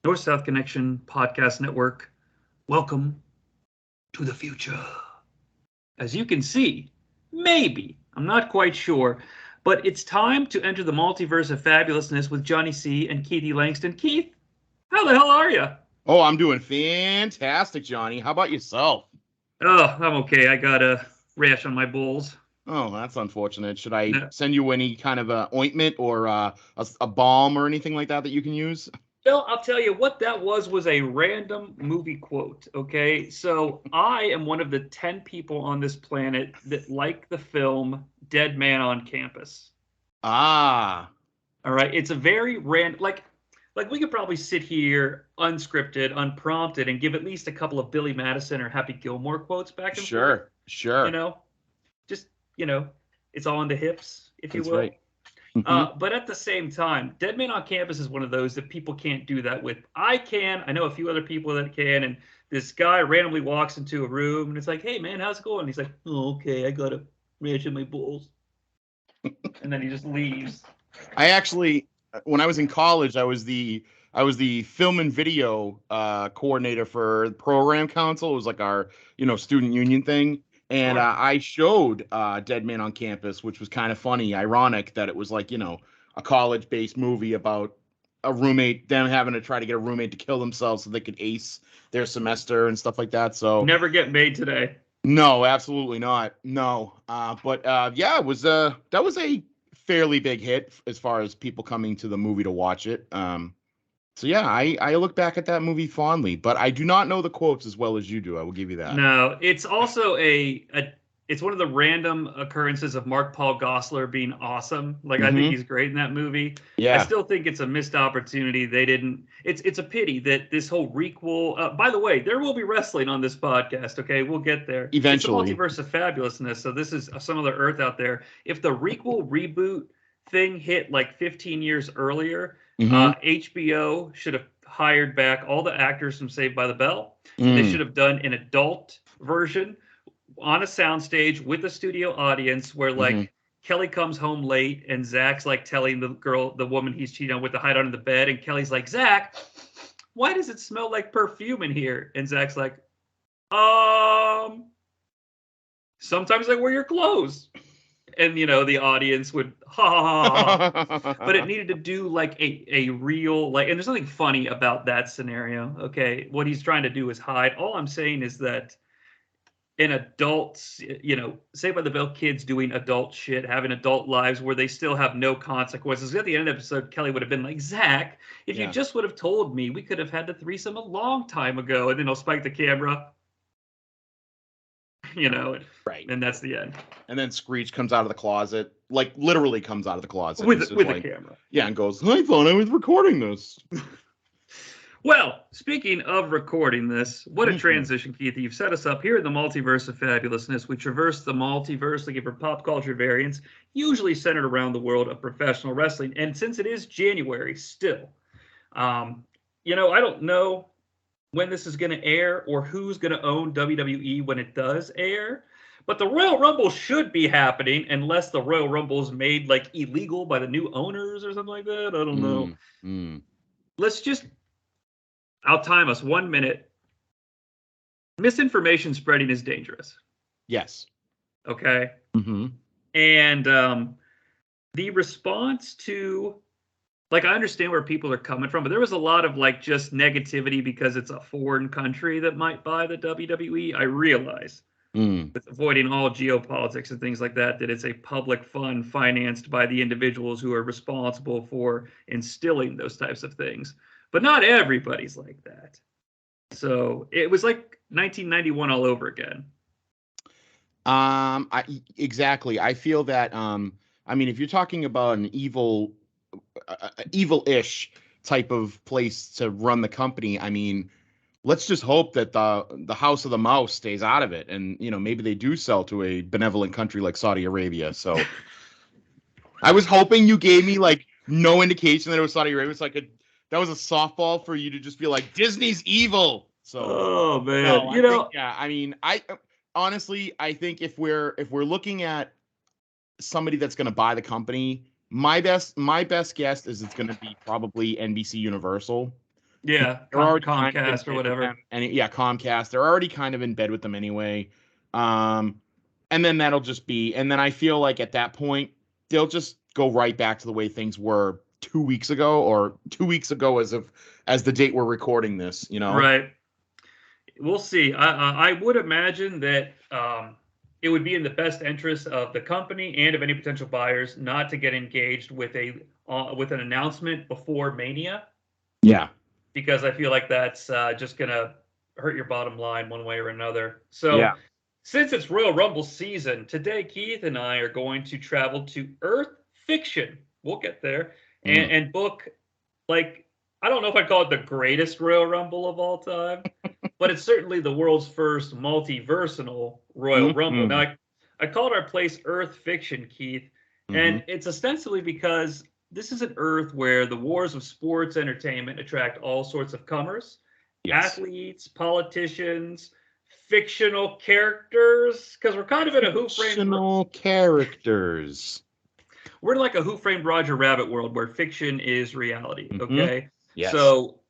North-South Connection Podcast Network. Welcome to the future. As you can see, maybe, I'm not quite sure, but it's time to enter the multiverse of fabulousness with Jonnie C. and Keithie Langston. Keith, how the hell are you? Oh, I'm doing fantastic, Jonnie. How about yourself? Oh, I'm okay. I got a rash on my balls. Oh, that's unfortunate. Should I No. send you any kind of ointment or a balm or anything like that you can use? Well, I'll tell you what that was a random movie quote, okay? So I am one of the 10 people on this planet that like the film Dead Man on Campus. Ah, All right. It's a very random, like we could probably sit here unscripted, unprompted, and give at least a couple of Billy Madison or Happy Gilmore quotes back and forth. sure, You sure. know, just it's all in the hips, if you That's right. will. Hmm. But at the same time, Dead Man on Campus is one of those that people can't do that with. I can. I know a few other people that can. And this guy randomly walks into a room and it's like, "Hey man, how's it going?" And he's like, "Oh, okay. I got a rash in my balls," and then he just leaves. I actually, when I was in college, I was the film and video coordinator for the program council. It was like our student union thing, and Sure. I showed Dead Man on Campus, which was kind of funny, ironic that it was like a college-based movie about a roommate, them having to try to get a roommate to kill themselves so they could ace their semester and stuff like that. So Never get made today. no, absolutely not. No. But yeah, it was that was a fairly big hit as far as people coming to the movie to watch it. So yeah, I look back at that movie fondly, but I do not know the quotes as well as you do. I will give you that. No, it's also it's one of the random occurrences of Mark Paul Gosselaar being awesome. Like I think Hmm. he's great in that movie. I Yeah. still think it's a missed opportunity. They didn't. It's a pity that this whole requel. By the way, there will be wrestling on this podcast. Okay, we'll get there. It's the Eventually. multiverse of fabulousness. So this is some other Earth out there. If the requel reboot thing hit like 15 years earlier, Hmm. HBO should have hired back all the actors from Saved by the Bell, and they should Mm. have done an adult version on a soundstage with a studio audience where Hmm. like Kelly comes home late and Zach's like telling the woman he's cheating on with to hide under the bed, and Kelly's like, "Zach, why does it smell like perfume in here?" And Zach's like, um, sometimes I wear your clothes. And the audience would ha ha ha ha. But it needed to do like a real like, and there's nothing funny about that scenario. Okay, what he's trying to do is hide. All I'm saying is that in adults, Saved by the Bell kids doing adult shit, having adult lives where they still have no consequences. At the end of the episode, Kelly would have been like, "Zach, if you Yeah. just would have told me, we could have had the threesome a long time ago." And then he'll spike the camera, you know, Right. and that's the end And then Screech comes out of the closet, like literally comes out of the closet. with It's just with the like, camera. yeah, and goes, I thought I was recording this. Well, speaking of recording this, what a Mhm. transition, Keith. You've set us up here in the multiverse of fabulousness. We traverse the multiverse looking for pop culture variants, usually centered around the world of professional wrestling. And since it is January still, um, I don't know when this is going to air or who's going to own WWE when it does air. But the Royal Rumble should be happening unless the Royal Rumble is made like illegal by the new owners or something like that. I don't know. Mm. Mm. Let's just outtime us 1 minute. Misinformation spreading is dangerous. Yes. Okay. Hmm. And the response to, like, I understand where people are coming from, but there was a lot of like just negativity because it's a foreign country that might buy the WWE. I realize Mm. with avoiding all geopolitics and things like that, that it's a public fund financed by the individuals who are responsible for instilling those types of things. But not everybody's like that. So it was like 1991 all over again. Exactly. I feel that I mean, if you're talking about an evil-ish type of place to run the company, I mean, let's just hope that the House of the Mouse stays out of it, and maybe they do sell to a benevolent country like Saudi Arabia. So I was hoping you gave me like no indication that it was Saudi Arabia. It's like that was a softball for you to just be like Disney's evil. So Oh man, no, I think yeah. I mean, I honestly I think if we're looking at somebody that's going to buy the company, my best guess is it's going to be probably NBC Universal. Yeah, They're already kind of in Comcast or bed with whatever. them. And yeah, Comcast. They're already kind of in bed with them anyway. And then that'll just be, and then I feel like at that point, they'll just go right back to the way things were 2 weeks ago, or 2 weeks ago as the date we're recording this, Right. We'll see. I would imagine that it would be in the best interest of the company and of any potential buyers not to get engaged with an announcement before Mania, Yeah. because I feel like that's just gonna hurt your bottom line one way or another. So, Yeah. since it's Royal Rumble season, today Keith and I are going to travel to Earth Fiction. We'll get there and book, like, I don't know if I'd call it the greatest Royal Rumble of all time, but it's certainly the world's first multiversal Royal Rumble. Now, I called our place Earth Fiction, Keith, and it's ostensibly because this is an Earth where the wars of sports entertainment attract all sorts of comers, athletes, politicians, fictional characters, because we're kind of in a fictional characters. We're like a Who Framed Roger Rabbit world where fiction is reality. Okay. Yes. So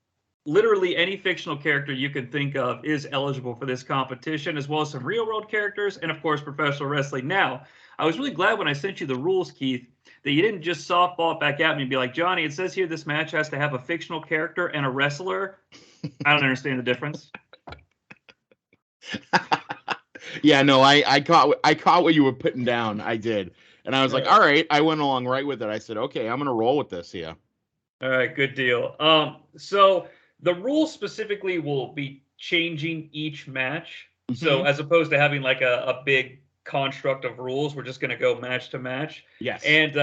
literally any fictional character you can think of is eligible for this competition, as well as some real world characters and, of course, professional wrestling. Now, I was really glad when I sent you the rules, Keith, that you didn't just softball it back at me and be like, Jonnie, it says here this match has to have a fictional character and a wrestler. I don't understand the difference. Yeah, no, I caught what you were putting down. I did. And I was like, all right, I went along right with it. I said, okay, I'm going to roll with this here. All right, good deal. So the rules specifically will be changing each match. So as opposed to having like a big construct of rules, we're just going to go match to match. Yes. And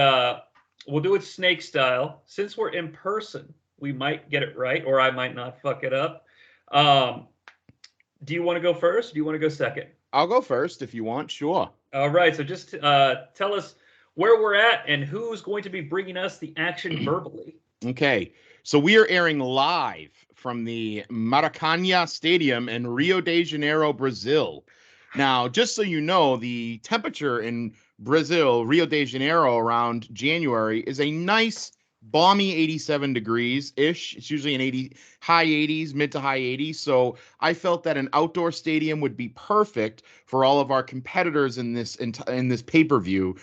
we'll do it snake style. Since we're in person, we might get it right, or I might not fuck it up. Do you want to go first? Or do you want to go second? I'll go first if you want. Sure. All right. So just tell us where we're at and who's going to be bringing us the action verbally. Okay. So we are airing live from the Maracanã Stadium in Rio de Janeiro, Brazil. Now, just so you know, the temperature in Brazil, Rio de Janeiro, around January is a nice balmy 87 degrees-ish. It's usually an high 80s, mid to high 80s. So I felt that an outdoor stadium would be perfect for all of our competitors in this pay-per-view.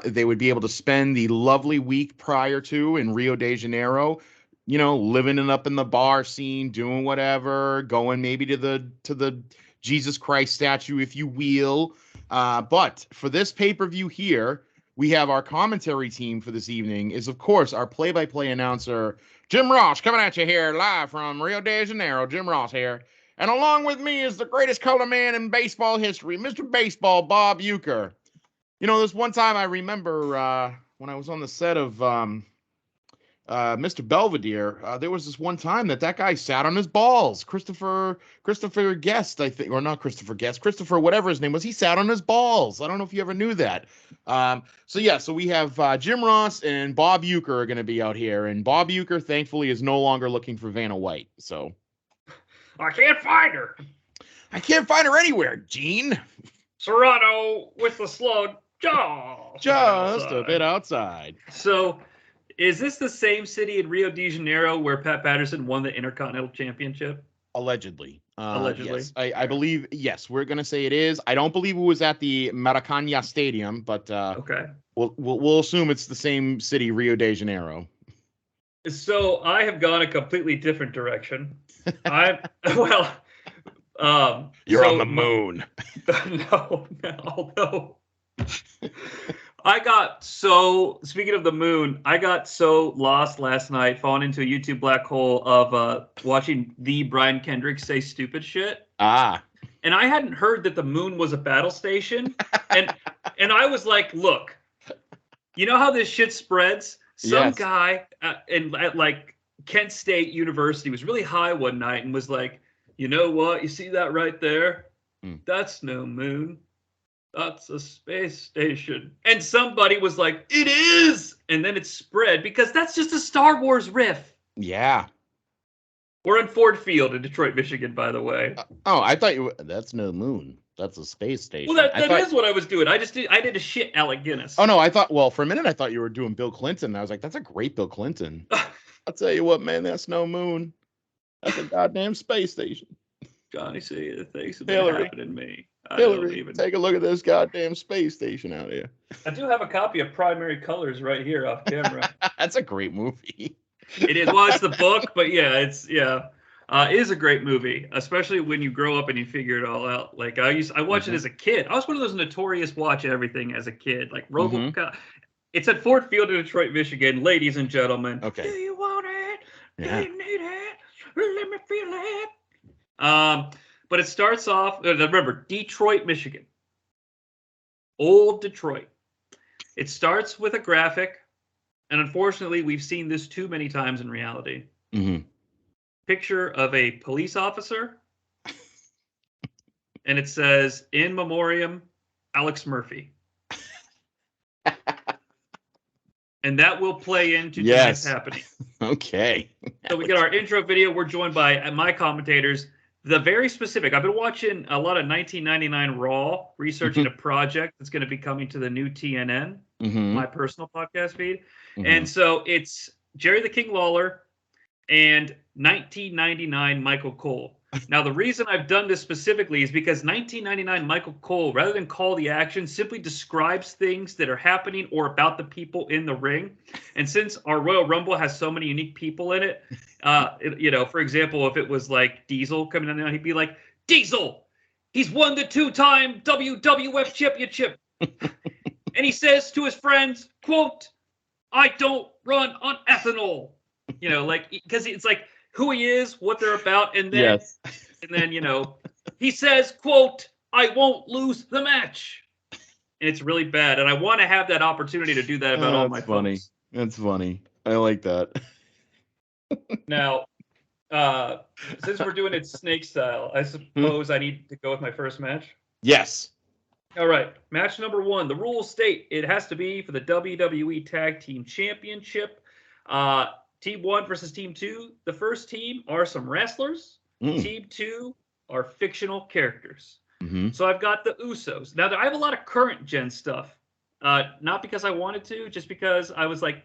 They would be able to spend the lovely week prior to in Rio de Janeiro, living it up in the bar scene, doing whatever, going maybe to the Jesus Christ statue, if you will. But for this pay-per-view here, we have our commentary team for this evening is, of course, our play-by-play announcer, Jim Ross, coming at you here live from Rio de Janeiro. Jim Ross here. And along with me is the greatest color man in baseball history, Mr. Baseball, Bob Uecker. This one time I remember when I was on the set of Mr. Belvedere, there was this one time that guy sat on his balls. Christopher Guest, I think, or not Christopher Guest, Christopher, whatever his name was, he sat on his balls. I don't know if you ever knew that. So we have Jim Ross and Bob Uecker are going to be out here, and Bob Uecker, thankfully, is no longer looking for Vanna White. So I can't find her. I can't find her anywhere, Gene. Serrano with the slug, just a bit outside. So, is this the same city in Rio de Janeiro where Pat Patterson won the Intercontinental Championship? Allegedly. Allegedly. Yes, I believe, yes, we're going to say it is. I don't believe it was at the Maracanã Stadium, but okay. We'll assume it's the same city, Rio de Janeiro. So I have gone a completely different direction. You're on the moon. No. Speaking of the moon, I got so lost last night, falling into a YouTube black hole of watching the Brian Kendrick say stupid shit. And I hadn't heard that the moon was a battle station. And I was like, look, you know how this shit spreads? Some guy at like Kent State University was really high one night and was like, you know what? You see that right there? That's no moon. That's a space station. And somebody was like, it is! And then it spread because that's just a Star Wars riff. Yeah. We're in Ford Field in Detroit, Michigan, by the way. I thought that's no moon. That's a space station. Well, that is what I was doing. I did a shit Alec Guinness. Oh, no, for a minute I thought you were doing Bill Clinton. I was like, that's a great Bill Clinton. I'll tell you what, man, that's no moon. That's a goddamn space station. Johnny, see the things that Hillary. happen in me. Hillary, take a look at this goddamn space station out here. I do have a copy of Primary Colors right here off camera. That's a great movie. It is. Well, it's the book, but yeah, it is a great movie, especially when you grow up and you figure it all out. Like I watched it as a kid. I was one of those notorious watch everything as a kid, like RoboCop. It's at Ford Field in Detroit, Michigan, ladies and gentlemen. Okay. Do you want it? Yeah. Do you need it? Let me feel it. But it starts off. Remember, Detroit, Michigan. Old Detroit. It starts with a graphic, and unfortunately, we've seen this too many times in reality. Picture of a police officer, and it says, "In memoriam, Alex Murphy." And that will play into tonight's happening. Okay. So we get our intro video. We're joined by my commentators. The very specific. I've been watching a lot of 1999 Raw, researching a project that's going to be coming to the new TNN, my personal podcast feed. And so it's Jerry the King Lawler and 1999 Michael Cole. Now, the reason I've done this specifically is because 1999 Michael Cole, rather than call the action, simply describes things that are happening or about the people in the ring. And since our Royal Rumble has so many unique people in it, for example, if it was like Diesel coming down, he'd be like, "Diesel, he's won the 2-time WWF Championship." And he says to his friends, quote, "I don't run on ethanol." Because it's like who he is, what they're about, and then he says, quote, "I won't lose the match." And it's really bad, and I want to have that opportunity to do that about all my funny. folks. That's funny. I like that. Now, since we're doing it snake style, I suppose I need to go with my first match. Yes. All right, match number 1. The rules state it has to be for the WWE Tag Team Championship. Team 1 versus Team 2. The first team are some wrestlers. Team 2 are fictional characters. So I've got the Usos. Now, I have a lot of current gen stuff. Not because I wanted to, just because I was like,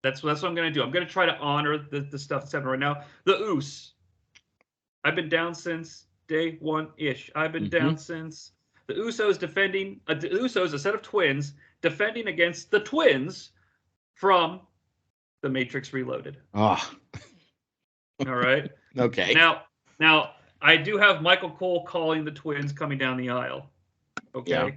that's what I'm going to do. I'm going to try to honor the stuff that's happening right now. The Us. I've been down since day 1-ish. I've been down since the Usos defending, the Usos, a set of twins, defending against the twins from The Matrix Reloaded. Oh. All right. Okay. Now, I do have Michael Cole calling the twins coming down the aisle. Okay. Yeah.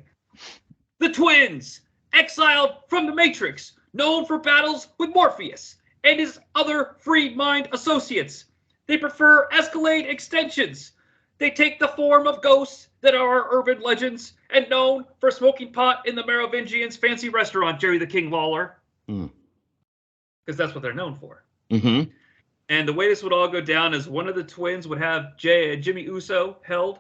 The twins, exiled from the Matrix, known for battles with Morpheus and his other free mind associates. They prefer Escalade extensions. They take the form of ghosts that are urban legends and known for smoking pot in the Merovingians' fancy restaurant, Jerry the King Lawler. Because that's what they're known for. And the way this would all go down is one of the twins would have Jimmy Uso held.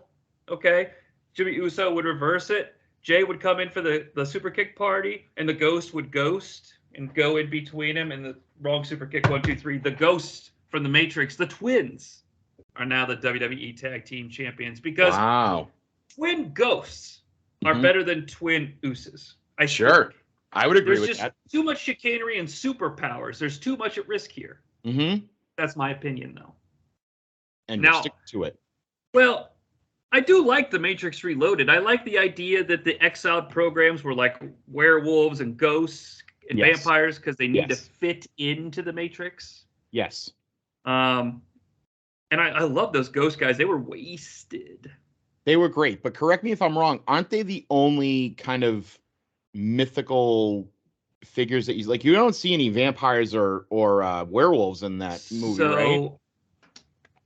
Okay. Jimmy Uso would reverse it. Jay would come in for the super kick party, and the ghost would ghost and go in between him. And the wrong super kick, 1, 2, 3. The ghost from the Matrix, the twins, are now the WWE Tag Team Champions because twin ghosts are better than twin Usos. Sure. I would agree with that. There's just too much chicanery and superpowers. There's too much at risk here. That's my opinion, though. And now stick to it. Well, I do like The Matrix Reloaded. I like the idea that the exiled programs were like werewolves and ghosts and vampires because they need to fit into the Matrix. Yes. And I love those ghost guys. They were wasted. They were great, but correct me if I'm wrong. Aren't they the only kind of mythical figures that you don't see any vampires or werewolves in that movie, right?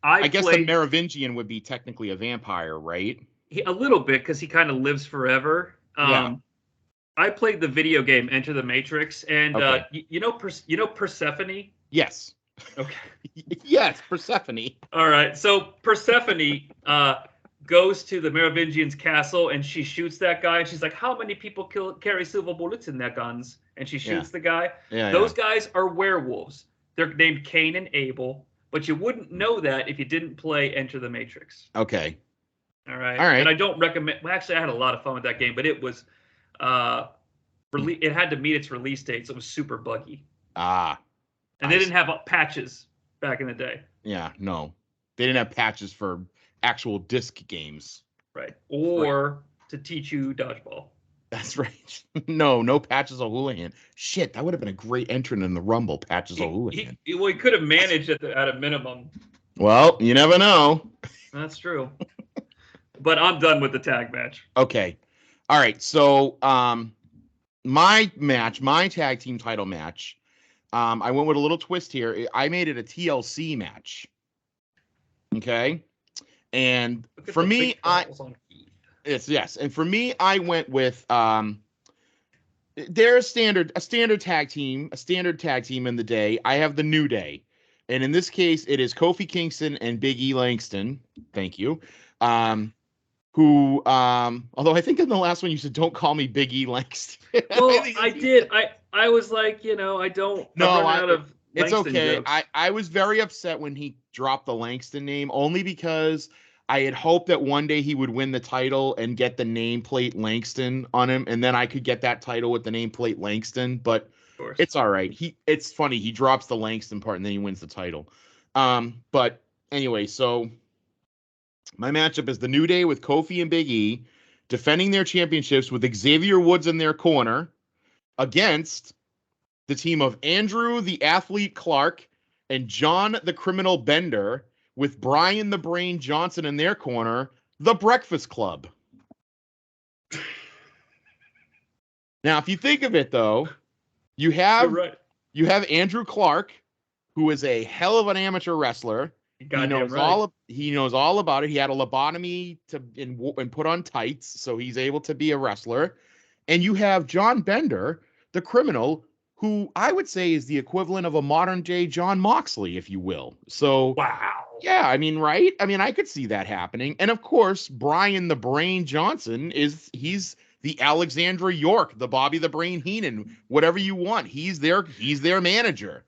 I guess the Merovingian would be technically a vampire, right? A little bit, because he kind of lives forever. I played the video game Enter the Matrix, and you know Persephone? Yes. Okay. Yes, Persephone. All right. So Persephone goes to the Merovingian's castle, and she shoots that guy, and she's like, "How many people carry silver bullets in their guns?" And she shoots the guy. Those guys are werewolves. They're named Cain and Abel, but you wouldn't know that if you didn't play Enter the Matrix. Okay. All right. And I don't recommend. Well, actually, I had a lot of fun with that game, but it was it had to meet its release date, so it was super buggy. And they didn't have patches. back in the day. Yeah, no. They didn't have patches for actual disc games. Right. Or to teach you dodgeball. That's right. No Patches O'Houlihan. Shit, that would have been a great entrant in the Rumble, Patches O'Houlihan. He could have managed at a minimum. Well, you never know. That's true. But I'm done with the tag match. Okay. All right. So, my tag team title match, I went with a little twist here. I made it a TLC match. Okay. And for me, and for me, I went with they're a standard tag team in the day. I have the New Day, and in this case, it is Kofi Kingston and Big E Langston. Thank you. Who, although I think in the last one you said, "Don't call me Big E Langston." Well, I did. I was like, I don't. No, it's okay. Jokes. I was very upset when he dropped the Langston name, only because I had hoped that one day he would win the title and get the nameplate Langston on him, and then I could get that title with the nameplate Langston. But it's all right. It's funny. He drops the Langston part and then he wins the title. But anyway, so my matchup is the New Day with Kofi and Big E defending their championships with Xavier Woods in their corner against the team of Andrew the Athlete Clark and John the Criminal Bender, with Brian the Brain Johnson in their corner, the Breakfast Club. Now, if you think of it, though, you have Andrew Clark, who is a hell of an amateur wrestler. He knows all about it. He had a lobotomy and put on tights, so he's able to be a wrestler. And you have John Bender, the criminal, who I would say is the equivalent of a modern day Jon Moxley, if you will. So, wow. Yeah, I mean, right? I mean, I could see that happening. And of course, Brian the Brain Johnson he's the Alexandra York, the Bobby the Brain Heenan, whatever you want. He's their manager.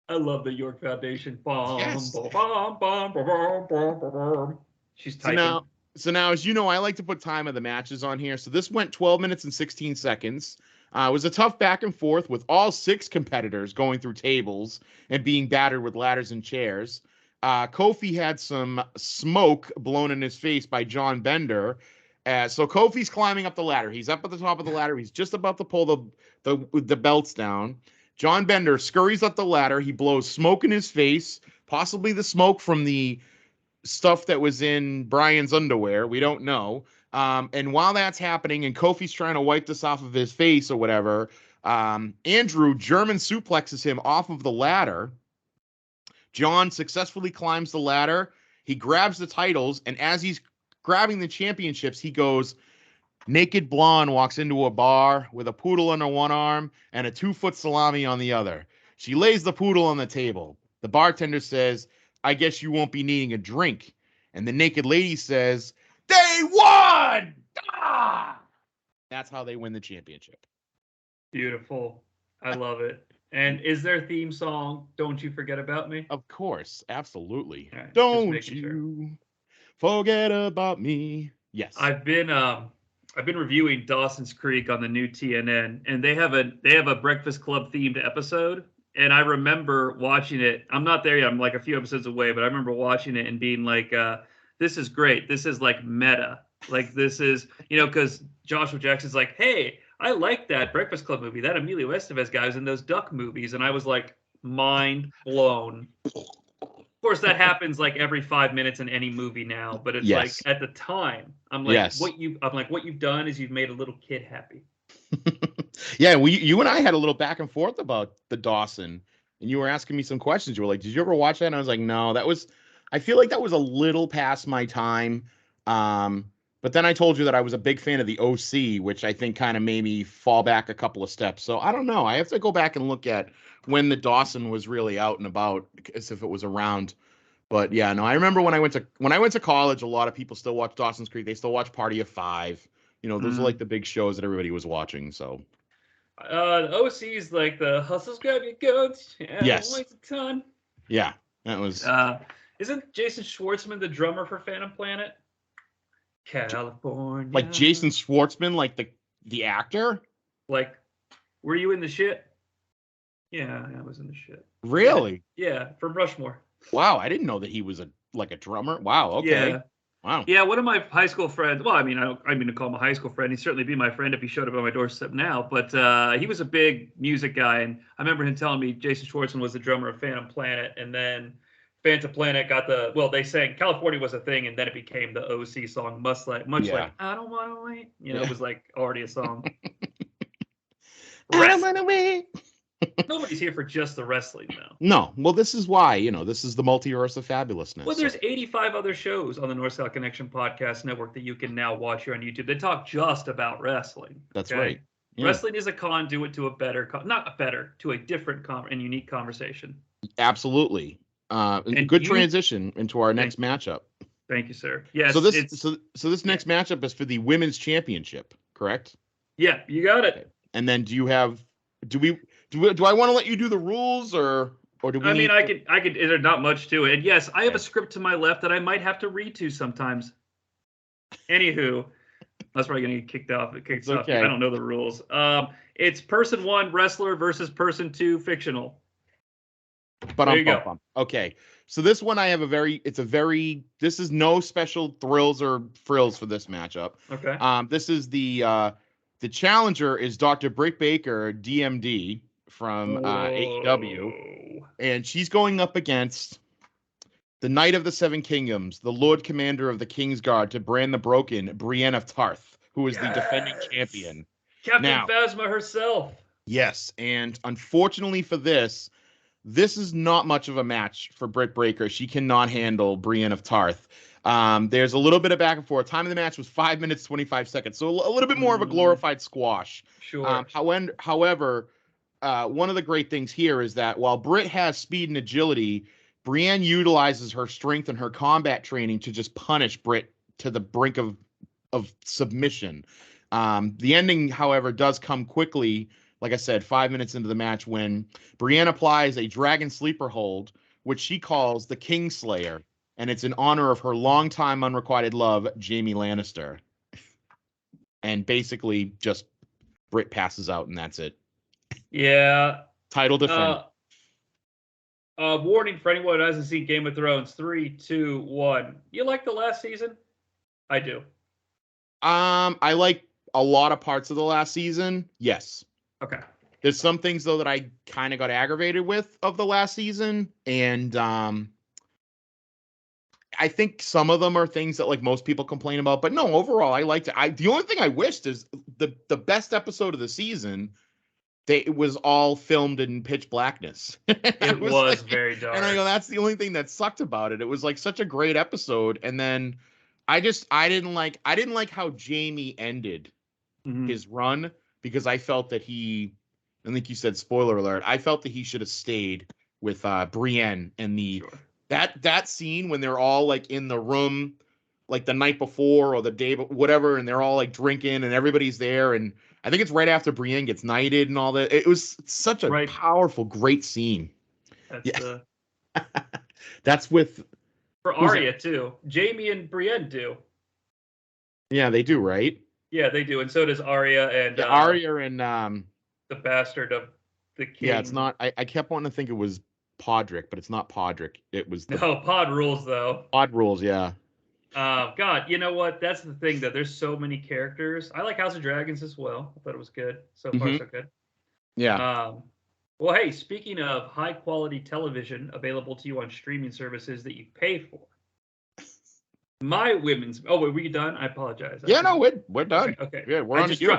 I love the York Foundation. Yes. She's typing. So now, as you know, I like to put time of the matches on here. So this went 12 minutes and 16 seconds. It was a tough back and forth with all 6 competitors going through tables and being battered with ladders and chairs. Kofi had some smoke blown in his face by John Bender. So Kofi's climbing up the ladder. He's up at the top of the ladder. He's just about to pull the belts down. John Bender scurries up the ladder. He blows smoke in his face, possibly the smoke from the stuff that was in Brian's underwear. We don't know. And while that's happening and Kofi's trying to wipe this off of his face or whatever, Andrew German suplexes him off of the ladder. John successfully climbs the ladder. He grabs the titles, and as he's grabbing the championships, he goes, naked blonde walks into a bar with a poodle under one arm and a 2-foot salami on the other. She lays the poodle on the table. The bartender says, I guess you won't be needing a drink. And the naked lady says, they won! Ah! That's how they win the championship. Beautiful. I love it. And is their theme song Don't You Forget About Me? Of course, absolutely. Right, Don't you forget about me. Yes. I've been reviewing Dawson's Creek on the new TNN, and they have a Breakfast Club themed episode. And I remember watching it. I'm not there yet. I'm like a few episodes away, but I remember watching it and being like, this is great. This is like meta. Like this is, because Joshua Jackson's like, hey, I like that Breakfast Club movie. That Emilio Estevez guy was in those Duck movies. And I was like, mind blown. Of course, that happens like every 5 minutes in any movie now. But it's like at the time, I'm like, what you've done is you've made a little kid happy. Yeah, you and I had a little back and forth about the Dawson, and you were asking me some questions. You were like, did you ever watch that? And I was like, no, I feel like that was a little past my time. But then I told you that I was a big fan of the OC, which I think kind of made me fall back a couple of steps. So I don't know. I have to go back and look at when the Dawson was really out and about, as if it was around. But yeah, no, I remember when I went to college, a lot of people still watch Dawson's Creek. They still watch Party of Five. Those are like the big shows that everybody was watching. So the OC's like the hustles grab your guns. Yeah, yes. Waste a ton. Yeah, that was. Isn't Jason Schwartzman the drummer for Phantom Planet? California. Like Jason Schwartzman, like the actor? Like, were you in the shit? Yeah, I was in the shit. Really? Yeah, from Rushmore. Wow, I didn't know that he was a drummer. Wow, okay. Yeah. Wow. Yeah, one of my high school friends. Well, I mean, I mean to call him a high school friend. He'd certainly be my friend if he showed up on my doorstep now. But he was a big music guy, and I remember him telling me Jason Schwartzman was the drummer of Phantom Planet, and then Phantom Planet got they sang California was a thing, and then it became the OC song, much like I don't want to wait. It was like already a song. I don't want to wait. Nobody's here for just the wrestling, though. No. Well, this is why, this is the multiverse of fabulousness. Well, there's 85 other shows on the North-South Connection Podcast Network that you can now watch here on YouTube. They talk just about wrestling. That's right. Yeah. Wrestling is a conduit to to a different and unique conversation. Absolutely. Good transition into our next matchup. Thank you, sir. Yes. So this next matchup is for the women's championship, correct? Yeah, you got it. And then do I want to let you do the rules or do we? I mean, I could. There's not much to it. And yes, I have a script to my left that I might have to read to sometimes. Anywho, that's probably gonna get kicked off. Okay. I don't know the rules. It's person 1 wrestler versus person 2 fictional. But there you go. Okay. So this one this is no special thrills or frills for this matchup. Okay. This is the challenger is Dr. Britt Baker, DMD from AEW, and she's going up against the Knight of the Seven Kingdoms, the Lord Commander of the Kingsguard to brand the broken, Brienne of Tarth, who is the defending champion. Captain Phasma herself. Yes, and unfortunately for this is not much of a match for Britt Baker. She cannot handle Brienne of Tarth. There's a little bit of back and forth. Time of the match was 5 minutes, 25 seconds. So a little bit more of a glorified squash. Sure. However, one of the great things here is that while Britt has speed and agility, Brienne utilizes her strength and her combat training to just punish Britt to the brink of submission. The ending, however, does come quickly. Like I said, 5 minutes into the match when Brienne applies a dragon sleeper hold, which she calls the Kingslayer. And it's in honor of her longtime unrequited love, Jaime Lannister. And basically, just Britt passes out, and that's it. Yeah. Title defense. Warning for anyone who hasn't seen Game of Thrones. 3, 2, 1. You like the last season? I do. I like a lot of parts of the last season. Yes. Okay. There's some things though that I kind of got aggravated with of the last season, and I think some of them are things that like most people complain about. But no, overall, I liked it. The only thing I wished is the best episode of the season. It was all filmed in pitch blackness. It was like, very dark. And I go, that's the only thing that sucked about it. It was like such a great episode, and then I didn't like how Jaime ended his run. Because I felt that I think you said spoiler alert. I felt that he should have stayed with Brienne and that scene when they're all like in the room, like the night before or the day, whatever, and they're all like drinking and everybody's there. And I think it's right after Brienne gets knighted and all that. It was such a powerful, great scene. That's with for Arya too. Jaime and Brienne do. Yeah, they do, right? Yeah, they do, and so does Arya and Arya and the bastard of the king. Yeah, it's not. I kept wanting to think it was Podrick, but it's not Podrick. It was Pod rules though. Pod rules, yeah. God, you know what? That's the thing though. There's so many characters. I like House of Dragons as well. I thought it was good. So far, so good. Yeah. Well, hey, speaking of high quality television available to you on streaming services that you pay for. My women's. Oh, wait, were you done? I apologize. Yeah, no, we're done. Okay. Yeah, we're on to you.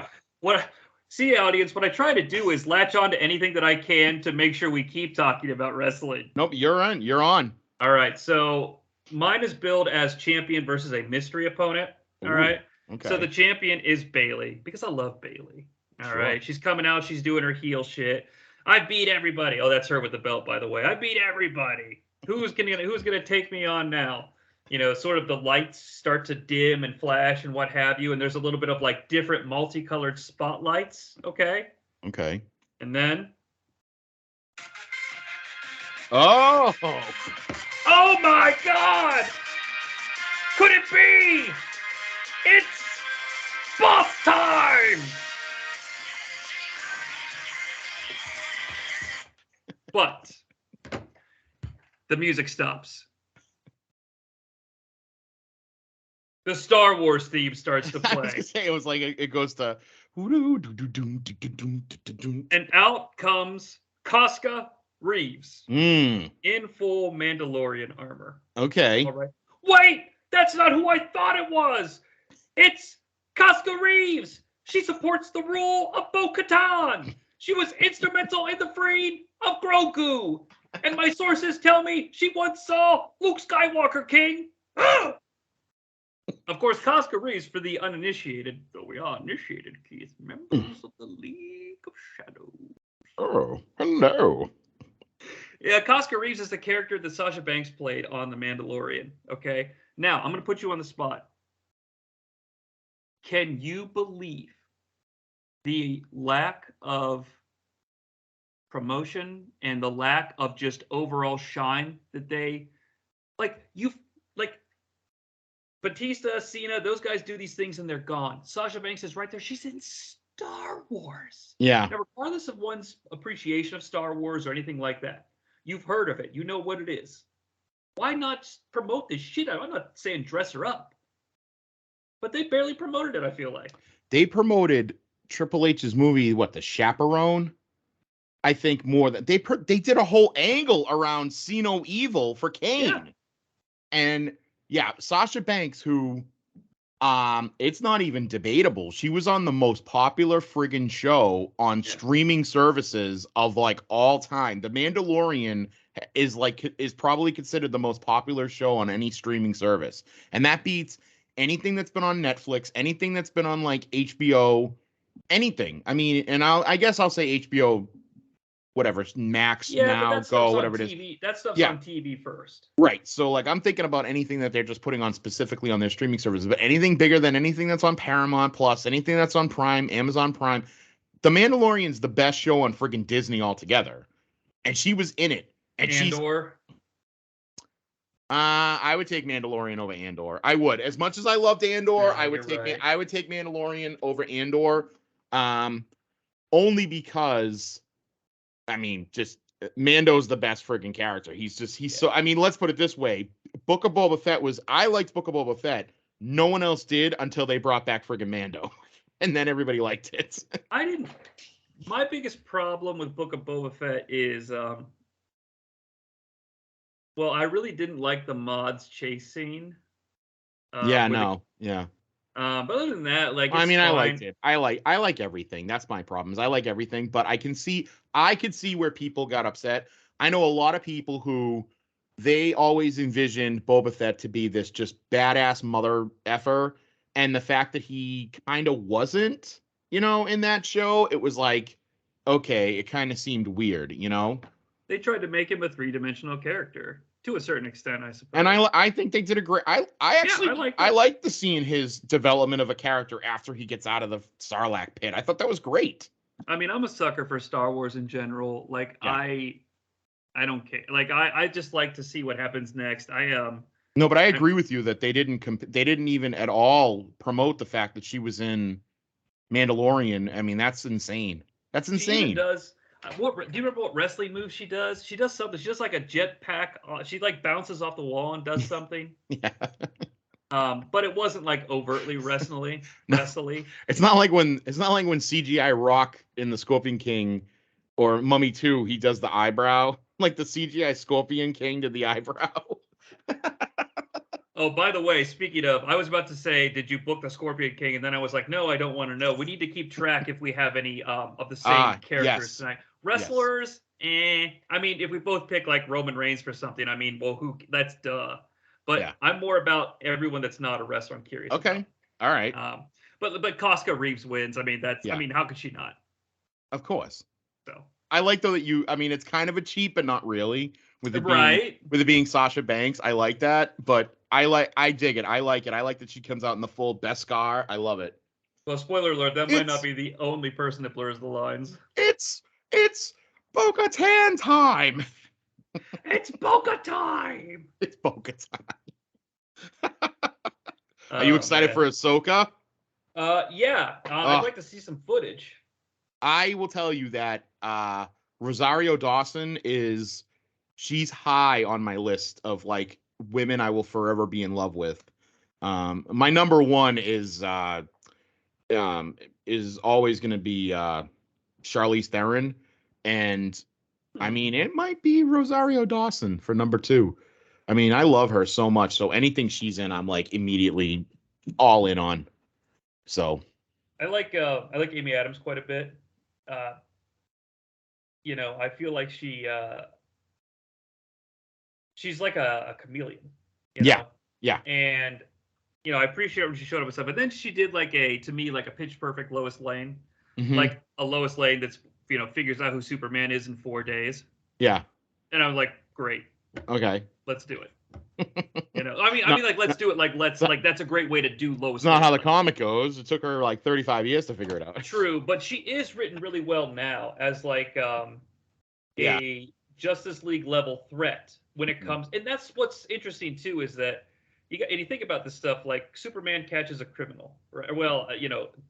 See, audience, what I try to do is latch on to anything that I can to make sure we keep talking about wrestling. Nope, you're on. You're on. All right, so mine is billed as champion versus a mystery opponent. All right. Okay. So the champion is Bayley because I love Bayley. All right. She's coming out. She's doing her heel shit. I beat everybody. Oh, that's her with the belt, by the way. I beat everybody. Who's gonna take me on now? Sort of the lights start to dim and flash and what have you, and there's a little bit of like different multicolored spotlights. Okay. And then. Oh my God! Could it be? It's boss time! But the music stops. The Star Wars theme starts to I was play. gonna say, it was like it goes to. And out comes Casca Reeves Mm, in full Mandalorian armor. okay. All right. Wait, that's not who I thought it was. It's Casca Reeves. She supports the rule of Bo-Katan. She was instrumental in the freeing of Grogu. And my sources tell me she once saw Luke Skywalker King. Of course, Casca Reeves, for the uninitiated, though we are initiated, Keith, members of the League of Shadows. Oh, hello. Yeah, Casca Reeves is the character that Sasha Banks played on The Mandalorian. Okay, now I'm going to put you on the spot. Can you believe the lack of promotion and the lack of just overall shine that they like? Batista, Cena, those guys do these things and they're gone. Sasha Banks is right there. She's in Star Wars. Yeah. Now, regardless of one's appreciation of Star Wars or anything like that, you've heard of it. You know what it is. Why not promote this shit? I'm not saying dress her up, but they barely promoted it, I feel like. They promoted Triple H's movie, what, The Chaperone? I think more than they did a whole angle around See No Evil for Kane. Yeah. And yeah, Sasha Banks, who it's not even debatable. She was on the most popular friggin' show on streaming services of like all time. The Mandalorian is probably considered the most popular show on any streaming service. And that beats anything that's been on Netflix, anything that's been on like HBO, anything. I mean, and I guess I'll say HBO, whatever, Max, Now, Go, whatever it is. That stuff's on TV first. Right. So like I'm thinking about anything that they're just putting on specifically on their streaming services, but anything bigger than anything that's on Paramount Plus, anything that's on Prime, Amazon Prime. The Mandalorian's the best show on friggin' Disney altogether. And she was in it. And Andor. I would take Mandalorian over Andor. I would. As much as I loved Andor, I would take Mandalorian over Andor. Only because I mean, just Mando's the best friggin' character. So, I mean, let's put it this way. Book of Boba Fett I liked Book of Boba Fett. No one else did until they brought back friggin' Mando. And then everybody liked it. I didn't. My biggest problem with Book of Boba Fett is, well, I really didn't like the mods chase scene. But other than that, like, I mean, fine. I liked it. I like everything. That's my problem. I like everything, but I could see where people got upset. I know a lot of people who they always envisioned Boba Fett to be this just badass mother effer, and the fact that he kind of wasn't, in that show, it was like, okay, it kind of seemed weird, They tried to make him a three-dimensional character. To a certain extent, I suppose. And I think they did a great. I like the seeing his development of a character after he gets out of the Sarlacc pit. I thought that was great. I mean, I'm a sucker for Star Wars in general. Like, I don't care. Like, I just like to see what happens next. No, but I agree with you that they didn't even at all promote the fact that she was in Mandalorian. I mean, that's insane. That's insane. She even does. Do you remember what wrestling move she does? She does something. She does like a jetpack. She like bounces off the wall and does something. Yeah. But it wasn't like overtly wrestling. It's not like when CGI Rock in the Scorpion King or Mummy 2, he does the eyebrow. Like the CGI Scorpion King did the eyebrow. Oh, by the way, speaking of, I was about to say, did you book the Scorpion King? And then I was like, no, I don't want to know. We need to keep track if we have any of the same characters tonight. Wrestlers, I mean, if we both pick like Roman Reigns for something, I mean, well, that's duh. But I'm more about everyone that's not a wrestler. I'm curious. Okay. All right. But Casca Reeves wins. I mean, I mean, how could she not? Of course. So I like though that I mean, it's kind of a cheat, but not really. With it being Sasha Banks, I like that. But I dig it. I like it. I like that she comes out in the full Beskar. I love it. Well, spoiler alert, that might not be the only person that blurs the lines. It's Bo-Katan time. It's Bo-Katan. It's Bo-Katan. Are you excited for Ahsoka? Yeah. I'd like to see some footage. I will tell you that Rosario Dawson she's high on my list of like women I will forever be in love with. My number one is always going to be Charlize Theron, and I mean it might be Rosario Dawson for number two. I mean, I love her so much, so anything she's in, I'm like immediately all in on. So I like Amy Adams quite a bit. You know, I feel like she's like a chameleon. You know? Yeah. And you know, I appreciate when she showed up with stuff, but then she did like a Pitch Perfect Lois Lane, like a Lois Lane that's figures out who Superman is in 4 days. Yeah. And I was like, great. Okay. Let's do it. I mean, like, let's do it. Like, that's a great way to do Lois. It's not how the comic goes. It took her like 35 years to figure it out. True, but she is written really well now as like a Justice League level threat when it comes, and that's what's interesting too is that you think about this stuff like Superman catches a criminal, right? Well,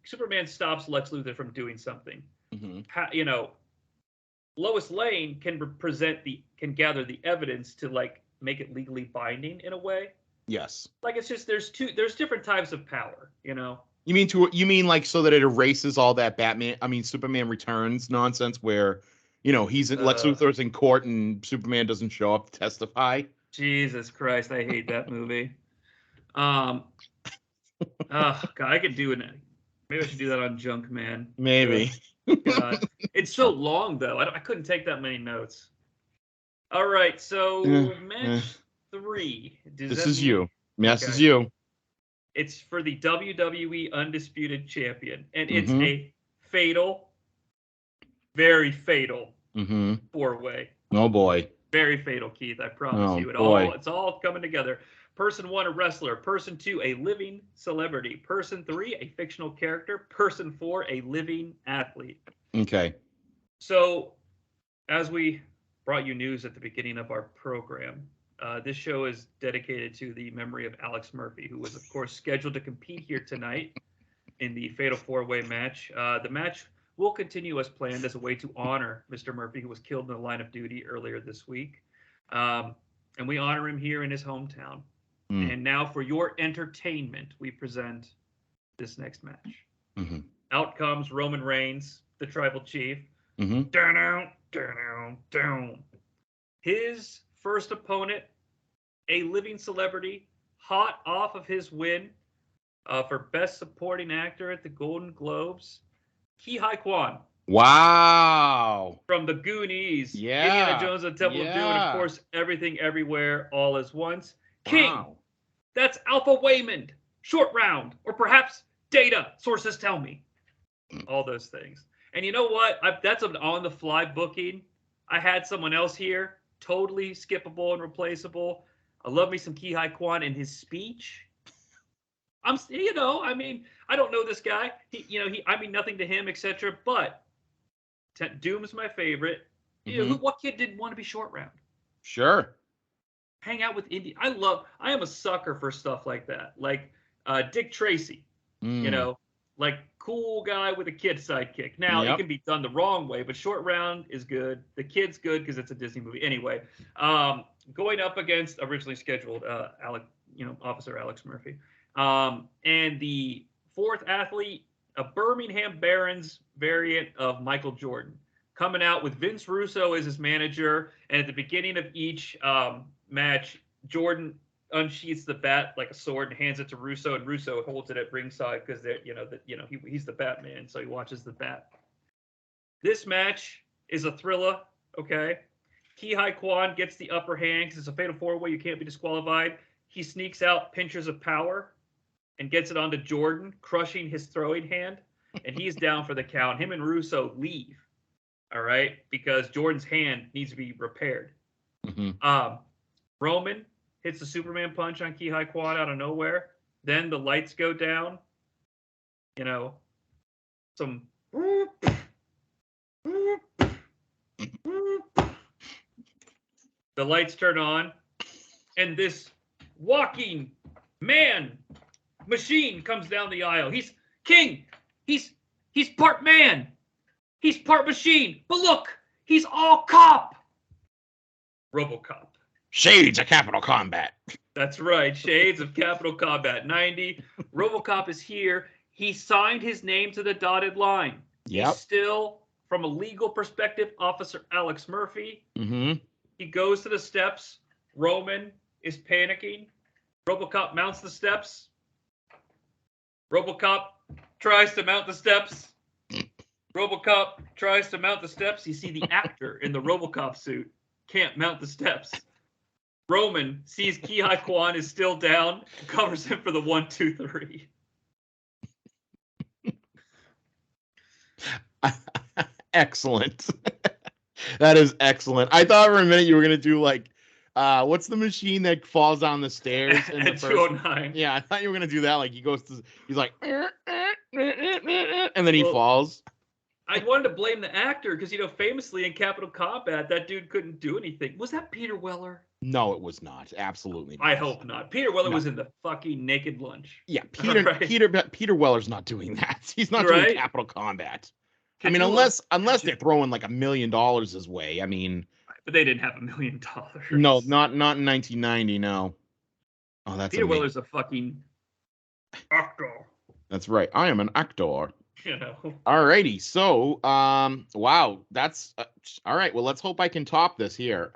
Superman stops Lex Luthor from doing something. Lois Lane can gather the evidence to like make it legally binding in a way. Yes. Like it's just there's different types of power, You mean like so that it erases all that Superman Returns nonsense where, Lex Luthor's in court and Superman doesn't show up to testify. Jesus Christ, I hate that movie. Oh God, I could do it. Maybe I should do that on Junk Man. Maybe. God, it's so long though. I couldn't take that many notes. All right, so match 3. This is you. Yes, is you. It's for the WWE Undisputed Champion, and it's a fatal, very fatal 4-way. Oh boy. Very fatal, Keith. I promise you. It's all coming together. Person 1, a wrestler. Person 2, a living celebrity. Person 3, a fictional character. Person 4, a living athlete. Okay. So, as we brought you news at the beginning of our program, this show is dedicated to the memory of Alex Murphy, who was, of course, scheduled to compete here tonight in the Fatal 4-Way match. The match will continue as planned as a way to honor Mr. Murphy, who was killed in the line of duty earlier this week. And we honor him here in his hometown. And now for your entertainment, we present this next match. Out comes Roman Reigns, the Tribal Chief. Down. His first opponent, a living celebrity, hot off of his win for Best Supporting Actor at the Golden Globes, Keithie Kwan. Wow. From the Goonies, yeah, Indiana Jones and the Temple of Doom, and of course, Everything Everywhere All at Once. King, that's Alpha Waymond, Short Round, or perhaps Data, sources tell me. All those things. And you know what? That's an on-the-fly booking. I had someone else here, totally skippable and replaceable. I love me some Keithie Kwan in his speech. I don't know this guy. I mean nothing to him, etc. But Doom is my favorite. What kid didn't want to be Short Round? Sure. Hang out with Indy. I am a sucker for stuff like that. Like Dick Tracy, like cool guy with a kid sidekick. Now it can be done the wrong way, but Short Round is good. The kid's good because it's a Disney movie. Anyway, going up against originally scheduled Officer Alex Murphy. And the fourth athlete, a Birmingham Barons variant of Michael Jordan, coming out with Vince Russo as his manager. And at the beginning of each match, Jordan unsheaths the bat like a sword and hands it to Russo, and Russo holds it at ringside because he's the Batman, so he watches the bat. This match is a thriller. Okay, Keithie Kwan gets the upper hand because it's a fatal 4-way. You can't be disqualified. He sneaks out pinchers of power and gets it onto Jordan, crushing his throwing hand, and he's down for the count. Him and Russo leave. All right, because Jordan's hand needs to be repaired. Roman hits the Superman punch on Keithie Kwan out of nowhere. Then the lights go down. Some. The lights turn on, and this walking man machine comes down the aisle. He's king. He's part man. He's part machine. But look, He's all cop. RoboCop. Shades of Capital Combat. That's right. Shades of Capital Combat 90. RoboCop is here. He signed his name to the dotted line. Yep. He's still, from a legal perspective, Officer Alex Murphy. Mm-hmm. He goes to the steps. Roman is panicking. RoboCop mounts the steps. RoboCop tries to mount the steps. RoboCop tries to mount the steps. You see the actor in the RoboCop suit can't mount the steps. Roman sees Keithie Kwan is still down, covers him for the 1, 2, 3. Excellent. That is excellent. I thought for a minute you were gonna do like, what's the machine that falls down the stairs in the At first? 209. Yeah, I thought you were gonna do that. Like he's like, and then he falls. I wanted to blame the actor because, famously in Capital Combat, that dude couldn't do anything. Was that Peter Weller? No, it was not. Absolutely not. I hope not. Peter Weller was in the fucking Naked Lunch. Yeah, Right. Peter Weller's not doing that. He's not doing Capital Combat. Unless they're throwing like $1 million his way. I mean, but they didn't have $1 million. No, not in 1990. No. Oh, that's Peter Weller's a fucking actor. That's right. I am an actor. Alrighty. So, wow, that's all right. Well, let's hope I can top this here.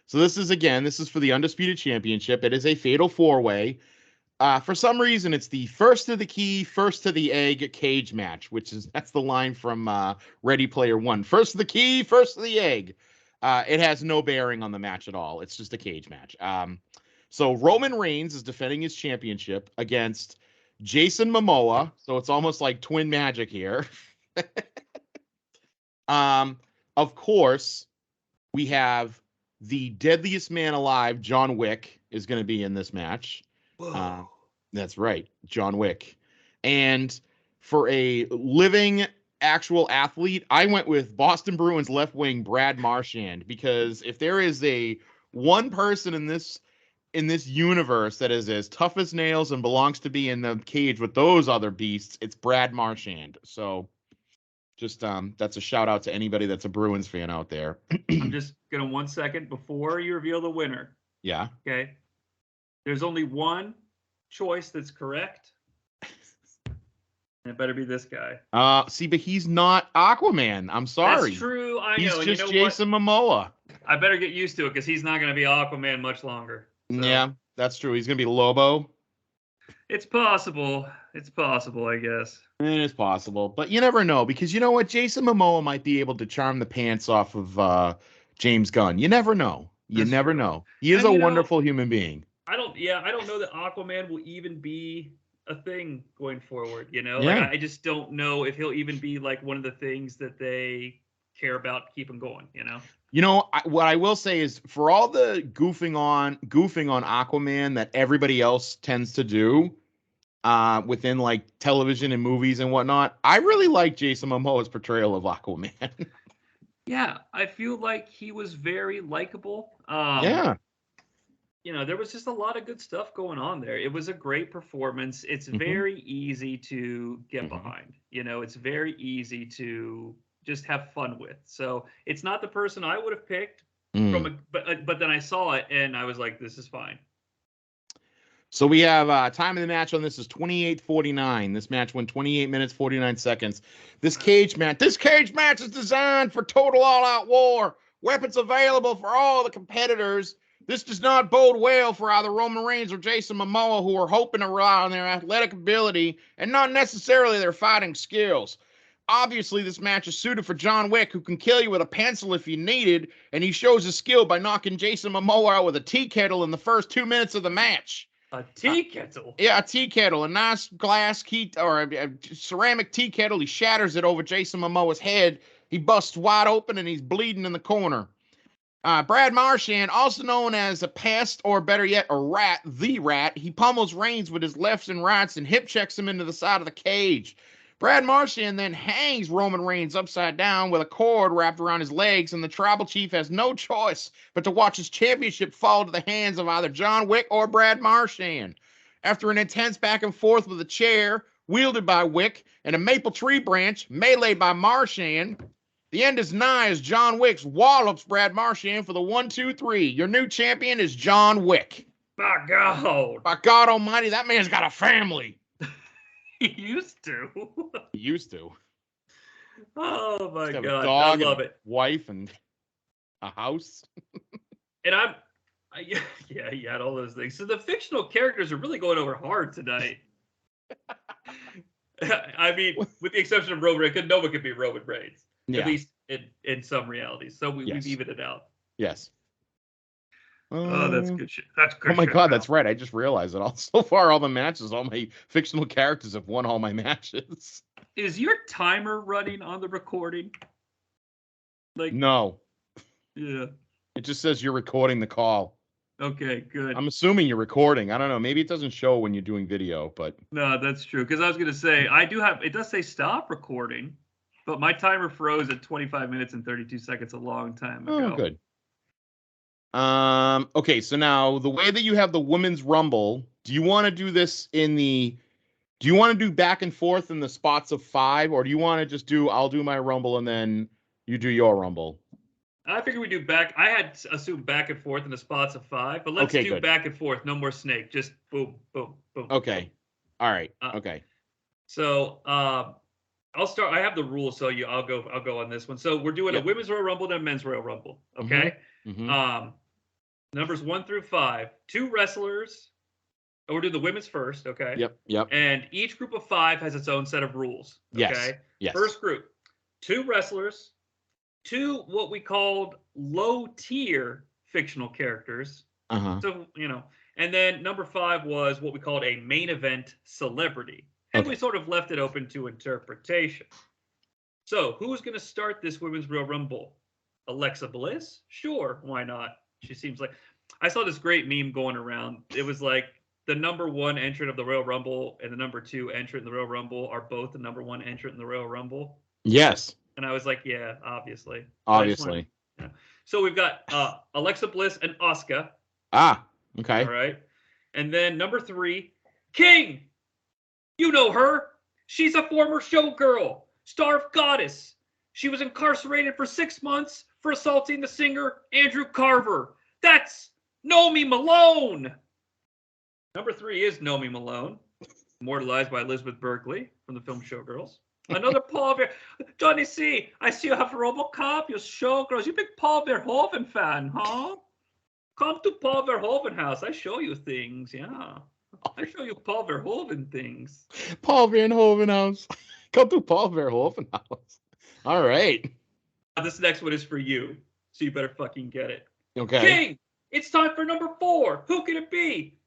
So this is for the Undisputed Championship. It is a fatal 4-way. For some reason, it's the first to the key, first to the egg cage match, that's the line from Ready Player One. First to the key, first to the egg. It has no bearing on the match at all. It's just a cage match. So Roman Reigns is defending his championship against Jason Momoa. So it's almost like twin magic here. Of course, we have the deadliest man alive, John Wick, is going to be in this match. That's right, John Wick. And for a living actual athlete, I went with Boston Bruins left wing Brad Marchand, because if there is one person in this universe that is as tough as nails and belongs to be in the cage with those other beasts, it's Brad Marchand. So just that's a shout out to anybody that's a Bruins fan out there. I'm just gonna 1 second before you reveal the winner. Yeah. Okay. There's only one choice that's correct. And it better be this guy. See, but he's not Aquaman. I'm sorry. That's true. I he's know. Just and Jason Momoa. I better get used to it because he's not going to be Aquaman much longer. So. Yeah, that's true. He's going to be Lobo. It's possible. It's possible, I guess. It is possible. But you never know, because you know what? Jason Momoa might be able to charm the pants off of James Gunn. You never know. You never know. He is a wonderful human being. I don't know that Aquaman will even be a thing going forward, Yeah. Like, I just don't know if he'll even be like one of the things that they care about keeping going, What I will say is, for all the goofing on Aquaman that everybody else tends to do within like television and movies and whatnot, I really like Jason Momoa's portrayal of Aquaman. Yeah, I feel like he was very likable. Yeah. There was just a lot of good stuff going on there. It was a great performance. It's very easy to get behind. It's very easy to just have fun with. So it's not the person I would have picked but then I saw it and I was like, this is fine. So we have time of the match on this is 28:49. This match went 28 minutes 49 seconds. This cage match is designed for total all-out war. Weapons available for all the competitors. This does not bode well for either Roman Reigns or Jason Momoa, who are hoping to rely on their athletic ability and not necessarily their fighting skills. Obviously, this match is suited for John Wick, who can kill you with a pencil if you needed, and he shows his skill by knocking Jason Momoa out with a tea kettle in the first 2 minutes of the match. A tea kettle? Yeah, a tea kettle. A nice glass or a ceramic tea kettle. He shatters it over Jason Momoa's head. He busts wide open, and he's bleeding in the corner. Brad Marchand, also known as a pest, or better yet, a rat, the rat, he pummels Reigns with his lefts and rights and hip checks him into the side of the cage. Brad Marchand then hangs Roman Reigns upside down with a cord wrapped around his legs, and the tribal chief has no choice but to watch his championship fall to the hands of either John Wick or Brad Marchand. After an intense back and forth with a chair wielded by Wick and a maple tree branch meleeed by Marchand, The end is nigh as John Wick wallops Brad Marchand for the 1-2-3. Your new champion is John Wick. My God. By God Almighty, that man's got a family. He used to. He used to. Oh my Have God. a dog, I love and it. Wife and a house. And yeah, he had all those things. So the fictional characters are really going over hard tonight. I mean, with the exception of Roman Reigns, because no one could be Roman Reigns. Yeah. At least in some realities. So we've Yes. evened it out. Yes. Oh, that's good shit. That's good. Oh my shit, God, pal. that's right. I just realized that so far all the matches, all my fictional characters have won all my matches. Is your timer running on the recording? Like No. Yeah. It just says you're recording the call. Okay, good. I'm assuming you're recording. I don't know. Maybe it doesn't show when you're doing video, but No, that's true. Because I was going to say, it does say stop recording, but my timer froze at 25 minutes and 32 seconds a long time ago. oh, good. Okay, so now the way that you have the women's rumble, do you want to do this do you want to do back and forth in the spots of 5, or do you want to just I'll do my rumble and then you do your rumble? I figured we do back. I had assumed back and forth in the spots of 5, but let's do good. back and forth. No more snake. Just boom, boom, boom. Okay. Boom. All right. Okay. So I'll start. I have the rules, so I'll go on this one. So we're doing a women's Royal Rumble and a men's Royal Rumble. Okay. Mm-hmm. Numbers 1 through 5. 2 wrestlers. We're doing the women's first. Okay. Yep. And each group of 5 has its own set of rules. Okay. Yes. First group, 2 wrestlers. 2 what we called low tier fictional characters. So, and then number 5 was what we called a main event celebrity. And we sort of left it open to interpretation. So who's going to start this Women's Royal Rumble? Alexa Bliss? Sure, why not? She seems like... I saw this great meme going around. It was like the number 1 entrant of the Royal Rumble and the number 2 entrant in the Royal Rumble are both the number 1 entrant in the Royal Rumble. Yes. And I was like, yeah, obviously. Obviously. Yeah. So we've got Alexa Bliss and Asuka. Okay. All right. And then number 3, King. You know her. She's a former showgirl, star of Goddess. She was incarcerated for 6 months for assaulting the singer Andrew Carver. That's Nomi Malone. Number 3 is Nomi Malone, immortalized by Elizabeth Berkley from the film Showgirls. Another Paul Johnny C. I see you have RoboCop, you Showgirls. You big Paul Verhoeven fan, huh? Come to Paul Verhoeven house. I show you things, yeah. I show you Paul Verhoeven things. Paul Verhoeven house. Come to Paul Verhoeven house. All right. This next one is for you, so you better fucking get it. Okay. King, it's time for number 4. Who can it be?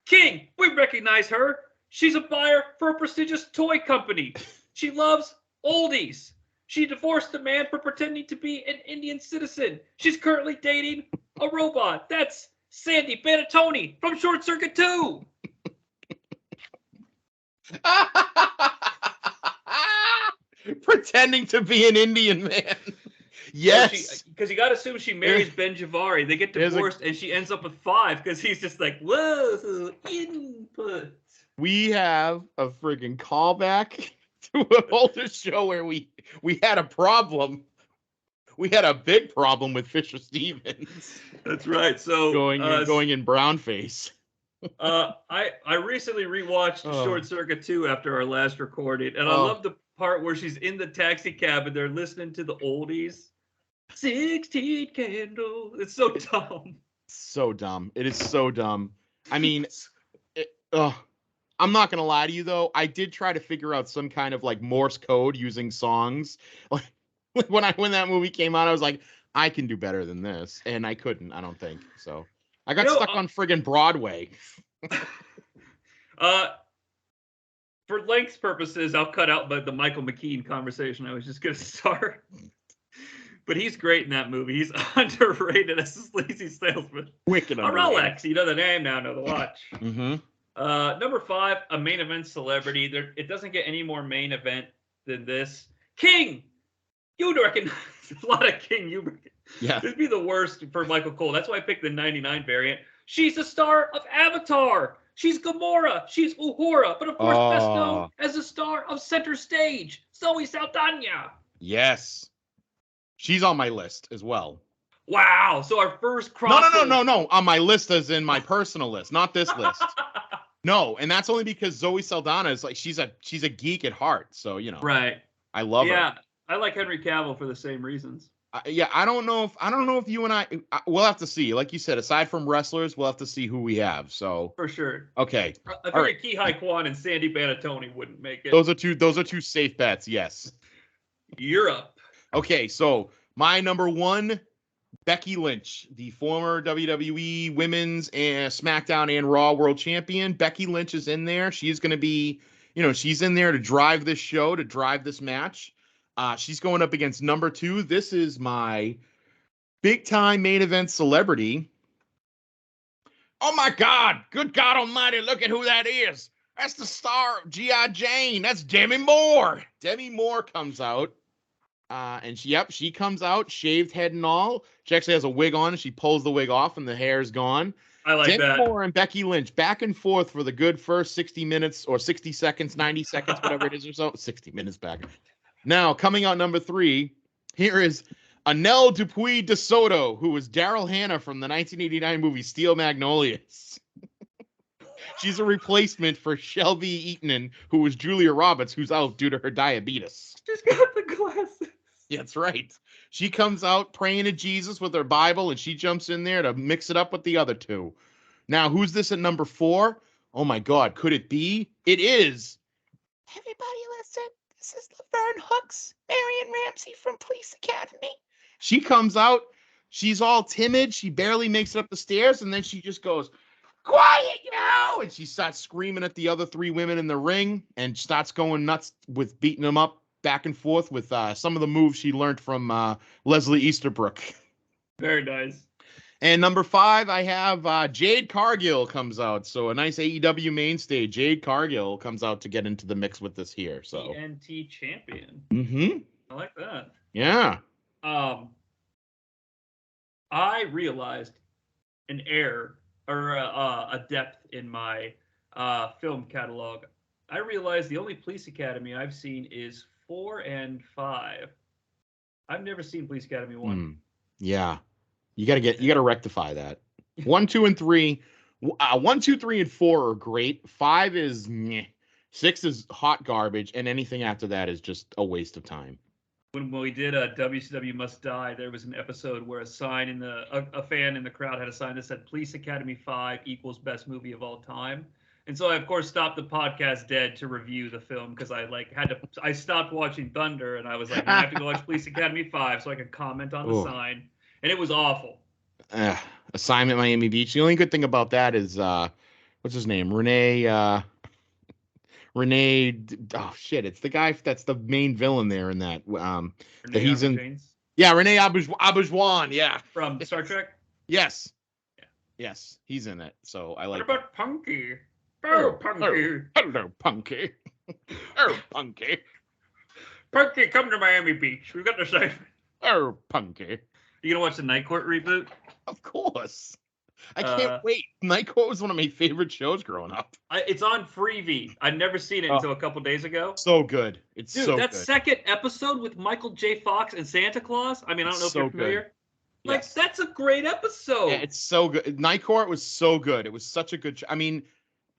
King, we recognize her. She's a buyer for a prestigious toy company. She loves oldies. She divorced a man for pretending to be an Indian citizen. She's currently dating a robot. That's Sandy Banatoni from Short Circuit 2. Pretending to be an Indian man. Yes. Because you got to assume she marries Ben Javari. They get divorced, and she ends up with 5 because he's just like, whoa, input. We have a friggin' callback to an older show where we had a problem. We had a big problem with Fisher Stevens. That's right. So going in brown face. I recently rewatched Short Circuit 2 after our last recording, and I love the part where she's in the taxi cab and they're listening to the oldies. 16 candles. It's so dumb. So dumb. It is so dumb. I mean, I'm not gonna lie to you though. I did try to figure out some kind of like Morse code using songs. Like when that movie came out, I was like, I can do better than this, and I couldn't. I don't think so. I got stuck on friggin' Broadway. For length purposes, I'll cut out the Michael McKean conversation I was just gonna start. But he's great in that movie. He's underrated as a sleazy salesman. Wicked a underrated. Rolex, you know the name now, know the watch. Mm-hmm. Number 5, a main event celebrity. It doesn't get any more main event than this. King! You'd recognize a lot of King. Yeah. It'd be the worst for Michael Cole. That's why I picked the 99 variant. She's the star of Avatar. She's Gamora. She's Uhura. But of course, best known as the star of Center Stage, Zoe Saldana. Yes. She's on my list as well. Wow. So our first crossover. No. On my list as in my personal list, not this list. No, and that's only because Zoe Saldana is like she's a geek at heart. So, you know. Right. I love her. Yeah. I like Henry Cavill for the same reasons. I don't know if you and I we'll have to see. Like you said, aside from wrestlers, we'll have to see who we have. So for sure. Okay. I figured Keithie Kwan and Sandy Banatoni wouldn't make it. Those are two safe bets, yes. You're up. Okay, so my number one, Becky Lynch, the former WWE Women's and SmackDown and Raw World Champion. Becky Lynch is in there. She's going to be, she's in there to drive this show, to drive this match. She's going up against number two. This is my big time main event celebrity. Oh my God! Good God Almighty! Look at who that is. That's the star of G.I. Jane. That's Demi Moore. Demi Moore comes out, and she comes out shaved head and all. She actually has a wig on, and she pulls the wig off, and the hair's gone. I like Demi that. Moore and Becky Lynch back and forth for the good first 60 minutes or 60 seconds, 90 seconds, whatever it is or so. 60 minutes back. Now, coming out number three, here is Anel Dupuy de Soto, who was Daryl Hannah from the 1989 movie Steel Magnolias. She's a replacement for Shelby Eaton, who was Julia Roberts, who's out due to her diabetes. She's got the glasses. Yeah, that's right. She comes out praying to Jesus with her Bible, and she jumps in there to mix it up with the other two. Now, who's this at number four? Oh, my God. Could it be? It is. Everybody listen. This is Laverne Hooks, Marion Ramsey from Police Academy. She comes out. She's all timid. She barely makes it up the stairs, and then she just goes, quiet, and she starts screaming at the other three women in the ring and starts going nuts with beating them up back and forth with some of the moves she learned from Leslie Easterbrook. Very nice. And number five, I have Jade Cargill comes out. So a nice AEW mainstay. Jade Cargill comes out to get into the mix with this here. So TNT champion. Mm-hmm. I like that. Yeah. I realized an error or a depth in my film catalog. I realized the only Police Academy I've seen is 4 and 5. I've never seen Police Academy 1. Yeah. You gotta rectify that. 1, 2, and 3. 1, 2, 3, and 4 are great. 5 is meh. 6 is hot garbage, and anything after that is just a waste of time. When we did a WCW Must Die, there was an episode where a sign in a fan in the crowd had a sign that said Police Academy 5 equals best movie of all time. And so I, of course, stopped the podcast dead to review the film because I stopped watching Thunder and I was like, I have to go watch Police Academy 5 so I could comment on the sign. And it was awful. Assignment Miami Beach. The only good thing about that is, what's his name? Renee. Oh shit! It's the guy that's the main villain there in that. That he's in. James? Yeah, Renee Auberjonois. Yeah. From Star Trek. Yes. Yeah. Yes, he's in it. So I like. What about Punky? Oh, Punky. Hello, Punky. Oh, Punky. Punky, come to Miami Beach. We've got the same. Oh, Punky. You gonna watch the Night Court reboot? Of course. I can't wait. Night Court was one of my favorite shows growing up. It's on Freevee. I'd never seen it until a couple days ago. So good. It's Dude, so that good. second episode with Michael J. Fox and Santa Claus. I mean, I don't know if you're familiar. Good. Like, yes. That's a great episode. Yeah, it's so good. Night Court was so good. It was such a good show. I mean,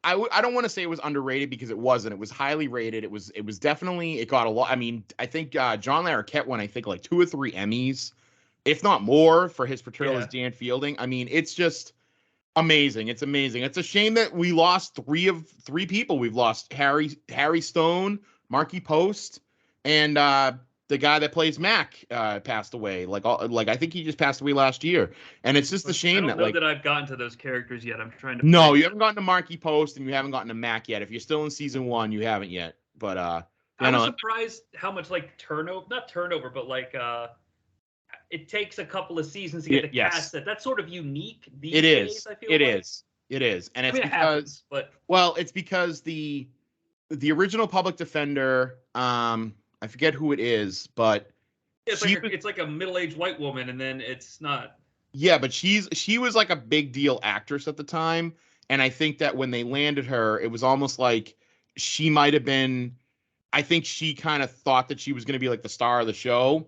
I don't want to say it was underrated because it wasn't. It was highly rated. It was definitely, it got a lot. I mean, I think John Larroquette won, I think, like 2 or 3 Emmys, if not more, for his portrayal as Dan Fielding. I mean, it's just amazing. It's amazing. It's a shame that we lost 3 people. We've lost Harry Stone, Marky Post, and the guy that plays Mac passed away. Like I think he just passed away last year. And it's just a shame I don't know that I've gotten to those characters yet. I'm trying to. No, you haven't gotten to Marky Post and you haven't gotten to Mac yet. If you're still in season 1, you haven't yet. But I was surprised how much not turnover, but like it takes a couple of seasons to get the cast that's sort of unique these days, I feel It is. And it's because happens, but it's because the original public defender, I forget who it is, but it's like a middle-aged white woman, and then it's not. Yeah, but she was like a big deal actress at the time, and I think that when they landed her, it was almost like she might have been. I think she kind of thought that she was going to be like the star of the show,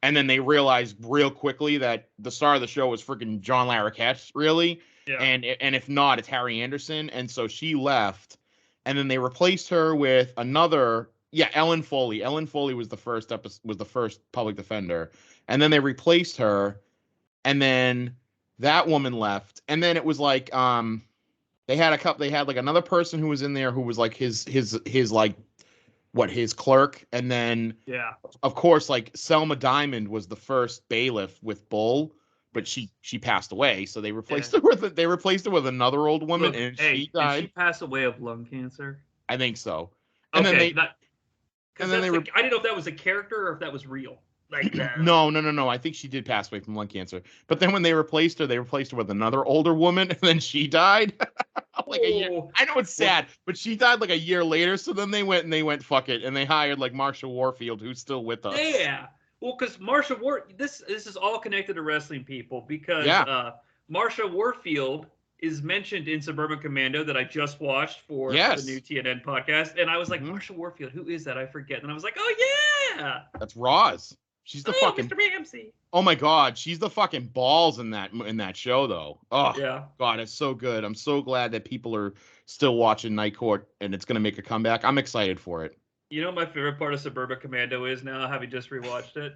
And then they realized real quickly that the star of the show was freaking John Larroquette, really. Yeah. And if not, it's Harry Anderson. And so she left, and then they replaced her with another. Yeah, Ellen Foley. Ellen Foley was the first public defender, and then they replaced her, and then that woman left, and then it was like they had like another person who was in there who was like his like his clerk, and then Yeah. of course, like Selma Diamond was the first bailiff with Bull, but she passed away, so they replaced her with another old woman. Look, and hey, she died. Did she pass away of lung cancer? I think so. And okay, then I didn't know if that was a character or if that was real. Like no. I think she did pass away from lung cancer. But then when they replaced her with another older woman, and then she died. Like a year. I know it's sad, but she died like a year later. So then they went fuck it, and they hired like Marsha Warfield, who's still with us. Yeah. Well, because Marsha this is all connected to wrestling, people, because Marsha Warfield is mentioned in Suburban Commando that I just watched for the new TNN podcast, and I was like, Marsha Warfield, who is that? I forget, and I was like, oh yeah, that's Roz. She's the fucking Mr. Ramsey. Oh my God, she's the fucking balls in that show though. Oh yeah, God, it's so good. I'm so glad that people are still watching Night Court, and it's gonna make a comeback. I'm excited for it. You know what my favorite part of Suburban Commando is now, having just rewatched it?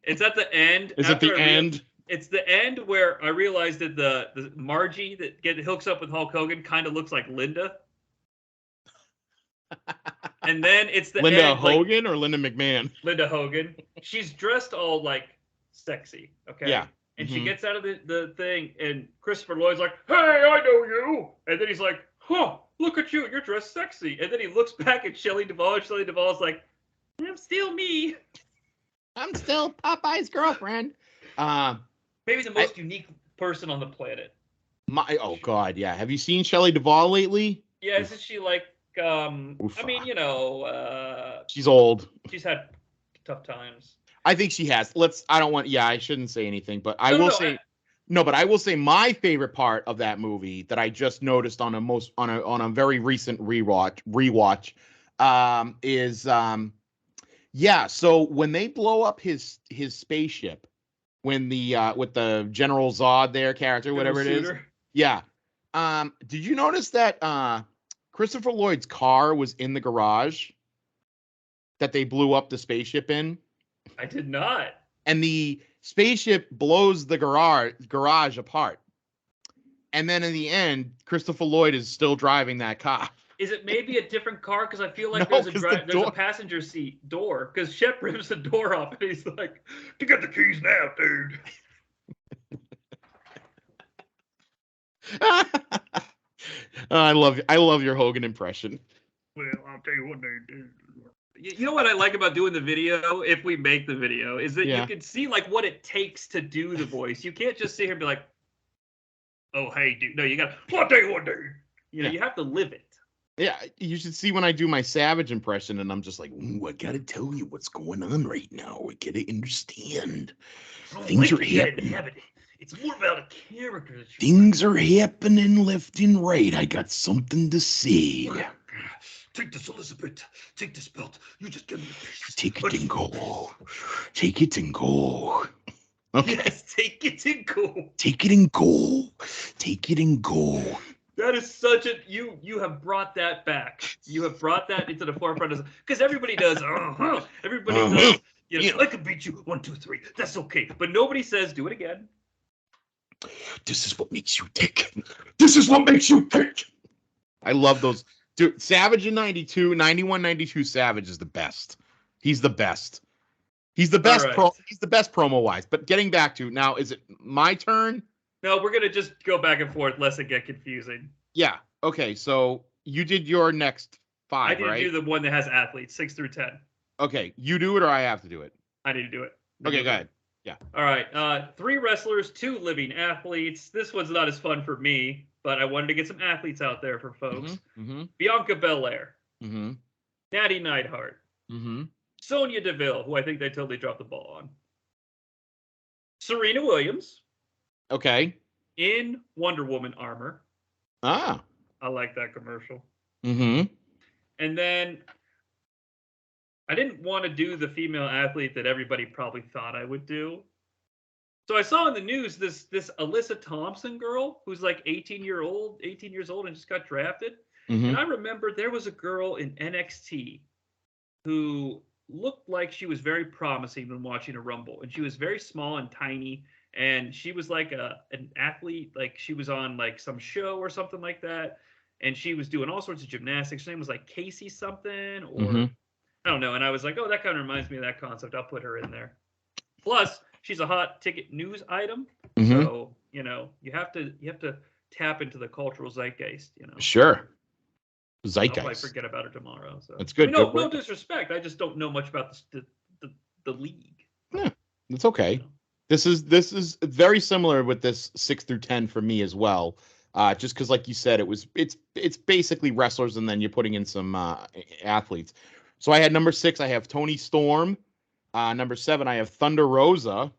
It's at the end. Is it the end? It's the end where I realized that the Margie that hooks up with Hulk Hogan kind of looks like Linda. And then it's the Linda end, Hogan or Linda McMahon? Linda Hogan. She's dressed all like sexy, okay? Yeah. And she gets out of the thing, and Christopher Lloyd's like, "Hey, I know you." And then he's like, "Huh, look at you, you're dressed sexy." And then he looks back at Shelley Duvall, and Shelley Duvall's like, "I'm still me. I'm still Popeye's girlfriend." Maybe the most unique person on the planet. Oh God, yeah. Have you seen Shelley Duvall lately? Yeah, isn't she like? I mean, she's old. She's had tough times. I think she has. I shouldn't say anything, but I will say my favorite part of that movie that I just noticed on a very recent rewatch is so when they blow up his spaceship, when the with the General Zod there character, whatever it is. Yeah. Did you notice that Christopher Lloyd's car was in the garage that they blew up the spaceship in? I did not. And the spaceship blows the garage apart. And then in the end, Christopher Lloyd is still driving that car. Is it maybe a different car? Because I feel like there's a passenger seat door. Because Shep rips the door off and he's like, "You got the keys now, dude." I love your Hogan impression. Well, I'll tell you what they do. You know what I like about doing the video, if we make the video, is that you can see like what it takes to do the voice. You can't just sit here and be like, "Oh, hey, dude." No, you got to, "I'll tell you what, dude." You have to live it. Yeah, you should see when I do my Savage impression, and I'm just like, "Ooh, I gotta tell you what's going on right now. I gotta understand. Things are happening. It's more about a character. Things are happening left and right. I got something to say. Take this, Elizabeth. Take this belt. You just give me a piece. Take it and go. Take it and go. Okay. Yes, take it and go. Take it and go. Take it and go. That is such a you have brought that back. You have brought that into the forefront because everybody does. Everybody does. I could beat you 1, 2, 3. That's okay, but nobody says do it again. This is what makes you tick. This is what makes you tick. I love those. Dude, Savage in 92, 91, 92 Savage is the best. He's the best. He's the best he's the best promo wise. But getting back to now, is it my turn? No, we're gonna just go back and forth lest it get confusing. Yeah. Okay, so you did your next 5, right? I didn't do the one that has athletes, 6 through 10. Okay, you do it or I have to do it? I need to do it. Okay, go ahead. Yeah. All right. 3 wrestlers, 2 living athletes. This one's not as fun for me, but I wanted to get some athletes out there for folks. Bianca Belair. Natty Neidhart. Sonya Deville, who I think they totally dropped the ball on. Serena Williams. Okay. In Wonder Woman armor. Ah. I like that commercial. And then I didn't want to do the female athlete that everybody probably thought I would do. So I saw in the news this Alyssa Thompson girl who's like 18 years old and just got drafted. Mm-hmm. And I remember there was a girl in NXT who looked like she was very promising when watching a Rumble. And she was very small and tiny. And she was like an athlete, like she was on like some show or something like that. And she was doing all sorts of gymnastics. Her name was like Casey something, or I don't know. And I was like, oh, that kind of reminds me of that concept. I'll put her in there. Plus, she's a hot ticket news item. So, you know, you have to tap into the cultural zeitgeist, you know. Sure. I'll probably Zeitgeist. forget about her tomorrow. So That's good. I mean, no disrespect. I just don't know much about the league. Yeah, that's okay. You know? This is very similar with this 6 through 10 for me as well. Just because, like you said, it's basically wrestlers, and then you're putting in some athletes. So I had number 6. I have Toni Storm. Number 7, I have Thunder Rosa.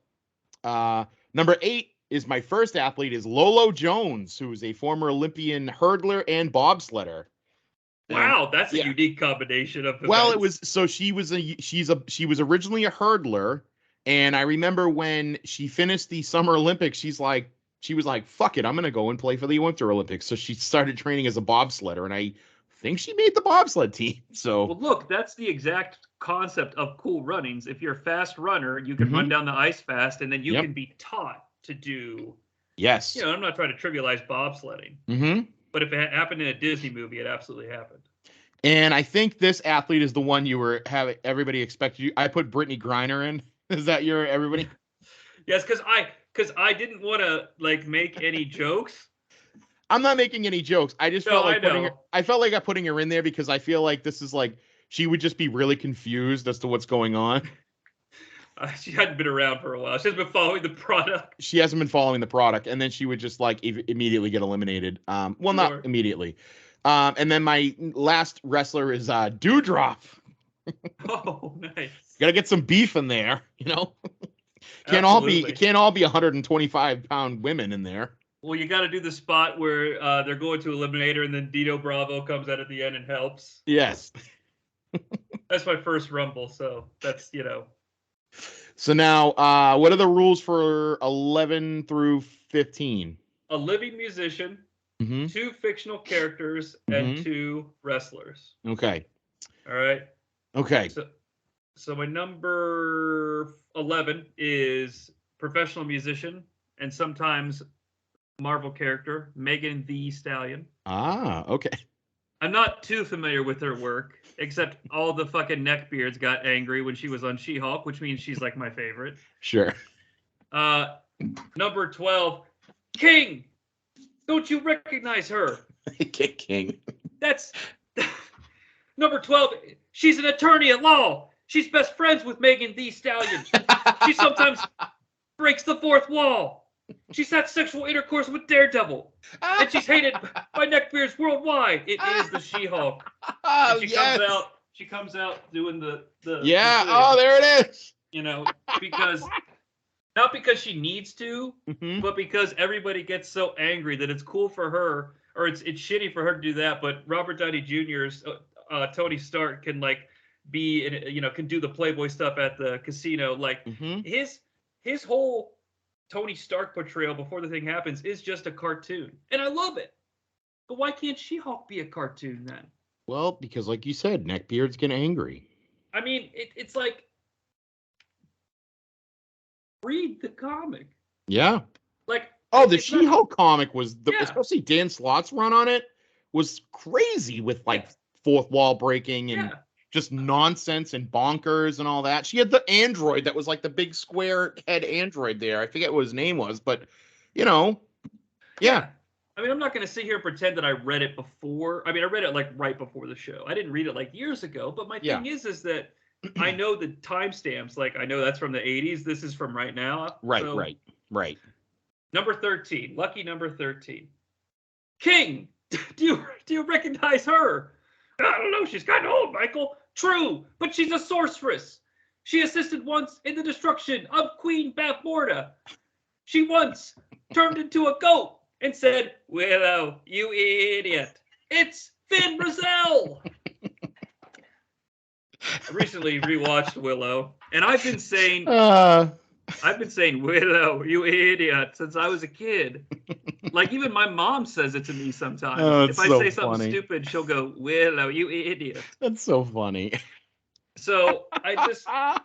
Number 8 is my first athlete is Lolo Jones, who's a former Olympian hurdler and bobsledder. Wow, that's a unique combination of events. Well, it was so she was originally a hurdler, and I remember when she finished the Summer Olympics, she was like, fuck it, I'm gonna go and play for the Winter Olympics. So she started training as a bobsledder, and I think she made the bobsled team. So well, look, that's the exact concept of Cool Runnings. If you're a fast runner, you can run down the ice fast, and then you can be taught to do. Yes. You know, I'm not trying to trivialize bobsledding. But if it happened in a Disney movie, it absolutely happened. And I think this athlete is the one you were having everybody expected you. I put Brittany Griner in. Is that your everybody? Yes, because I didn't want to like make any jokes. I'm not making any jokes. I just felt like putting her in there because I feel like this is like she would just be really confused as to what's going on. She hadn't been around for a while. She hasn't been following the product. She hasn't been following the product, and then she would just like immediately get eliminated. Well, not immediately. And then my last wrestler is Dewdrop. Oh, nice. Gotta get some beef in there, you know. Can't all be 125-pound women in there. Well, you got to do the spot where they're going to eliminate her, and then Dino Bravo comes out at the end and helps. Yes. That's my first Rumble, so that's, you know. So now, what are the rules for 11 through 15? A living musician, 2 fictional characters, and 2 wrestlers. Okay. All right. Okay. So my number 11 is professional musician and sometimes Marvel character, Megan Thee Stallion. Ah, okay. I'm not too familiar with her work, except all the fucking neckbeards got angry when she was on She-Hulk, which means she's like my favorite. Sure. Number 12, King. Don't you recognize her? King. That's number 12. She's an attorney at law. She's best friends with Megan Thee Stallion. She sometimes breaks the fourth wall. She's had sexual intercourse with Daredevil. And she's hated by neckbeards worldwide. It is the She-Hulk. And she comes out doing the yeah, the there it is. You know, because not because she needs to, but because everybody gets so angry that it's cool for her, or it's shitty for her to do that. But Robert Downey Jr.'s Tony Stark can like be, you know, can do the Playboy stuff at the casino. Like his whole Tony Stark portrayal before the thing happens is just a cartoon, and I love it. But why can't She-Hulk be a cartoon then? Well, because like you said, neckbeards get angry. I mean, it's like read the comic. Yeah. Like the She-Hulk comic was especially Dan Slott's run on it was crazy with like fourth wall breaking and just nonsense and bonkers and all that. She had the android that was like the big square head android there. I forget what his name was, but you know, yeah. I mean, I'm not going to sit here and pretend that I read it before. I mean, I read it like right before the show. I didn't read it like years ago, but my thing is that I know the timestamps. Like I know that's from the 80s. This is from right now. Right, so, right. Number 13, lucky number 13. King, do you recognize her? I don't know. She's kind of old, Michael. True, but she's a sorceress. She assisted once in the destruction of Queen Bathmorda. She once turned into a goat and said, "Willow, you idiot. It's Finn Rizal." I recently rewatched Willow, and I've been saying Willow, you idiot, since I was a kid. Like even my mom says it to me sometimes. Oh, If it's I so say something funny. stupid, she'll go, Willow, you idiot. That's so funny. So I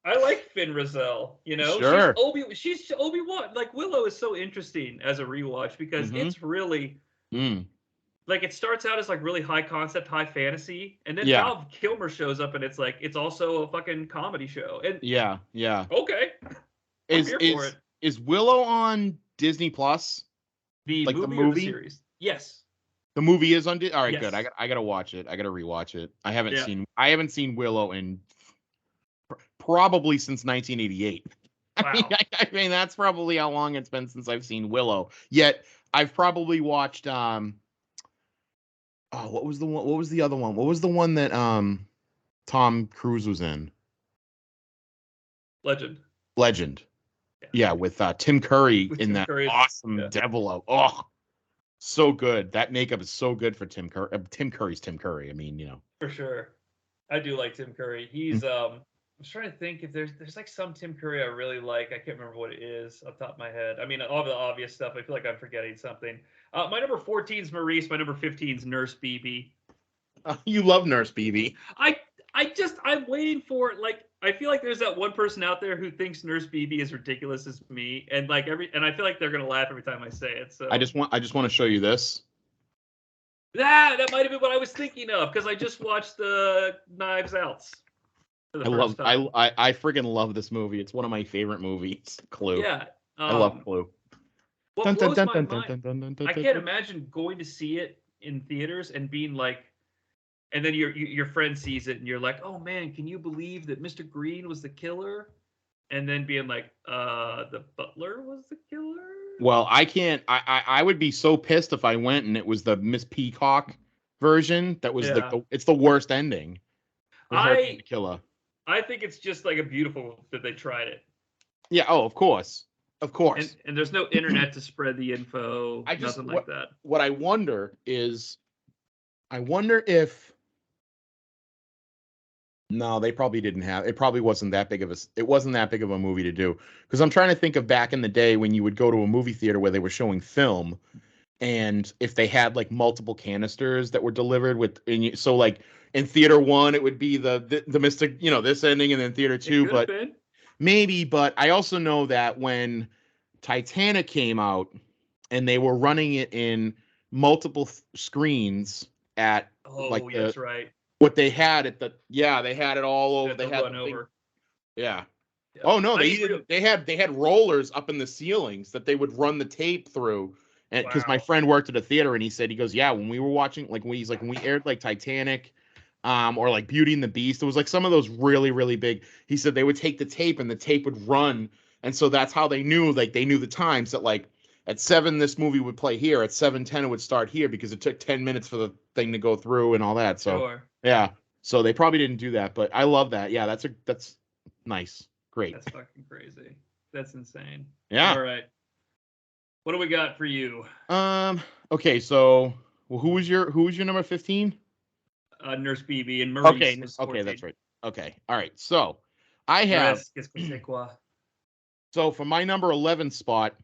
like Finn Rizal, you know. Sure. She's Obi-Wan. Like Willow is so interesting as a rewatch because it's really like it starts out as like really high concept, high fantasy, and then Val Kilmer shows up and it's like it's also a fucking comedy show. And yeah. Okay. I'm here for it. Is Willow on Disney Plus? The like movie the movie or the series? Yes. The movie is on. All right, Yes. good. I gotta watch it. I gotta rewatch it. I haven't seen Willow in probably since 1988. Wow. I mean that's probably how long it's been since I've seen Willow. Yet I've probably watched what was the one? What was the other one? What was the one that Tom Cruise was in? Legend. Yeah, with Tim Curry in that awesome Devil. Oh, so good. That makeup is so good for Tim Curry. Tim Curry's Tim Curry. I mean, you know. For sure. I do like Tim Curry. He's I was trying to think if there's like some Tim Curry I really like. I can't remember what it is off the top of my head. I mean, all the obvious stuff. I feel like I'm forgetting something. My number 14 is Maurice. My number 15 is Nurse BB. You love Nurse BB. I'm waiting for like I feel like there's that one person out there who thinks Nurse BB is ridiculous as me, and like and I feel like they're gonna laugh every time I say it. So I just want to show you this. That might have been what I was thinking of because I just watched the Knives Outs. I freaking love this movie. It's one of my favorite movies. Clue. Yeah, I love Clue. What blows my mind? I can't imagine going to see it in theaters and being like, and then your friend sees it and you're like, oh man, can you believe that Mr. Green was the killer? And then being like, the butler was the killer. Well, I can't. I would be so pissed if I went and it was the Miss Peacock version. That was it's the worst ending. The killer. I think it's just like a beautiful that they tried it. Yeah. Oh, of course. And there's no internet to spread the info. Nothing like that. What I wonder is, if. No, they probably didn't have. It probably wasn't that big of a. It wasn't that big of a movie to do. Because I'm trying to think of back in the day when you would go to a movie theater where they were showing film, and if they had like multiple canisters that were delivered with, so like in theater 1 it would be the mystic, this ending, and then theater 2, but maybe. But I also know that when Titanic came out and they were running it in multiple screens at that's right. What they had they had it all over. They had over. Yeah. Oh no, they had rollers up in the ceilings that they would run the tape through. And because my friend worked at a theater and he goes, yeah, when we were watching, like when we aired like Titanic, or like Beauty and the Beast, it was like some of those really, really big. He said they would take the tape and the tape would run, and so that's how they knew. Like they knew the times that like at 7 this movie would play here, at 7:10 it would start here because it took 10 minutes for the thing to go through and all that. So yeah, so they probably didn't do that, but I love that. Yeah, that's nice, great. That's fucking crazy. That's insane. Yeah. All right. What do we got for you? Okay, so who was your number 15? Nurse BB and Maurice. Okay, that's right. Okay, all right. So I have. So for my number 11 spot,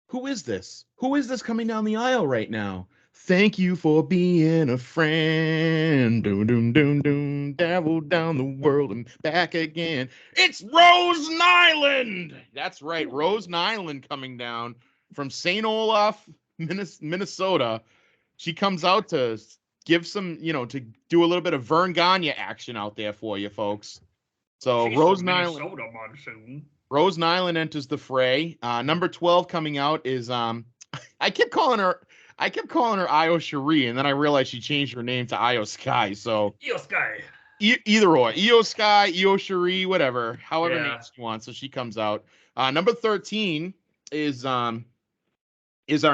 who is this? Who is this coming down the aisle right now? Thank you for being a friend. Doom, doom, doom, doom. Travel down the world and back again. It's Rose Nyland. That's right. Rose Nyland coming down from St. Olaf, Minnesota. She comes out to give some, to do a little bit of Vern Gagne action out there for you folks. So Rose Nyland enters the fray. Number 12 coming out is I kept calling her Io Cherie, and then I realized she changed her name to Io Sky. So Io Sky. Either or, Io Sky, Io Cherie, whatever, however names you want. So she comes out. Number 13 is our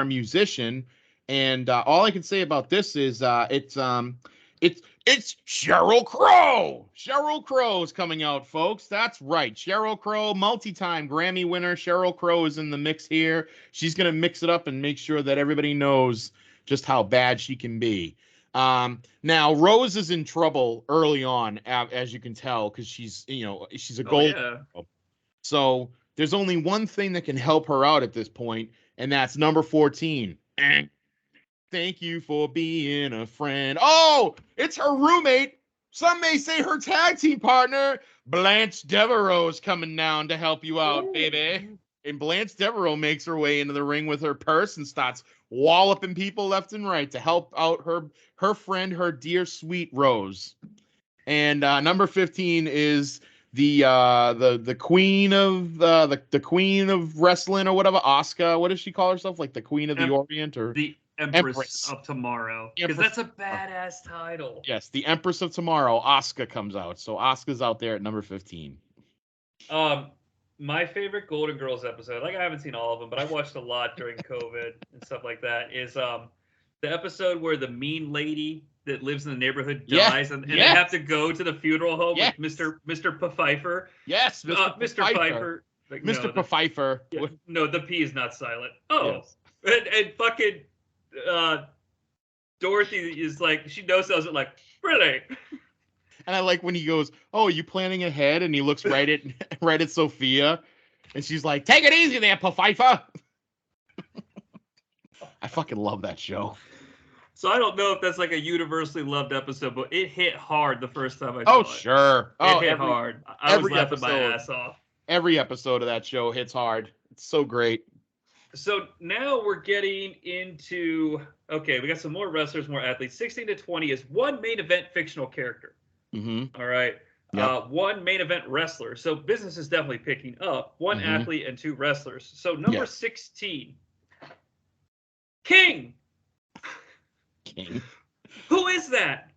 musician, and all I can say about this is it's Sheryl Crow. Sheryl Crow is coming out, folks. That's right. Sheryl Crow, multi-time Grammy winner. Sheryl Crow is in the mix here. She's going to mix it up and make sure that everybody knows just how bad she can be. Now Rose is in trouble early on, as you can tell, because she's a gold. Yeah. So there's only one thing that can help her out at this point, and that's number 14. Thank you for being a friend. Oh, it's her roommate. Some may say her tag team partner, Blanche Devereaux's coming down to help you out, baby. And Blanche Devereaux makes her way into the ring with her purse and starts walloping people left and right to help out her friend, her dear sweet Rose. And number 15 is the queen of the queen of wrestling or whatever, Asuka. What does she call herself? Like the Queen of the Orient or the Empress of Tomorrow? Because that's a badass title. Yes, the Empress of Tomorrow. Asuka comes out, so Asuka's out there at number 15. My favorite Golden Girls episode, like I haven't seen all of them, but I watched a lot during COVID and stuff like that, is the episode where the mean lady that lives in the neighborhood dies, and they have to go to the funeral home with Mr. Pfeiffer. Yes, Mr. Pfeiffer. Like, Mr. Pfeiffer. Yeah, no, the P is not silent. Oh, yes. and fucking Dorothy is like, she knows those are like, really? And I like when he goes, "Oh, are you planning ahead?" And he looks right at Sophia, and she's like, "Take it easy there, Pfeiffer." I fucking love that show. So I don't know if that's like a universally loved episode, but it hit hard the first time I saw it. Oh, sure. It hit hard. I was laughing my ass off. Every episode of that show hits hard. It's so great. So now we're getting into, okay, we got some more wrestlers, more athletes. 16 to 20 is one main event fictional character. Mm-hmm. All right. Yep. One main event wrestler. So business is definitely picking up. One athlete and two wrestlers. So number 16, King. Who is that?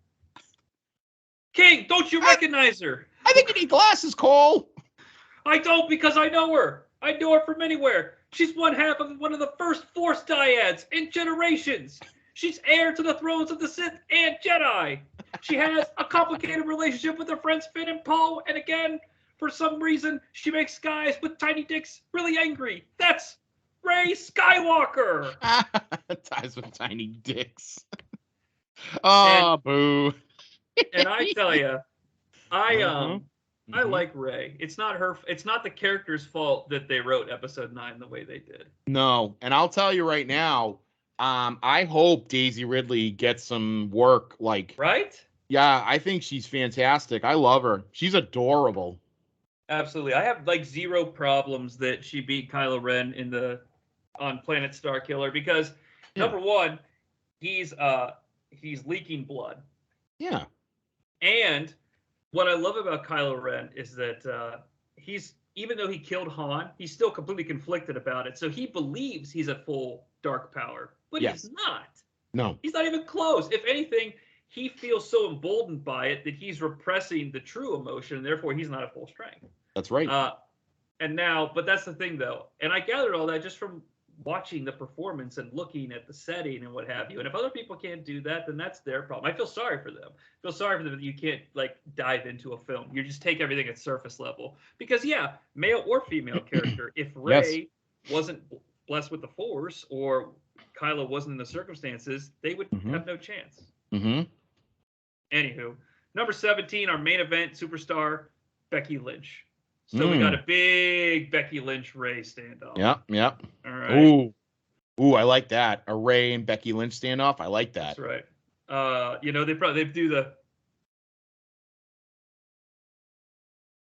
King, don't you recognize her? I think you need glasses, Cole. I don't, because I know her. I know her from anywhere. She's one half of one of the first Force dyads in generations. She's heir to the thrones of the Sith and Jedi. She has a complicated relationship with her friends Finn and Poe, and again, for some reason, she makes guys with tiny dicks really angry. That's Rey Skywalker. Ties with tiny dicks. Oh, boo. And I tell you, I like Rey. It's not her. It's not the character's fault that they wrote Episode 9 the way they did. No, and I'll tell you right now, I hope Daisy Ridley gets some work. Like, right? Yeah, I think she's fantastic. I love her. She's adorable. Absolutely. I have like zero problems that she beat Kylo Ren on Planet Starkiller because number one, he's leaking blood. Yeah. And what I love about Kylo Ren is that even though he killed Han, he's still completely conflicted about it. So he believes he's a full dark power, but he's not. No. He's not even close. If anything, he feels so emboldened by it that he's repressing the true emotion, and therefore he's not at full strength. That's right. But that's the thing, though. And I gathered all that just from watching the performance and looking at the setting and what have you. And if other people can't do that, then that's their problem. I feel sorry for them. I feel sorry for them that you can't like dive into a film. You just take everything at surface level. Because male or female character, if Rey wasn't blessed with the Force or Kylo wasn't in the circumstances, they would have no chance. Mm-hmm. Anywho, number 17, our main event superstar, Becky Lynch. So we got a big Becky Lynch-Rey standoff. Yep. All right. Ooh, I like that. A Rey and Becky Lynch standoff. I like that. That's right. They do the.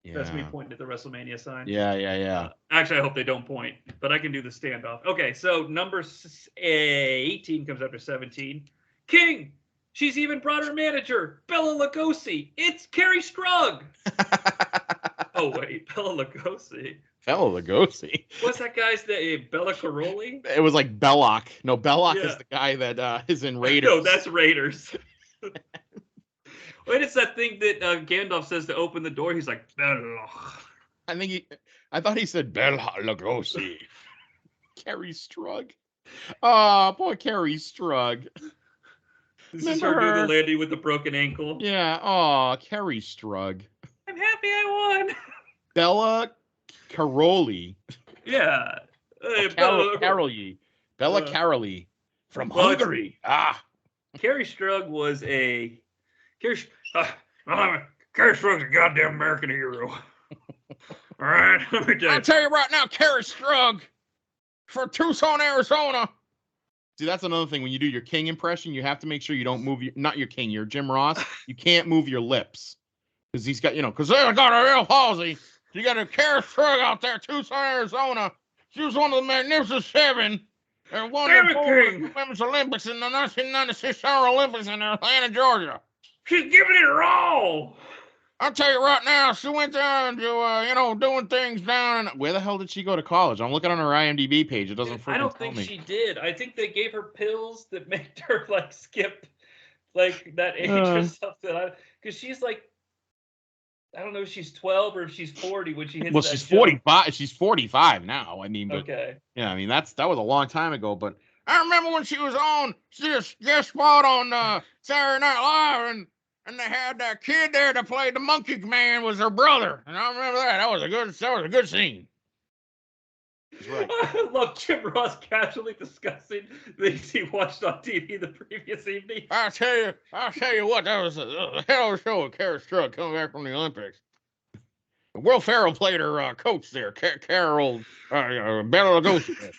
Yeah. That's me pointing at the WrestleMania sign. Yeah. Actually, I hope they don't point, but I can do the standoff. Okay, so number 18 comes after 17. King. She's even brought her manager, Bella Lugosi. It's Carrie Strug. Oh, wait. Bella Lugosi. Bella Lugosi. What's that guy's name? Bella Caroli? It was like Belloc. No, Belloc is the guy that is in Raiders. No, that's Raiders. Wait, it's that thing that Gandalf says to open the door. He's like, Bella. I thought he said Bella Lugosi. Carrie Strug. Oh, poor Carrie Strug. This is her doing the lady with the broken ankle. Yeah. Oh, Carrie Strug. I'm happy I won. Bella Caroli. Yeah. Caroli. Bella Caroli from Hungary. Carrie Strug was a Carrie. Carrie Strug's a goddamn American hero. All right, let me tell you. I'll tell you right now, Carrie Strug for Tucson, Arizona. See, that's another thing. When you do your King impression, you have to make sure you don't move not your King, your Jim Ross. You can't move your lips because he's got, because they got a real palsy. You got a Carrie Strug out there, Tucson, Arizona. She was one of the Magnificent Seven and won the Women's Olympics in the 1996 Summer Olympics in Atlanta, Georgia. She's giving it her all. I'll tell you right now, she went down to, doing things down. Where the hell did she go to college? I'm looking on her IMDb page. It doesn't freaking I don't tell think me. she did. I think they gave her pills that made her like skip like that age or something. Because she's like, I don't know if she's 12 or if she's 40 when she hits that she's jump. 45. She's 45 now. I mean, but okay. Yeah, I mean that was a long time ago. But I remember when she was on. She just guest spot on Saturday Night Live, and they had that kid there that played the Monkey Man was her brother, and I remember that. That was a good scene. That's right. I love Jim Ross casually discussing things he watched on TV the previous evening. I'll tell you what, that was a hell of a show with Carrie Strug coming back from the Olympics. Will Ferrell played her coach there, Carol Bela Lugosi.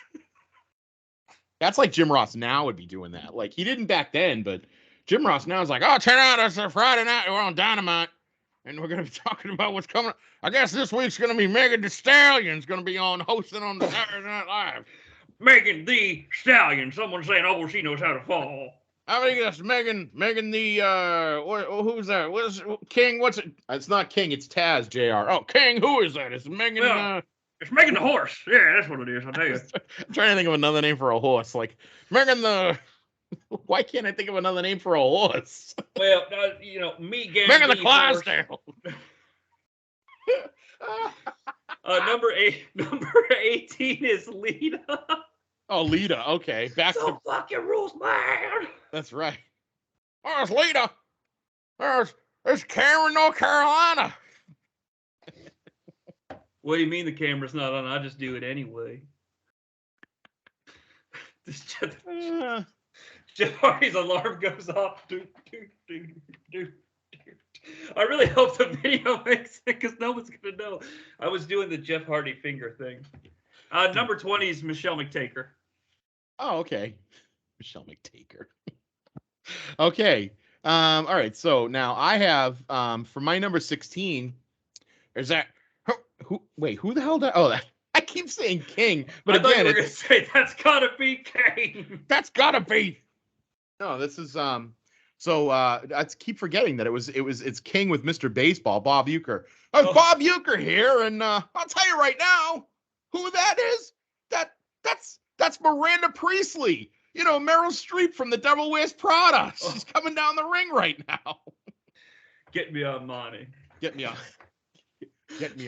That's like Jim Ross now would be doing that. Like he didn't back then, but Jim Ross now is like, oh, turn out it's a Friday night. We're on Dynamite, and we're going to be talking about what's coming. I guess this week's going to be Megan Thee Stallion's going to be hosting on the Saturday Night Live. Megan Thee Stallion. Someone saying, oh, well, she knows how to fall. I think that's Megan the, who's that? What is it? King? What's it? It's not King. It's Taz, JR. Oh, King. Who is that? It's Megan. No, it's Megan the horse. Yeah, that's what it is. I'll tell you. I'm trying to think of another name for a horse. Like Megan the. Why can't I think of another name for a horse? Well, me, Megan the Clydesdale. Number 18 is Lita. Oh, Lita. Okay, back so to fucking rules, man. That's right. Oh, it's Lita. It's Cameron, North Carolina. What do you mean the camera's not on? I just do it anyway. Jeff Hardy's alarm goes off. I really hope the video makes it because no one's going to know. I was doing the Jeff Hardy finger thing. Number 20 is Michelle McTaker. Oh, okay. Michelle McTaker. Okay. All right. So now I have for my number 16. Is that who? Wait, who the hell? I keep saying King, but I thought again, you were going to say that's gotta be King. That's gotta be. No, this is So I keep forgetting that it's King with Mr. Baseball, Bob Uecker. Bob Uecker here, and I'll tell you right now who that is. That's Miranda Priestley. Meryl Streep from The Devil Wears Prada. She's coming down the ring right now. Get me on money. Get me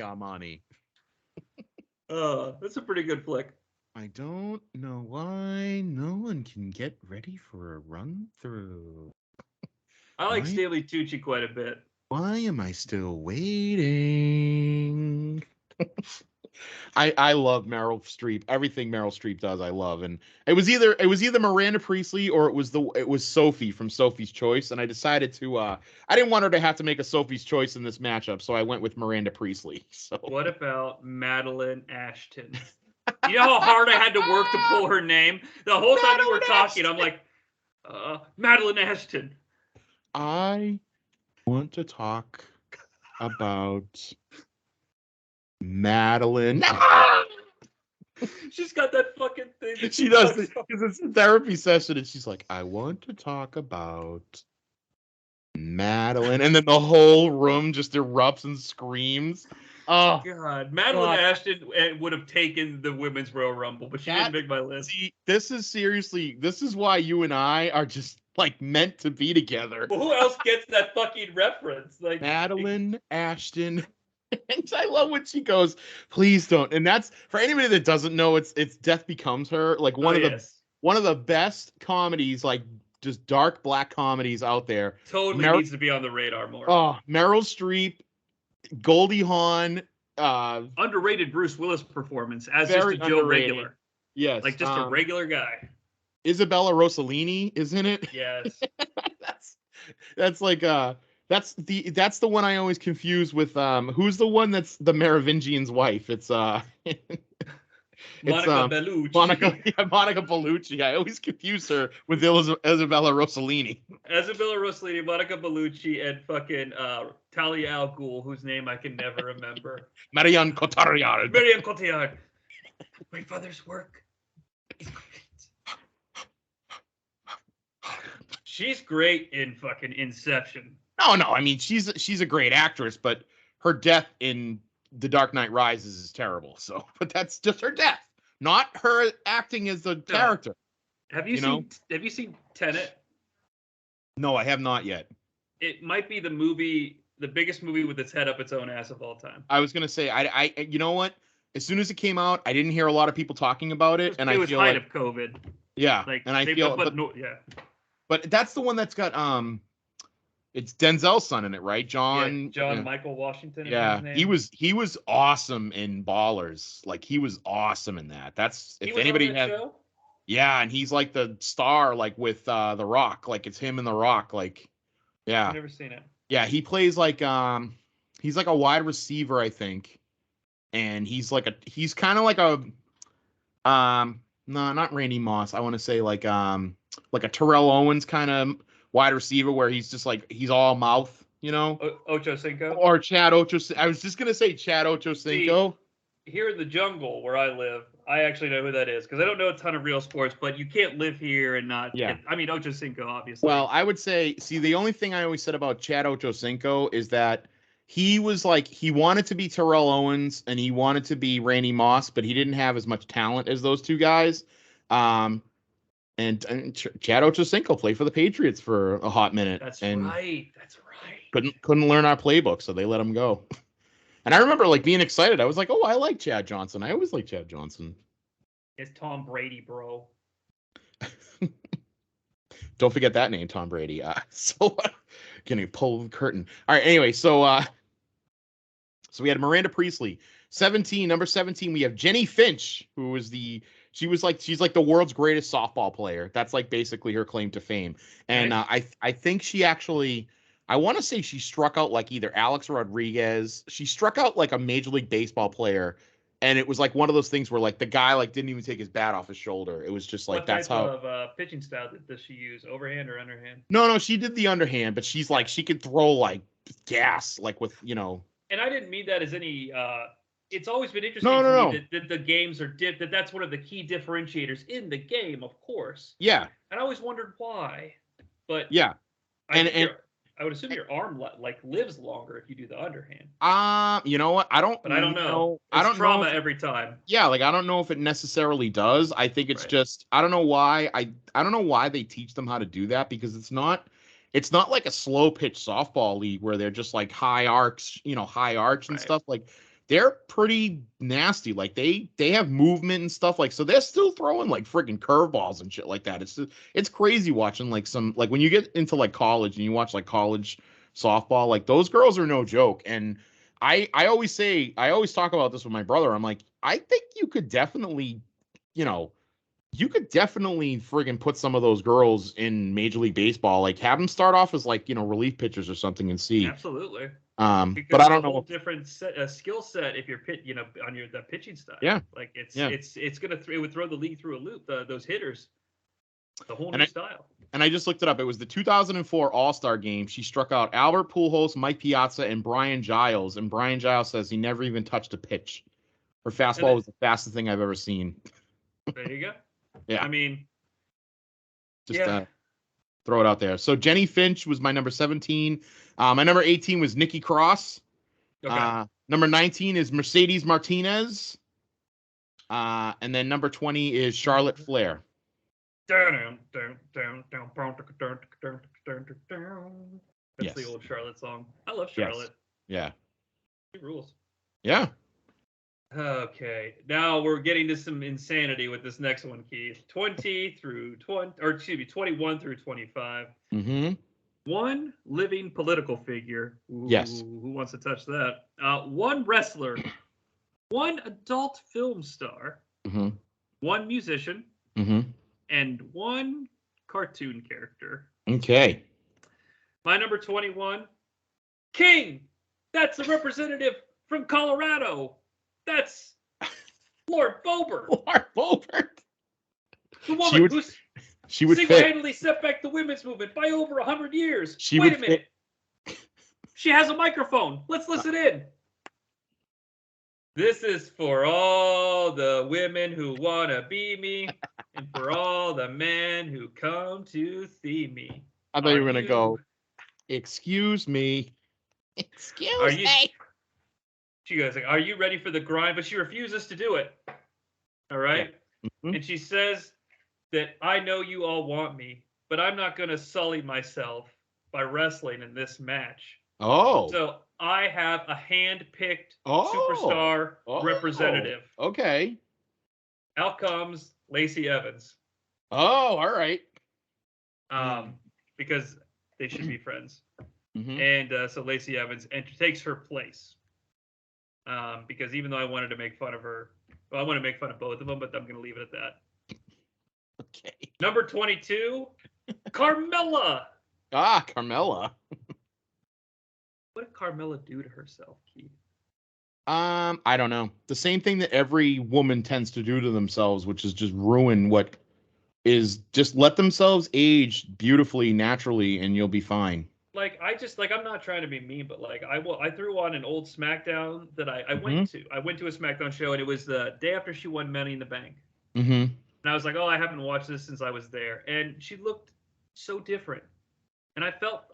on money. That's a pretty good flick. I don't know why no one can get ready for a run through. I like Stanley Tucci quite a bit. Why am I still waiting? I love Meryl Streep. Everything Meryl Streep does, I love. And it was either Miranda Priestley or it was Sophie from Sophie's Choice. And I decided to I didn't want her to have to make a Sophie's Choice in this matchup, so I went with Miranda Priestley. So what about Madeline Ashton? You know how hard I had to work to pull her name? The whole time we were talking, I'm like, Madeline Ashton. I want to talk about Madeline. She's got that fucking thing. She does, because it's a therapy session, and she's like, I want to talk about Madeline. And then the whole room just erupts and screams. Oh, God. Madeline Ashton would have taken the Women's Royal Rumble, but she didn't make my list. See, this is why you and I are just meant to be together. Well, who else gets that fucking reference? Like Madeline Ashton. And I love when she goes, please don't. And that's, for anybody that doesn't know, it's Death Becomes Her. Like one of the best comedies, like just dark black comedies out there. Totally needs to be on the radar more. Oh, Meryl Streep, Goldie Hawn. Underrated Bruce Willis performance as just a Joe regular. Yes. Like just a regular guy. Isabella Rossellini is in it. Yes. that's like that's the one I always confuse with who's the one that's the Merovingian's wife? It's Monica Bellucci. Monica Bellucci. I always confuse her with Isabella Rossellini. Isabella Rossellini, Monica Bellucci, and fucking Talia al Ghul, whose name I can never remember. Marianne Cotillard. Marianne Cotillard. My father's work is complete. She's great in fucking Inception. No, I mean she's a great actress, but her death in The Dark Knight Rises is terrible. So, but that's just her death, not her acting as the character. Have you seen Tenet? No, I have not yet. It might be the biggest movie with its head up its own ass of all time. I was gonna say, I you know what? As soon as it came out, I didn't hear a lot of people talking about it, and it was feel height like, of COVID. Yeah, like, and I feel, but that's the one that's got it's Denzel's son in it, right? John Michael Washington. Yeah, he was awesome in Ballers. Like he was awesome in that. That's if anybody had. Show? Yeah, and he's like the star, like with The Rock. Like it's him and The Rock. Like, yeah. I've never seen it. Yeah, he plays like he's like a wide receiver, I think, and he's kind of like a no, not Randy Moss. I want to say like a Terrell Owens kind of wide receiver where he's just like he's all mouth, you know. Ocho Cinco or Chad Ocho. I was just gonna say Chad Ocho Cinco. Here in the jungle where I live, I actually know who that is because I don't know a ton of real sports, but you can't live here and not. Yeah. I mean, Ocho Cinco, obviously. Well, I would say, the only thing I always said about Chad Ocho Cinco is that he was like, he wanted to be Terrell Owens and he wanted to be Randy Moss, but he didn't have as much talent as those two guys. And Chad Ocho Cinco played for the Patriots for a hot minute. That's right. Couldn't learn our playbook, so they let him go. And I remember like being excited. I was like, "Oh, I like Chad Johnson. I always like Chad Johnson." It's Tom Brady, bro. Don't forget that name, Tom Brady. Can you pull the curtain? All right. Anyway, so we had Miranda Priestley, 17, number 17. We have Jenny Finch, who is she's like the world's greatest softball player. That's like basically her claim to fame. And nice. I think she actually. I want to say she struck out like either Alex Rodriguez. She struck out like a Major League Baseball player, and it was like one of those things where like the guy like didn't even take his bat off his shoulder. It was just like what type of pitching style does she use? Overhand or underhand? No, she did the underhand, but she's like she could throw like gas, like with And I didn't mean that as any. It's always been interesting to me that the games are that's one of the key differentiators in the game, of course. Yeah. And I always wondered why, but yeah, I would assume your arm like lives longer if you do the underhand. You know what? I don't know. I don't trauma know every time. Yeah, like I don't know if it necessarily does. I think it's just I don't know why I don't know why they teach them how to do that because it's not like a slow pitch softball league where they're just like high arch and stuff. Like they're pretty nasty. Like they have movement and stuff. Like so they're still throwing like freaking curveballs and shit like that. It's crazy watching like some like when you get into like college and you watch like college softball, like those girls are no joke. And I always talk about this with my brother. I'm like, I think you could definitely friggin' put some of those girls in Major League Baseball. Like have them start off as like relief pitchers or something and see. Absolutely. But I don't know. A whole different skill set if you're on the pitching style. Yeah. Like it would throw the league through a loop. Those hitters, the whole new style. And I just looked it up. It was the 2004 All-Star Game. She struck out Albert Pujols, Mike Piazza, and Brian Giles. And Brian Giles says he never even touched a pitch. Her fastball was the fastest thing I've ever seen. There you go. Yeah. I mean, just throw it out there. So Jenny Finch was my number 17. My number 18 was Nikki Cross. Okay. Number 19 is Mercedes Martinez. And then number 20 is Charlotte Flair. That's the old Charlotte song. I love Charlotte. Yes. She rules. Yeah. Okay, now we're getting to some insanity with this next one, Keith. 21 through 25. Mm-hmm. One living political figure. Ooh, yes. Who wants to touch that? One wrestler. One adult film star. Mm-hmm. One musician. Mm-hmm. and one cartoon character. Okay. My number 21, King. That's the representative from Colorado. That's Lord Boebert. Lord Boebert. The woman who's she would single-handedly set back the women's movement by over 100 years. Wait a minute. She has a microphone. Let's listen in. This is for all the women who want to be me and for all the men who come to see me. I thought you were going to go, excuse me. Excuse me. She goes, like, are you ready for the grind? But she refuses to do it. All right? Yeah. Mm-hmm. And she says that I know you all want me, but I'm not going to sully myself by wrestling in this match. Oh. So I have a hand-picked superstar representative. Okay. Out comes Lacey Evans. Oh, all right. Because they should be friends. Mm-hmm. And so Lacey Evans takes her place. Because even though I wanted to make fun of her, well, I want to make fun of both of them, but I'm going to leave it at that. Okay. Number 22, Carmella. Ah, Carmella. What did Carmella do to herself, Keith? I don't know. The same thing that every woman tends to do to themselves, which is just ruin what is, just let themselves age beautifully, naturally, and you'll be fine. Like, I'm not trying to be mean, but like, I threw on an old SmackDown that I went to. I went to a SmackDown show, and it was the day after she won Money in the Bank. Mm-hmm. And I was like, oh, I haven't watched this since I was there. And she looked so different. And I felt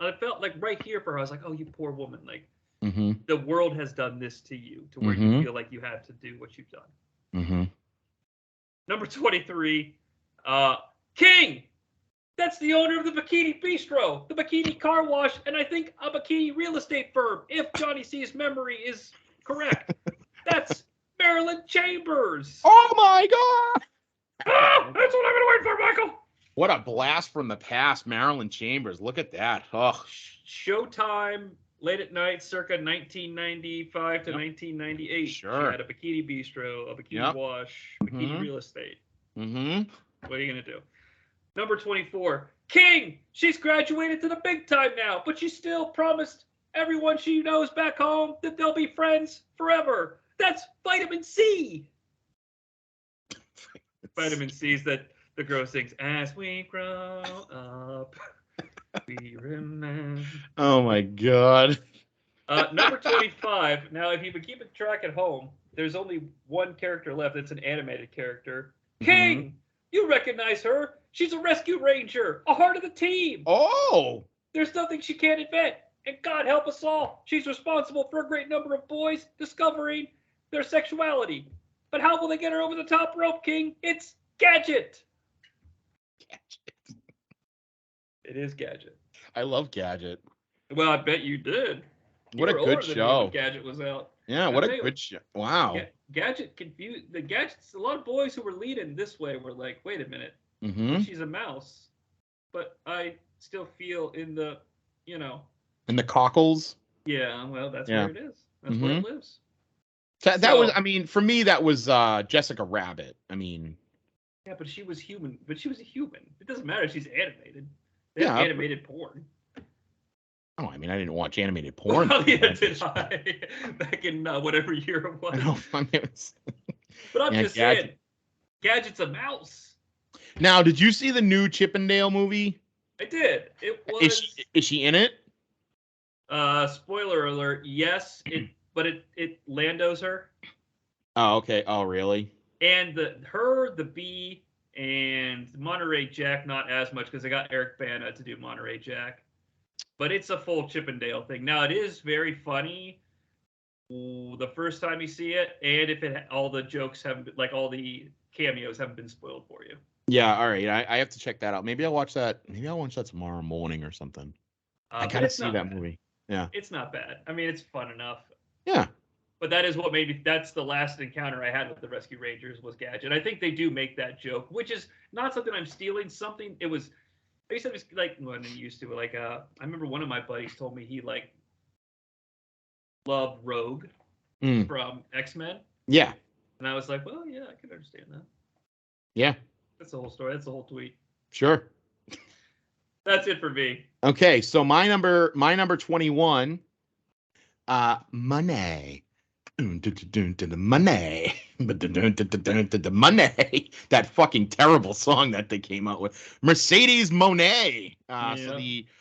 like right here for her, I was like, oh, you poor woman. Like, the world has done this to you, to where you feel like you had to do what you've done. Mm-hmm. Number 23, King. That's the owner of the Bikini Bistro, the Bikini Car Wash, and I think a bikini real estate firm, if Johnny C's memory is correct. That's Marilyn Chambers. Oh, my God. Ah, that's what I'm going to wait for, Michael. What a blast from the past, Marilyn Chambers. Look at that. Oh. Showtime, late at night, circa 1995 to 1998. Sure. She had a Bikini Bistro, a Bikini Wash, Bikini Real Estate. Mm-hmm. What are you going to do? Number 24, King. She's graduated to the big time now, but she still promised everyone she knows back home that they'll be friends forever. That's Vitamin C. Vitamin C is that the girl sings, as we grow up, we remember. Oh, my God. Number 25. Now, if you've been keeping track at home, there's only one character left. It's an animated character. King. You recognize her. She's a rescue ranger, a heart of the team. Oh. There's nothing she can't invent. And God help us all, she's responsible for a great number of boys discovering their sexuality. But how will they get her over the top rope, King? It's Gadget. It is Gadget. I love Gadget. Well, I bet you did. What a good show. When Gadget was out. Yeah, what a good show. Wow. Gadget confused the Gadgets. A lot of boys who were leading this way were like, wait a minute. She's a mouse. But I still feel in the, in the cockles. Yeah, well, that's where it is. That's where it lives. That was, I mean, for me, that was Jessica Rabbit. I mean. Yeah, but she was human. But she was a human. It doesn't matter if she's animated. They have animated porn. Oh, I mean, I didn't watch animated porn. Well, yeah, did I? Back in whatever year it was. But I'm just saying, Gadget's a mouse. Now, did you see the new Chippendale movie? I did. It was. Is she in it? Spoiler alert. Yes, but it Lando's her. Oh, okay. Oh, really? And the Bee, and Monterey Jack not as much because they got Eric Bana to do Monterey Jack. But it's a full Chippendale thing. Now, it is very funny the first time you see it, and if all the jokes haven't been, like all the cameos haven't been spoiled for you. Yeah, all right. I have to check that out. Maybe I'll watch that. Maybe I'll watch that tomorrow morning or something. I gotta see that movie. Yeah. It's not bad. I mean, it's fun enough. Yeah. But that is what that's the last encounter I had with the Rescue Rangers was Gadget. I think they do make that joke, which is not something I'm stealing. Something it was. I used to like when I used to like. I remember one of my buddies told me he like loved Rogue from X-Men. Yeah. And I was like, well, yeah, I can understand that. Yeah. That's the whole story. That's the whole tweet. Sure. That's it for me. Okay, so my number 21, Money. The money. The money. That fucking terrible song that they came out with. Mercedes Moné. So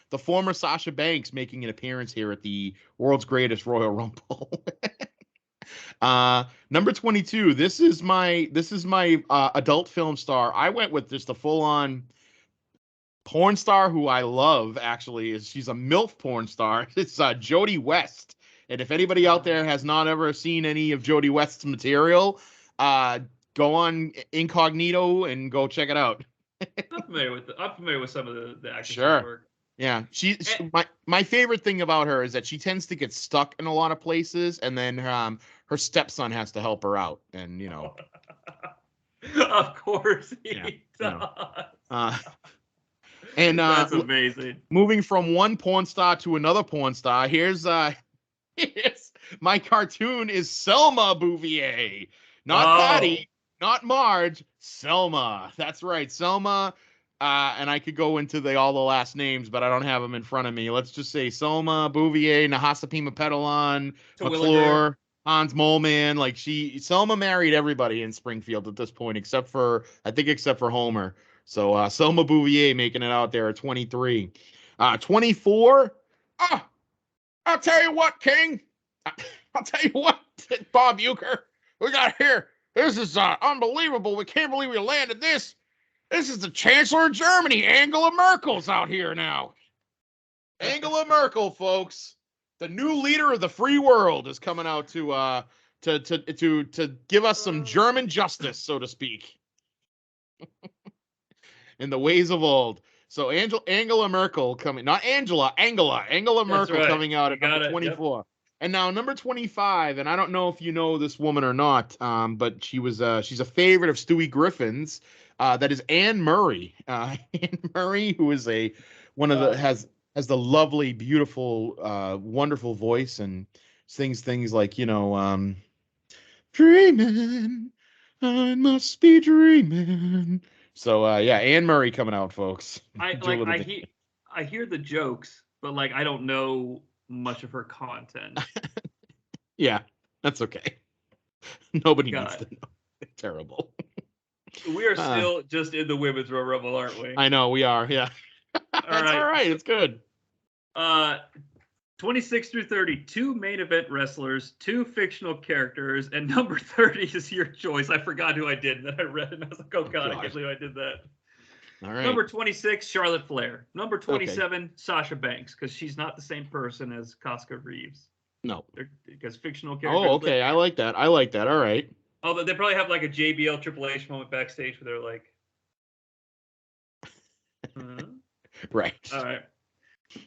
the former Sasha Banks making an appearance here at the world's greatest Royal Rumble. Number 22. This is my adult film star. I went with just a full-on porn star who I love. Actually, she's a MILF porn star. It's Jodie West. And if anybody out there has not ever seen any of Jodie West's material, go on Incognito and go check it out. I'm familiar with some of the actors' Sure. work. Yeah, my favorite thing about her is that she tends to get stuck in a lot of places, and then her stepson has to help her out, and you know. Of course he does. And that's amazing. Moving from one porn star to another porn star, here's my cartoon is Selma Bouvier. Not Patty, not Marge, Selma. That's right, Selma. And I could go into all the last names, but I don't have them in front of me. Let's just say Selma Bouvier, Nahasapima Petalon, McClure, Hans Moleman. Like Selma married everybody in Springfield at this point, except for Homer. So Selma Bouvier making it out there at 23. 24. I'll tell you what, King. I'll tell you what, Bob Uecker. We got here. This is unbelievable. We can't believe we landed this. This is the Chancellor of Germany. Angela Merkel's out here now. Angela Merkel, folks. The new leader of the free world is coming out to give us some German justice, so to speak. In the ways of old. So Angela Merkel coming, not Angela Merkel coming out at number 24. Yep. And now number 25, and I don't know if you know this woman or not, but she's a favorite of Stewie Griffin's. That is Anne Murray. Anne Murray, who is has the lovely, beautiful, wonderful voice and sings things like, dreaming, I must be dreaming. So Anne Murray coming out, folks. I hear the jokes, but I don't know much of her content. Yeah, that's okay. Nobody needs to know. It's terrible. We are still just in the women's Royal Rumble, aren't we? I know we are. Yeah. That's all right. It's good. 26 through 30, 2 main event wrestlers, 2 fictional characters, and number 30 is your choice. I forgot who I did that I read, and I was like, oh God, I can't believe I did that. All right. Number 26, Charlotte Flair. Number 27, Sasha Banks, because she's not the same person as Casca Reeves. No. Because fictional characters. Oh, okay. I like that. All right. Although they probably have a JBL Triple H moment backstage where they're like, Right. All right.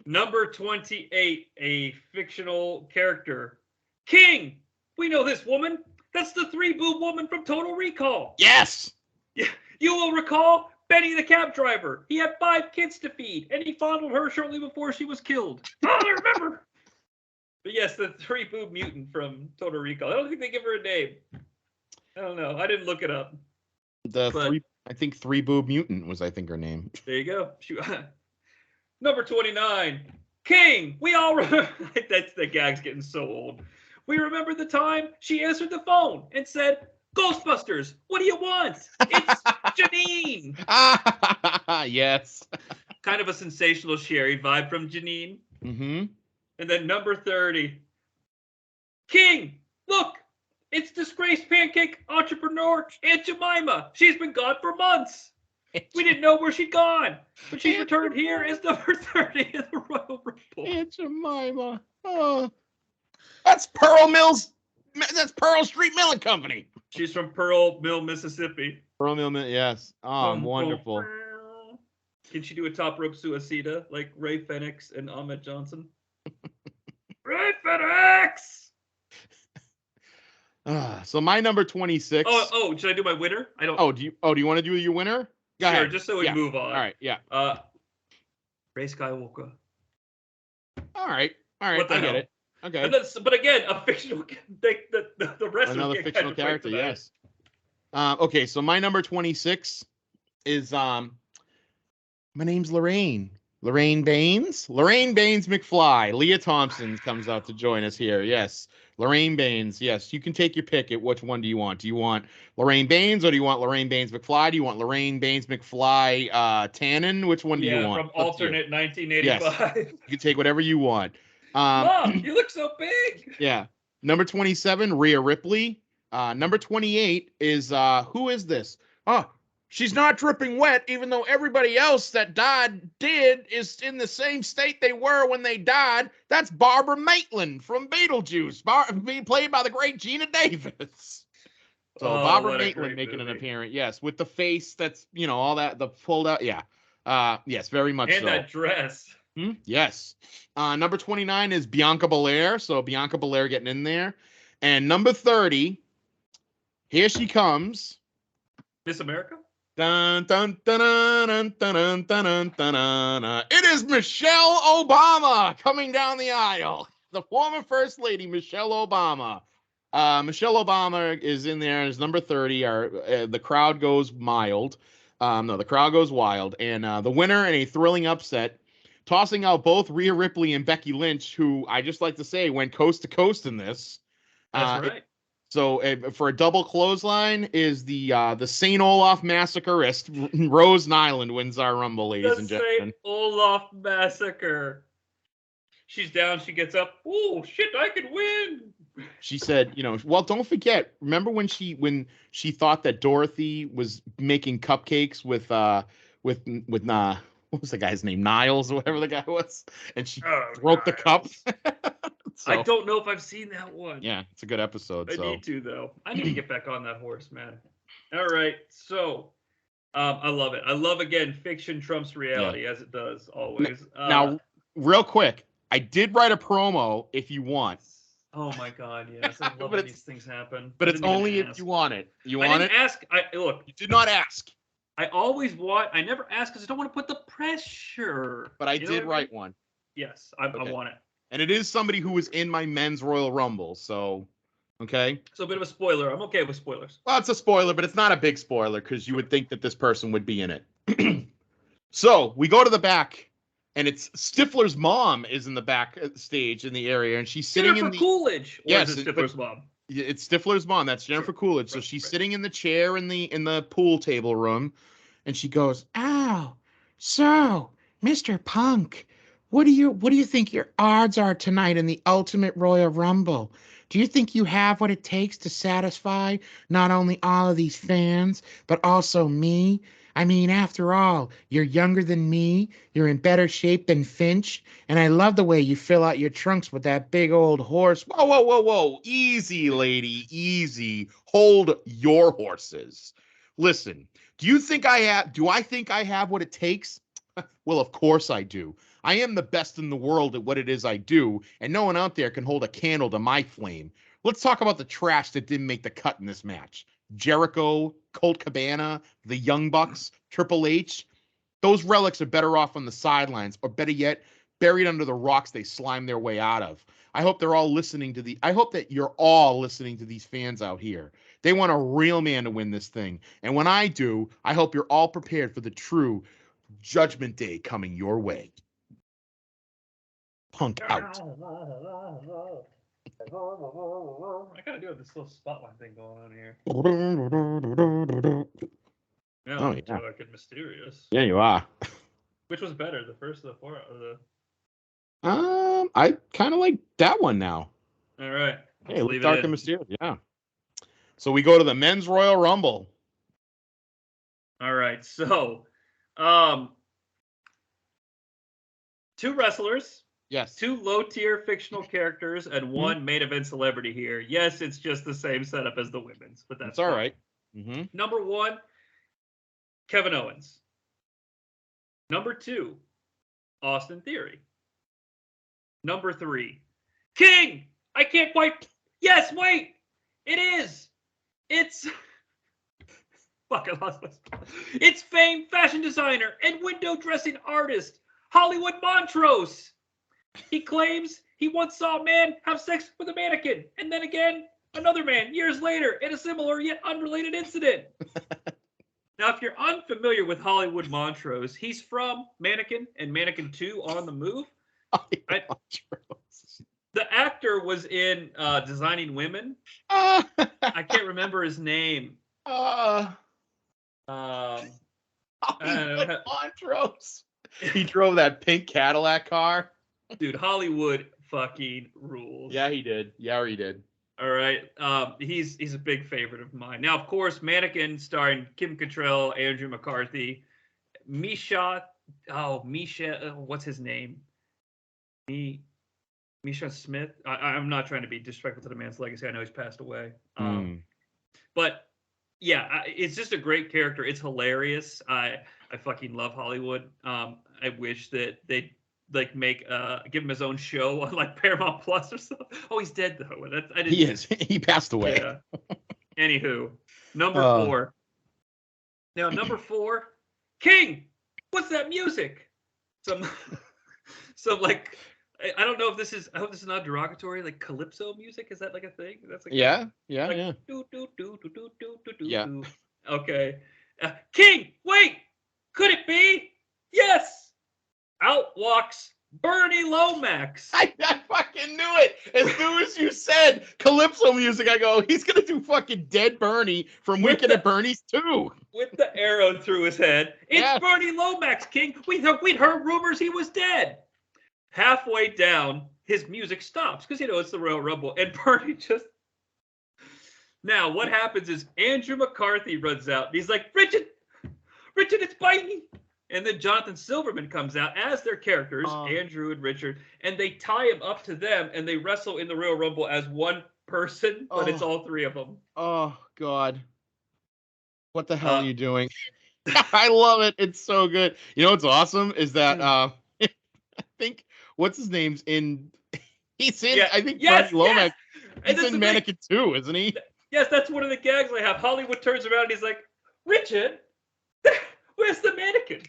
Number 28, a fictional character. King! We know this woman. That's the 3-boob woman from Total Recall. Yes! Yeah, you will recall Benny the cab driver. He had 5 kids to feed, and he fondled her shortly before she was killed. Oh, I remember! But yes, the 3-boob mutant from Total Recall. I don't think they give her a name. I don't know. I didn't look it up. I think 3-boob mutant was, her name. There you go. Number 29, King. We all remember. That's the gag's getting so old. We remember the time she answered the phone and said, Ghostbusters, what do you want? It's Janine. Yes. Kind of a sensational Sherry vibe from Janine. Mm-hmm. And then number 30, King. Look, it's disgraced pancake entrepreneur Aunt Jemima. She's been gone for months. We didn't know where she'd gone, but she's returned here as number 30 in the Royal Rumble. Aunt Jemima. Oh, that's Pearl Mills. That's Pearl Street Milling Company. She's from Pearl Mill, Mississippi. Pearl Mill, yes. Oh, wonderful. Can she do a top rope suicida like Ray Fenix and Ahmed Johnson? Ray Fenix! So my number 26. Oh, should I do my winner? I don't. Oh, do you want to do your winner? Go ahead. Just so we move on. All right, yeah. Ray Skywalker. All right. I get it. Okay. But again, a fictional. The rest another of fictional character. Yes. Okay, so my number 26 is my name's Lorraine. Lorraine Baines? Lorraine Baines McFly. Leah Thompson comes out to join us here. Yes. Lorraine Baines. Yes. You can take your pick at which one do you want? Do you want Lorraine Baines or do you want Lorraine Baines McFly? Do you want Lorraine Baines McFly Tannen? Which one do you want? From alternate 1985. Yes. You can take whatever you want. Mom, you look so big. Yeah. Number 27, Rhea Ripley. Number 28 is who is this? Oh, she's not dripping wet, even though everybody else that is in the same state they were when they died. That's Barbara Maitland from Beetlejuice, being played by the great Gina Davis. So Barbara Maitland making an appearance, yes, with the face that's, all that, the pulled out, yeah. Yes, very much and so. that dress. Yes. Number 29 is Bianca Belair, so Bianca Belair getting in there. And number 30, here she comes. Miss America? Dun, dun, dun, dun, dun, dun, dun, dun, dun. It is Michelle Obama coming down the aisle. The former First Lady, Michelle Obama. Michelle Obama is in there as number 30. The crowd goes mild. The crowd goes wild. And the winner in a thrilling upset, tossing out both Rhea Ripley and Becky Lynch, who I just like to say went coast to coast in this. That's right. So for a double clothesline is the St. Olaf Massacreist. Rose Nyland wins our Rumble, ladies and gentlemen. St. Olaf Massacre. She's down. She gets up. Oh shit! I could win. She said, well, don't forget. Remember when she thought that Dorothy was making cupcakes with what was the guy's name? Niles or whatever the guy was, and she broke the cup. So, I don't know if I've seen that one. Yeah, it's a good episode. I need to, though. I need to get back on that horse, man. All right, so I love it. I love, again, fiction trumps reality, as it does always. Now, real quick, I did write a promo if you want. Oh, my God, yes. I love when these things happen. But it's only if you want it. You want it? I didn't ask. Look. You did not ask. I never ask because I don't want to put the pressure. But I did write one. Yes, I want it. And it is somebody who was in my men's Royal Rumble, so, okay? So a bit of a spoiler. I'm okay with spoilers. Well, it's a spoiler, but it's not a big spoiler because you would think that this person would be in it. So we go to the back, and it's Stifler's mom is in the back stage in the area, and she's sitting in the... Coolidge. Or is it Stifler's mom? It's Stifler's mom. That's Jennifer Coolidge. So she's sitting in the chair in the pool table room, and she goes, "Oh, so, Mr. Punk, what do you think your odds are tonight in the Ultimate Royal Rumble? Do you think you have what it takes to satisfy not only all of these fans, but also me? I mean, after all, you're younger than me, you're in better shape than Finch, and I love the way you fill out your trunks with that big old horse." Whoa, whoa, whoa, whoa. Easy, lady, easy. Hold your horses. Listen, do I think I have what it takes? Well, of course I do. I am the best in the world at what it is I do, and no one out there can hold a candle to my flame. Let's talk about the trash that didn't make the cut in this match. Jericho, Colt Cabana, the Young Bucks, Triple H. Those relics are better off on the sidelines, or better yet, buried under the rocks they slime their way out of. I hope that you're all listening to these fans out here. They want a real man to win this thing. And when I do, I hope you're all prepared for the true Judgment Day coming your way. Punk out. I gotta do this little spotlight thing going on here. Yeah, oh, yeah. Dark and mysterious. Yeah, you are. Which was better, the first or the fourth? Or the... I kind of like that one now. All right. Hey, Dark and mysterious. Yeah. So we go to the Men's Royal Rumble. All right. So, 2 wrestlers. Yes. 2 low-tier fictional characters and 1 main event celebrity here. Yes, it's just the same setup as the women's, but that's all right. Number 1, Kevin Owens. Number 2, Austin Theory. Number 3, King! I can't quite... Yes, wait! It is! It's... Fuck, I lost my spot. It's famed fashion designer and window dressing artist, Hollywood Montrose. He claims he once saw a man have sex with a mannequin, and then again, another man years later in a similar yet unrelated incident. Now, if you're unfamiliar with Hollywood Montrose, he's from Mannequin and Mannequin 2 On the Move. The actor was in Designing Women. I can't remember his name. Montrose. He drove that pink Cadillac car. Dude, Hollywood fucking rules. Yeah, he did. All right. He's a big favorite of mine. Now, of course, Mannequin starring Kim Cattrall, Andrew McCarthy, Misha. What's his name? Misha Smith. I'm not trying to be disrespectful to the man's legacy. I know he's passed away. But yeah, it's just a great character. It's hilarious. I fucking love Hollywood. I wish that they'd like give him his own show on like Paramount Plus or something. Oh, he's dead though. He is. He passed away. Yeah. Anywho, number 4. Now, number 4, King. What's that music? Some like, I don't know if this is. I hope this is not derogatory. Like calypso music. Is that like a thing? That's like yeah. Do. Yeah. Okay. King. Wait. Could it be? Yes. Out walks Bernie Lomax. I fucking knew it. As soon as you said calypso music, I go, he's gonna do fucking Dead Bernie from Weekend at Bernie's 2. With the arrow through his head. It's Bernie Lomax, King. We'd heard rumors he was dead. Halfway down, his music stops because it's the Royal Rumble, and Bernie just. Now, what happens is Andrew McCarthy runs out. And he's like, Richard, it's biting. And then Jonathan Silverman comes out as their characters, Andrew and Richard, and they tie him up to them, and they wrestle in the Royal Rumble as one person, but it's all 3 of them. Oh, God. What the hell are you doing? I love it. It's so good. You know what's awesome is that I think, what's his name's in... He's in, I think, Bernie Lomax. He's in Mannequin 2, isn't he? Yes, that's one of the gags I have. Hollywood turns around and he's like, Richard... Where's the mannequin?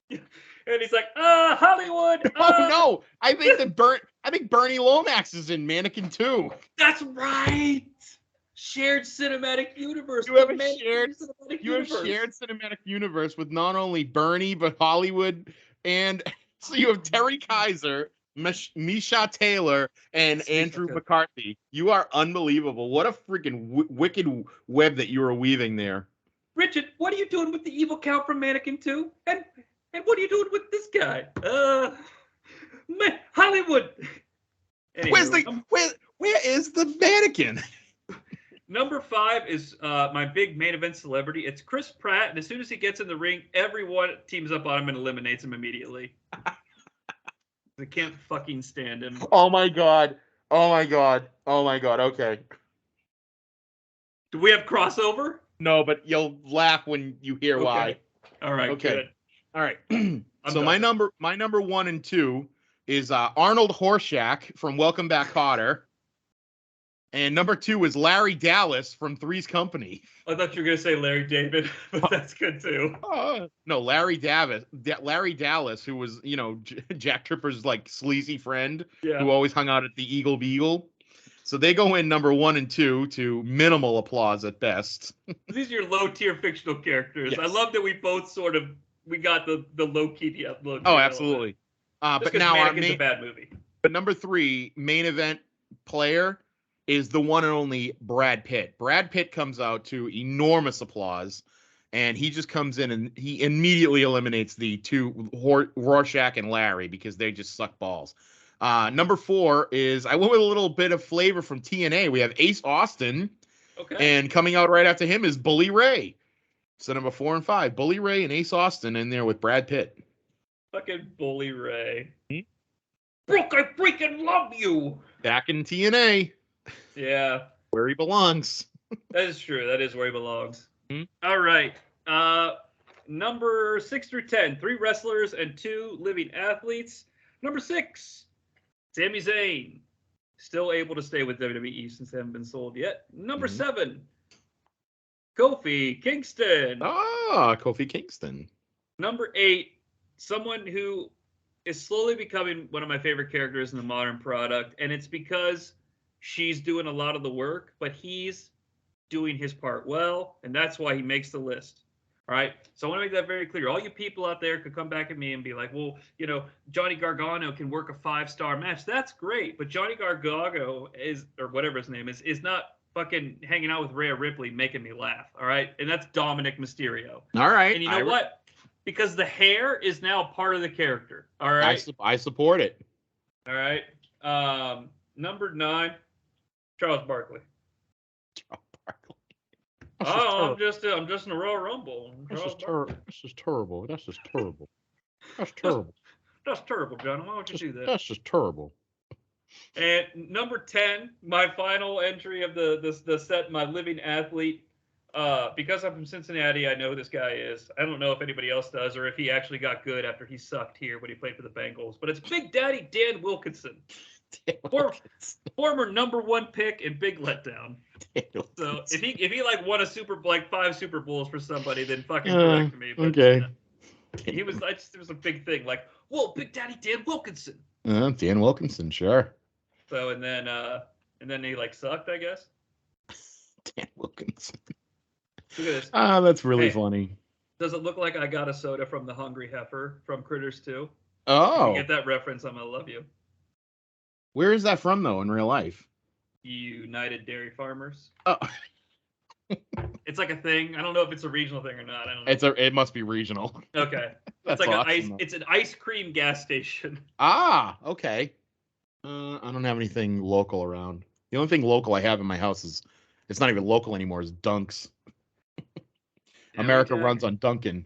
And he's like, Hollywood. Oh no! I think Bernie Lomax is in Mannequin 2. That's right. Shared cinematic universe. You have shared cinematic universe with not only Bernie but Hollywood, and so you have Terry Kaiser, Misha Taylor, and Andrew McCarthy. You are unbelievable. What a freaking wicked web that you are weaving there. Richard, what are you doing with the evil cow from Mannequin 2? And what are you doing with this guy? Hollywood. Anyway, where is the mannequin? Number 5 is my big main event celebrity. It's Chris Pratt, and as soon as he gets in the ring, everyone teams up on him and eliminates him immediately. They can't fucking stand him. Oh my god. Okay. Do we have crossover? No, but you'll laugh when you hear why. All right. Okay. Good. All right. So my number 1 and 2 is Arnold Horshack from Welcome Back, Kotter. And number 2 is Larry Dallas from Three's Company. I thought you were gonna say Larry David, but that's good too. No, Larry Dallas, who was Jack Tripper's like sleazy friend who always hung out at the Eagle Beagle. So they go in number 1 and 2 to minimal applause at best. These are your low-tier fictional characters. Yes. I love that we both we got the low-key look. Oh, absolutely. But now Mannequin's a bad movie. But number 3, main event player, is the one and only Brad Pitt. Brad Pitt comes out to enormous applause, and he just comes in and he immediately eliminates the 2, Rorschach and Larry, because they just suck balls. Number 4 is, I went with a little bit of flavor from TNA. We have Ace Austin. Okay. And coming out right after him is Bully Ray. So number 4 and 5, Bully Ray and Ace Austin in there with Brad Pitt. Fucking Bully Ray. Brooke, I freaking love you. Back in TNA. Yeah. Where he belongs. That is true. That is where he belongs. All right. Number 6 through 10, 3 wrestlers and 2 living athletes. Number 6. Sami Zayn, still able to stay with WWE since they haven't been sold yet. Number 7, Kofi Kingston. Kofi Kingston. Number 8, someone who is slowly becoming one of my favorite characters in the modern product, and it's because she's doing a lot of the work, but he's doing his part well, and that's why he makes the list. All right. So I want to make that very clear. All you people out there could come back at me and be like, well, Johnny Gargano can work a 5-star match. That's great. But Johnny Gargano is, or whatever his name is not fucking hanging out with Rhea Ripley making me laugh. All right. And that's Dominic Mysterio. All right. And you know what? Because the hair is now part of the character. All right. I support it. All right. Number 9, Charles Barkley. I'm just in a Royal Rumble. This is terrible. This is terrible. That's just terrible. That's terrible. That's terrible, John. Why would you do that? That's just terrible. And number 10, my final entry of the set, my living athlete. Because I'm from Cincinnati, I know who this guy is. I don't know if anybody else does or if he actually got good after he sucked here when he played for the Bengals. But it's Big Daddy Dan Wilkinson. Former number 1 pick and big letdown. So if he like won a 5 Super Bowls for somebody, then fucking correct me. But, okay. It was a big thing. Like, whoa, Big Daddy Dan Wilkinson. Dan Wilkinson, sure. So and then he like sucked, I guess. Dan Wilkinson. Look at this. That's really funny. Does it look like I got a soda from the Hungry Heifer from Critters 2? Oh. If you get that reference, I'm gonna love you. Where is that from, though, in real life? United Dairy Farmers. Oh. It's like a thing. I don't know if it's a regional thing or not. I don't know. It must be regional. Okay. That's it's like awesome, it's an ice cream gas station. Okay. I don't have anything local around. The only thing local I have in my house is, it's not even local anymore, is Dunks. America runs on Dunkin'.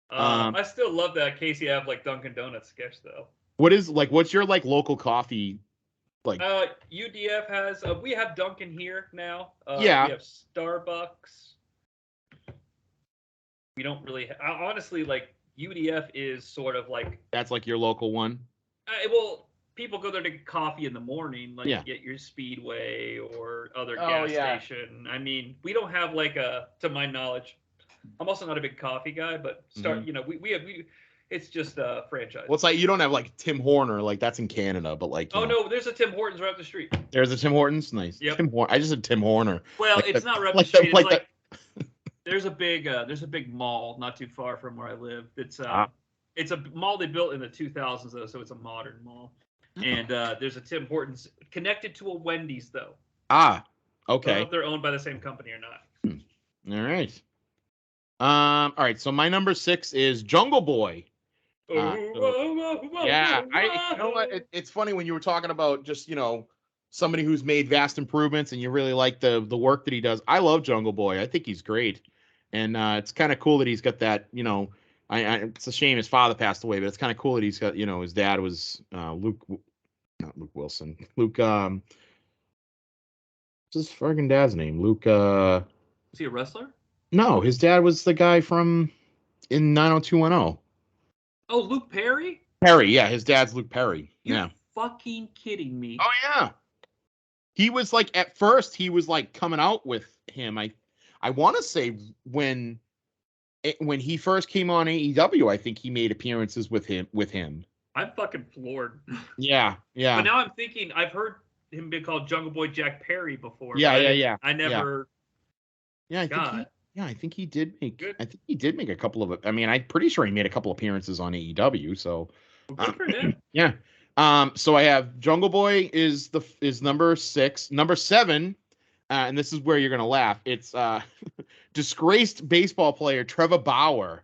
I still love that Casey Affleck Dunkin' Donuts sketch, though. What's your like local coffee? Like UDF has we have Dunkin' here now. Yeah. We have Starbucks. We don't really honestly, like, UDF is sort of like, that's like your local one. Well, people go there to get coffee in the morning, like get your Speedway or other gas station. I mean, we don't have like to my knowledge. I'm also not a big coffee guy, but we have it's just a franchise. Well, it's like you don't have like Tim Horner, like that's in Canada, but like no, there's a Tim Hortons right up the street. There's a Tim Hortons, nice. Yep. I just said Tim Horner. Well, like it's not right up the street. It's like there's a big mall not too far from where I live. It's a mall they built in the 2000s though, so it's a modern mall. And there's a Tim Hortons connected to a Wendy's though. Okay. I don't know if they're owned by the same company or not. All right. All right. So my number 6 is Jungle Boy. You know what? It's funny when you were talking about just somebody who's made vast improvements, and you really like the work that he does. I love Jungle Boy. I think he's great, and it's kind of cool that he's got that. It's a shame his father passed away, but it's kind of cool that he's got. His dad was Luke, not Luke Wilson. Luke. What's his friggin' dad's name? Luke. Is he a wrestler? No, his dad was the guy from in 90210. Oh, Luke Perry? Perry, yeah, his dad's Luke Perry. You're fucking kidding me. Oh yeah. He was like, at first he was like coming out with him. I want to say when he first came on AEW, I think he made appearances with him. I'm fucking floored. Yeah. But now I'm thinking, I've heard him be called Jungle Boy Jack Perry before. Yeah. I never. Yeah. I think he did make. Good. I think he did make a couple of. I mean, I'm pretty sure he made a couple appearances on AEW. So. Good for him. Yeah. So I have Jungle Boy is number 6. Number 7, and this is where you're gonna laugh. It's disgraced baseball player Trevor Bauer,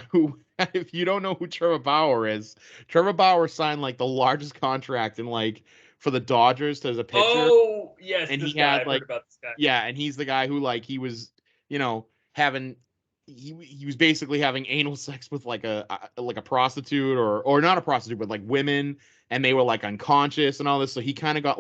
who, if you don't know who Trevor Bauer is, Trevor Bauer signed like the largest contract in for the Dodgers as a pitcher. Oh yes, and this he guy. had I've heard about this guy. Yeah, and he's the guy who he was having. He was basically having anal sex with like a prostitute or not a prostitute, but like women, and they were like unconscious and all this. So he kind of got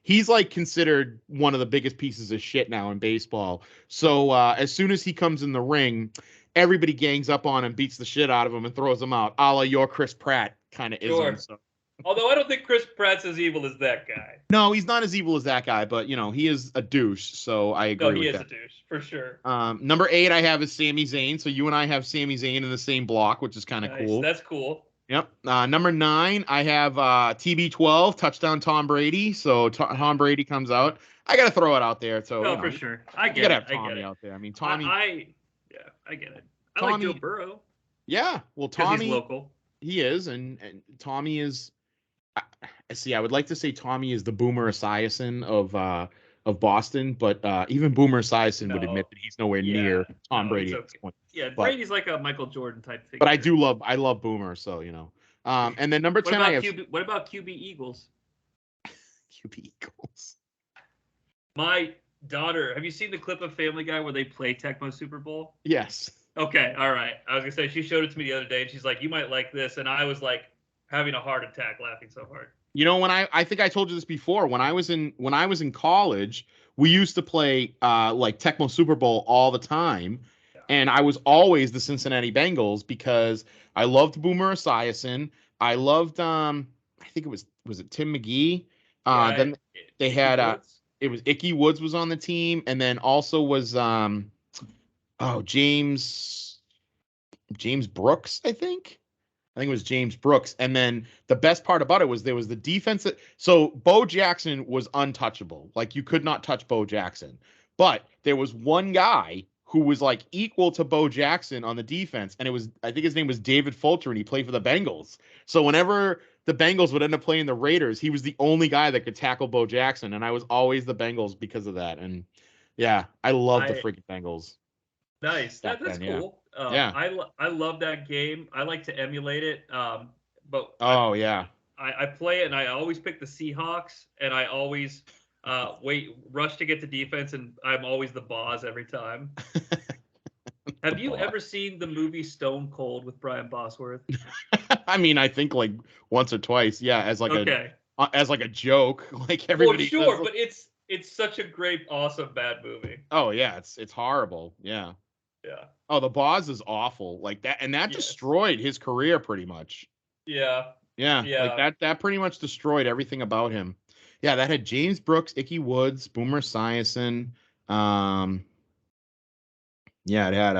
he's considered one of the biggest pieces of shit now in baseball. So as soon as he comes in the ring, everybody gangs up on him, beats the shit out of him, and throws him out, a la your Chris Pratt kind of ism. So. Although I don't think Chris Pratt's as evil as that guy. No, he's not as evil as that guy, but he is a douche. So I agree with that. No, he is a douche for sure. Number 8 I have is Sami Zayn. So you and I have Sami Zayn in the same block, which is kind of cool. That's cool. Yep. Number 9 I have TB12, touchdown Tom Brady. So Tom Brady comes out. I gotta throw it out there. So for sure. I get it. You gotta have Tommy out there. I mean, Tommy. Yeah, I get it. I like Joe Burrow. Yeah, well, Because he's Tommy, local. he is, and Tommy is. See, I would like to say Tommy is the Boomer Esiason of Boston, but even Boomer Esiason would admit that he's nowhere near Tom Brady at this point. Yeah, Brady's like a Michael Jordan type figure. But I love Boomer, so you know. And then number 10, what about QB Eagles? QB Eagles. My daughter, have you seen the clip of Family Guy where they play Tecmo Super Bowl? Yes. Okay, all right. I was gonna say she showed it to me the other day, and she's like, "You might like this," and I was like having a heart attack laughing so hard. You know, when I think I told you this before, when I was in college, we used to play like Tecmo Super Bowl all the time, and I was always the Cincinnati Bengals because I loved Boomer Esiason. I loved I think it was it Tim McGee. Then they had it was Icky Woods was on the team, and then also was James Brooks, I think it was James Brooks. And then the best part about it was there was the defense. So Bo Jackson was untouchable. Like you could not touch Bo Jackson. But there was one guy who was like equal to Bo Jackson on the defense. And I think his name was David Fulcher, and he played for the Bengals. So whenever the Bengals would end up playing the Raiders, he was the only guy that could tackle Bo Jackson. And I was always the Bengals because of that. And yeah, I love the freaking Bengals. Nice. That's cool. Yeah. I love that game. I like to emulate it. But I play it, and I always pick the Seahawks, and I always rush to get to defense, and I'm always the boss every time. Have you ever seen the movie Stone Cold with Brian Bosworth? I mean, I think like once or twice, yeah, as like a joke, like everybody. Well, sure, but it's such a great, awesome, bad movie. Oh yeah, it's horrible. Yeah. Yeah. Oh, the Boz is awful. Like that, and that destroyed his career pretty much. Yeah. Yeah. Like that pretty much destroyed everything about him. Yeah, that had James Brooks, Icky Woods, Boomer Esiason. Yeah, it had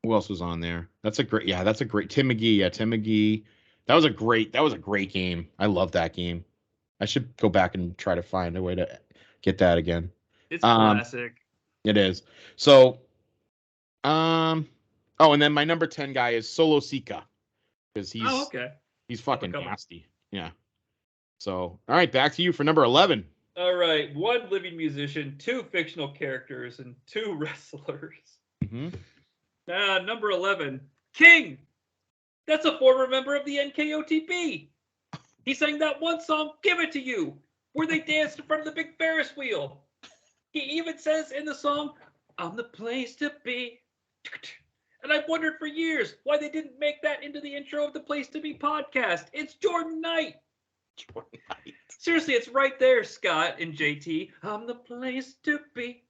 who else was on there? That's a great Tim McGee. Yeah, Tim McGee. That was a great game. I love that game. I should go back and try to find a way to get that again. It's classic. It is. So and then my number 10 guy is Solo Sika, because he's fucking nasty. Yeah. So, all right, back to you for number 11. All right, 1 living musician, 2 fictional characters, and 2 wrestlers. Mm-hmm. Number 11, King. That's a former member of the NKOTB. He sang that one song, "Give It to You," where they danced in front of the big Ferris wheel. He even says in the song, "I'm the place to be." And I've wondered for years why they didn't make that into the intro of the Place to Be podcast. It's Jordan Knight. Seriously, it's right there, Scott and JT. I'm the place to be.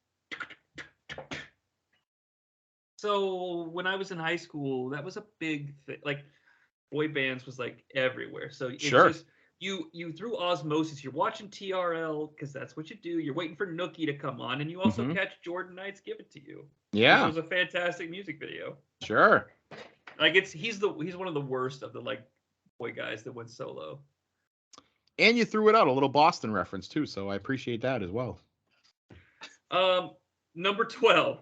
So when I was in high school, that was a big thing. Like boy bands was like everywhere. So it's just you through osmosis, you're watching TRL because that's what you do. You're waiting for Nookie to come on, and you also catch Jordan Knight's "Give It to You." Yeah, it was a fantastic music video. Sure. Like he's one of the worst of the like boy guys that went solo. And you threw it out, a little Boston reference too, so I appreciate that as well. Number 12,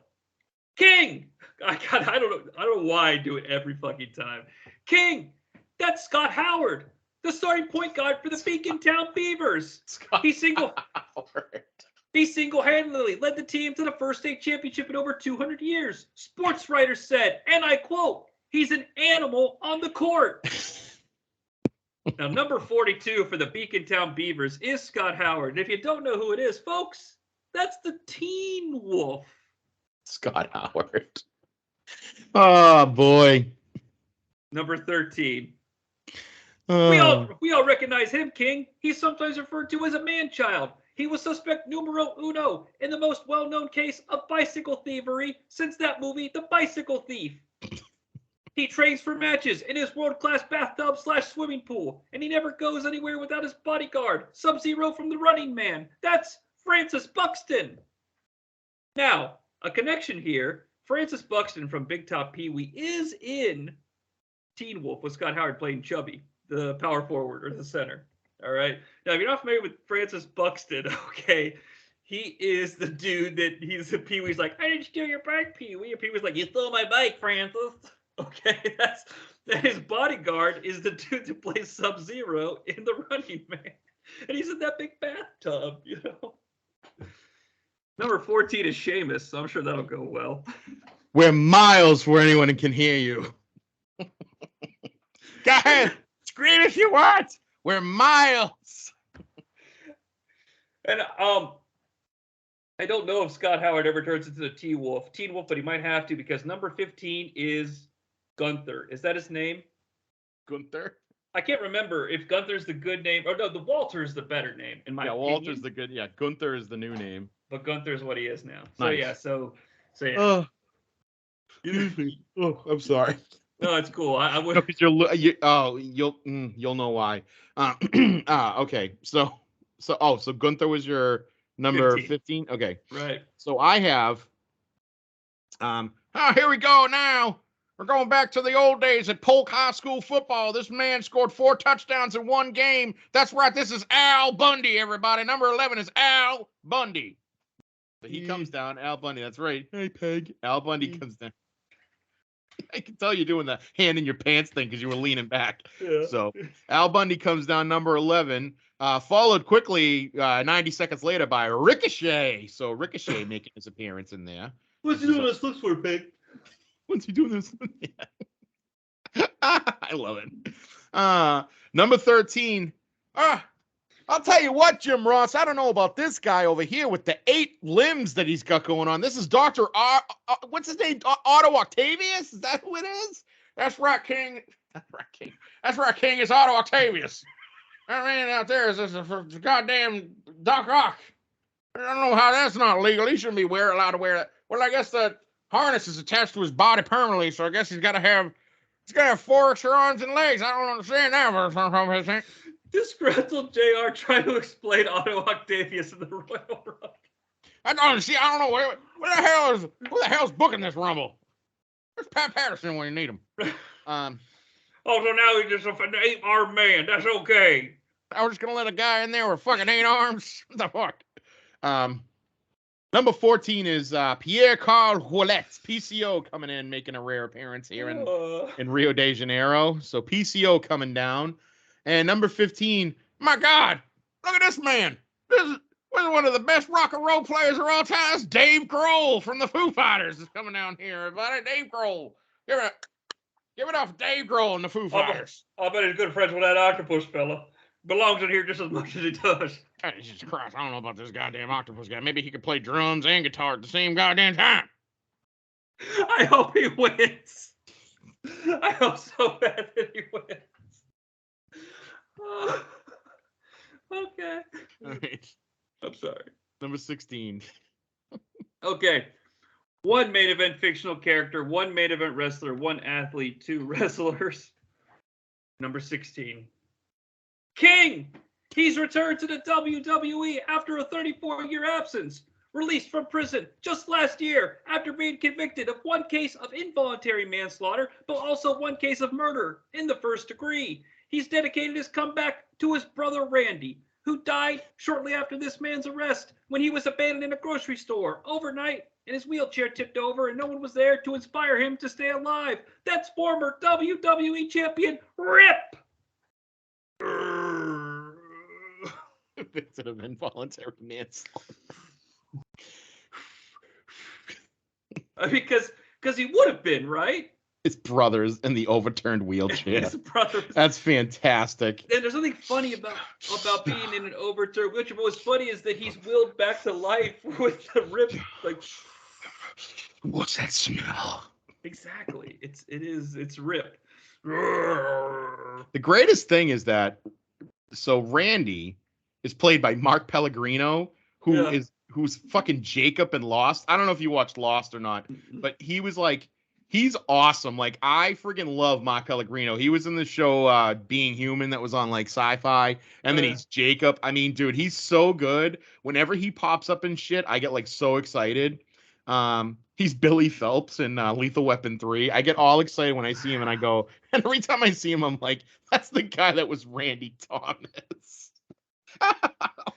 King. I don't know why I do it every fucking time. King. That's Scott Howard, the starting point guard for the Beacon Town Beavers. He single-handedly led the team to the first state championship in over 200 years. Sports writers said, and I quote, "He's an animal on the court." Now, number 42 for the Beacon Town Beavers is Scott Howard. And if you don't know who it is, folks, that's the Teen Wolf. Scott Howard. Oh, boy. Number 13. We all recognize him, King. He's sometimes referred to as a man-child. He was suspect numero uno in the most well-known case of bicycle thievery since that movie, The Bicycle Thief. He trains for matches in his world-class bathtub/swimming pool, and he never goes anywhere without his bodyguard, Sub-Zero from The Running Man. That's Francis Buxton. Now, a connection here. Francis Buxton from Big Top Pee-wee is in Teen Wolf with Scott Howard playing Chubby, the power forward or the center. All right. Now, if you're not familiar with Francis Buxton, okay, He is the dude that he's the Pee-wee's like, I didn't steal your bike, Pee-wee. And Pee-wee's like, you stole my bike, Francis. Okay, that his bodyguard is the dude that plays Sub-Zero in The Running Man. And he's in that big bathtub, you know. Number 14 is Seamus, so I'm sure that'll go well. We're miles where anyone can hear you. Go ahead, scream if you want. We're miles. And I don't know if Scott Howard ever turns into the Teen Wolf, but he might have to because number 15 is Gunther. Is that his name? Gunther? I can't remember if Gunther's the good name. Or no, the Walter is the better name, in my opinion. Walter's the good. Yeah, Gunther is the new name. But Gunther's what he is now. So nice. yeah, so yeah. Excuse me. Oh, I'm sorry. No, it's cool. I would. No, because you'll know why. Okay. So Gunther was your number 15. Okay. Right. So I have. Here we go now. We're going back to the old days at Polk High School football. This man scored 4 touchdowns in one game. That's right. This is Al Bundy, everybody. Number 11 is Al Bundy. So he comes down. Al Bundy. That's right. Hey, Peg. Al Bundy comes down. I can tell you're doing the hand in your pants thing because you were leaning back. Yeah. So Al Bundy comes down number 11, followed quickly 90 seconds later by Ricochet. So Ricochet making his appearance in there. What's he doing this looks for, Peg? What's he doing this? I love it. Number 13. I'll tell you what, Jim Ross. I don't know about this guy over here with the 8 limbs that he's got going on. This is Dr. What's his name? Otto Octavius? Is that who it is? That's right, King. That's right, King. It's Otto Octavius. That man out there is a goddamn Doc Ock. I don't know how that's not legal. He shouldn't be allowed to wear that. Well, I guess the harness is attached to his body permanently, so I guess he's got to have 4 extra arms and legs. I don't understand that. Disgruntled JR trying to explain Otto Octavius in the Royal Rumble. I don't know who the hell's booking this Rumble. Where's Pat Patterson when you need him? So now he's just an 8-armed man. That's okay. I was just gonna let a guy in there with fucking 8 arms. What the fuck? Number 14 is Pierre-Carl Ouellet, PCO, coming in, making a rare appearance here in Rio de Janeiro. So PCO coming down. And number 15, my God, look at this man. This is one of the best rock and roll players of all time. It's Dave Grohl from the Foo Fighters is coming down here, everybody. Dave Grohl. Give it up for Dave Grohl and the Foo Fighters. I bet he's good friends with that octopus fella. Belongs in here just as much as he does. Jesus Christ, I don't know about this goddamn octopus guy. Maybe he could play drums and guitar at the same goddamn time. I hope he wins. I hope so bad that he wins. Okay. All right. I'm sorry. Number 16. Okay. 1 main event fictional character, 1 main event wrestler, 1 athlete, 2 wrestlers. Number 16. King! He's returned to the WWE after a 34-year absence. Released from prison just last year after being convicted of 1 case of involuntary manslaughter, but also 1 case of murder in the 1st degree. He's dedicated his comeback to his brother Randy, who died shortly after this man's arrest when he was abandoned in a grocery store overnight and his wheelchair tipped over and no one was there to inspire him to stay alive. That's former WWE champion Rip! Convicted of involuntary manslaughter. Because he would have been, right? His brothers in the overturned wheelchair. His brothers. That's fantastic. And there's something funny about being in an overturned wheelchair. But what's funny is that he's willed back to life with the Rip. Like, what's that smell? Exactly. It's Rip. The greatest thing is that Randy is played by Mark Pellegrino, who's fucking Jacob in Lost. I don't know if you watched Lost or not, but he's awesome. Like, I freaking love Mark Pellegrino. He was in the show Being Human that was on like Sci-Fi, and then he's Jacob. I mean, dude, he's so good. Whenever he pops up in shit, I get like so excited. He's Billy Phelps in Lethal Weapon 3. I get all excited when I see him, and I go, and every time I see him, I'm like, that's the guy that was Randy Thomas.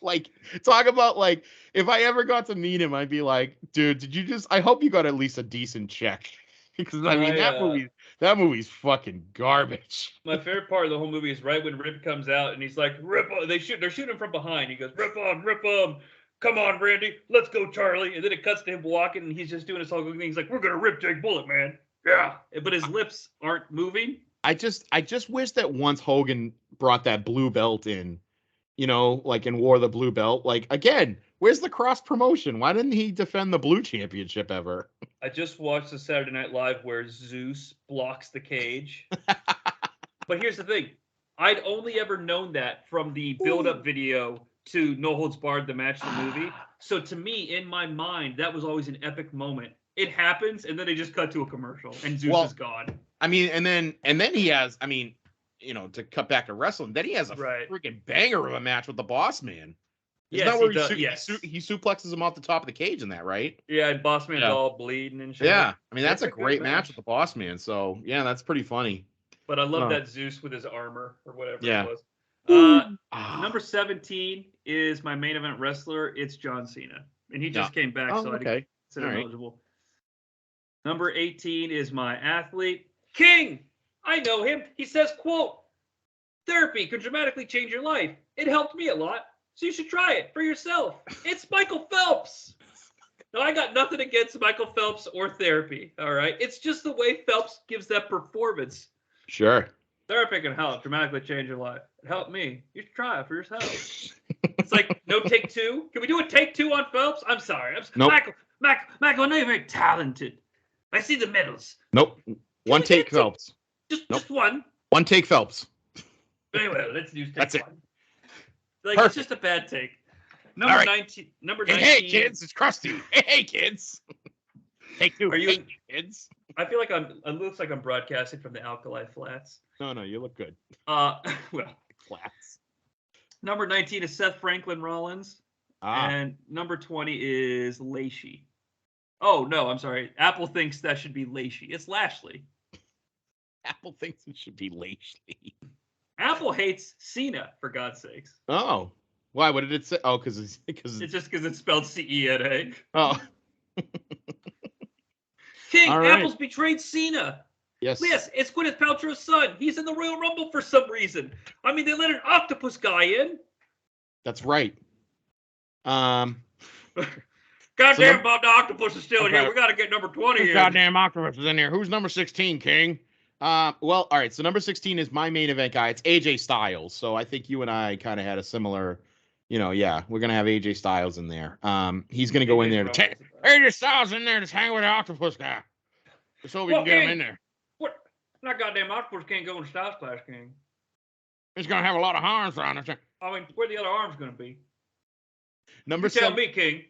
Like, talk about like, if I ever got to meet him, I'd be like, dude, did you just? I hope you got at least a decent check, because I mean that movie's fucking garbage. My favorite part of the whole movie is right when Rip comes out and he's like, "Rip!" They're shooting him from behind. He goes, "Rip on, rip on." Come on, Randy, let's go, Charlie. And then it cuts to him walking, and he's just doing this whole thing. He's like, "We're gonna rip Jake Bullet, man." Yeah, but his lips aren't moving. I just wish that once Hogan brought that blue belt in, like, and wore the blue belt, like, again, where's the cross promotion? Why didn't he defend the blue championship ever? I just watched the Saturday Night Live where Zeus blocks the cage. But here's the thing. I'd only ever known that from the build-up video to No Holds Barred, the match, the movie. So to me, in my mind, that was always an epic moment. It happens, and then they just cut to a commercial, and Zeus is gone. I mean, and then he has, I mean, to cut back to wrestling, then he has a freaking banger of a match with the Boss Man. Isn't that where he suplexes him off the top of the cage in that, right? Yeah, and Boss Man's all bleeding and shit. Yeah, I mean, that's a great match with the Boss Man. So, yeah, that's pretty funny. But I love that Zeus with his armor or whatever it was. Number 17 is my main event wrestler. It's John Cena. And he just came back, so I didn't consider him eligible. Number 18 is my athlete, King. I know him. He says, quote, "Therapy can dramatically change your life. It helped me a lot, so you should try it for yourself. It's Michael Phelps." Now, I got nothing against Michael Phelps or therapy, all right? It's just the way Phelps gives that performance. Sure. Therapy can help dramatically change your life. It helped me. You should try it for yourself. It's like, no take two? Can we do a take two on Phelps? I'm sorry. Nope. Michael, I know you're very talented. I see the medals. Nope. One take Phelps. Just one. One take Phelps. Anyway, let's use take That's one. Like, it's just a bad take. Number 19. Hey, kids, it's Krusty. Hey, kids. Take two. Kids? I feel like it looks like I'm broadcasting from the Alkali Flats. No, you look good. Well, Flats. Number 19 is Seth Franklin Rollins. And number 20 is Lacey. Oh, no, I'm sorry. Apple thinks that should be Lacey. It's Lashley. Apple thinks it should be Lacey. Apple hates Cena, for God's sakes. Oh. Why? What did it say? Oh, because it's just because it's spelled C-E-N-A. Oh. King, Apple's betrayed Cena. Yes, it's Gwyneth Paltrow's son. He's in the Royal Rumble for some reason. I mean, they let an octopus guy in. That's right. Goddamn, Bob the Octopus is still in here. We got to get number 20 in. Goddamn Octopus is in here. Who's number 16, King? Well, all right. So number 16 is my main event guy. It's AJ Styles. So I think you and I kind of had a similar, we're going to have AJ Styles in there. He's going to go in there. AJ Styles in there to hang with the Octopus guy. So we can get him in there. What? That goddamn Octopus can't go in the Styles Clash, King. He's going to have a lot of arms on it. I mean, where the other arms going to be? Tell me, King.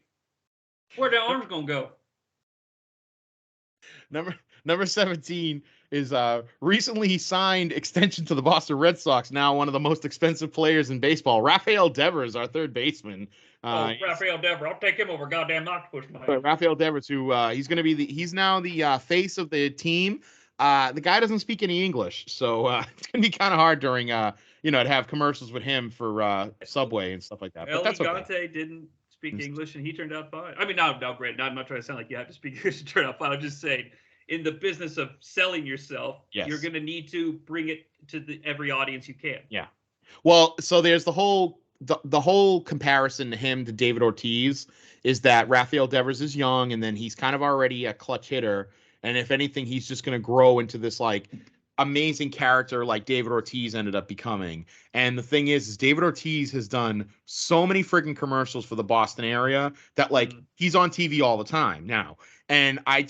Where the arms going to go? Number 17 is recently he signed extension to the Boston Red Sox, now one of the most expensive players in baseball. Rafael Devers, our third baseman. Rafael Devers. I'll take him over goddamn Octopus Man. Rafael Devers, who he's now the face of the team. The guy doesn't speak any English, so it's going to be kind of hard during, to have commercials with him for Subway and stuff like that. But that's okay. Didn't speak English, and he turned out fine. I mean, no, great. I'm not trying to sound like you have to speak English to turn out fine. I'm just saying, in the business of selling yourself, you're going to need to bring it to every audience you can. Yeah. Well, so there's the whole comparison to him to David Ortiz is that Rafael Devers is young, and then he's kind of already a clutch hitter. And if anything, he's just going to grow into this like amazing character like David Ortiz ended up becoming. And the thing is David Ortiz has done so many freaking commercials for the Boston area that like he's on TV all the time now. And I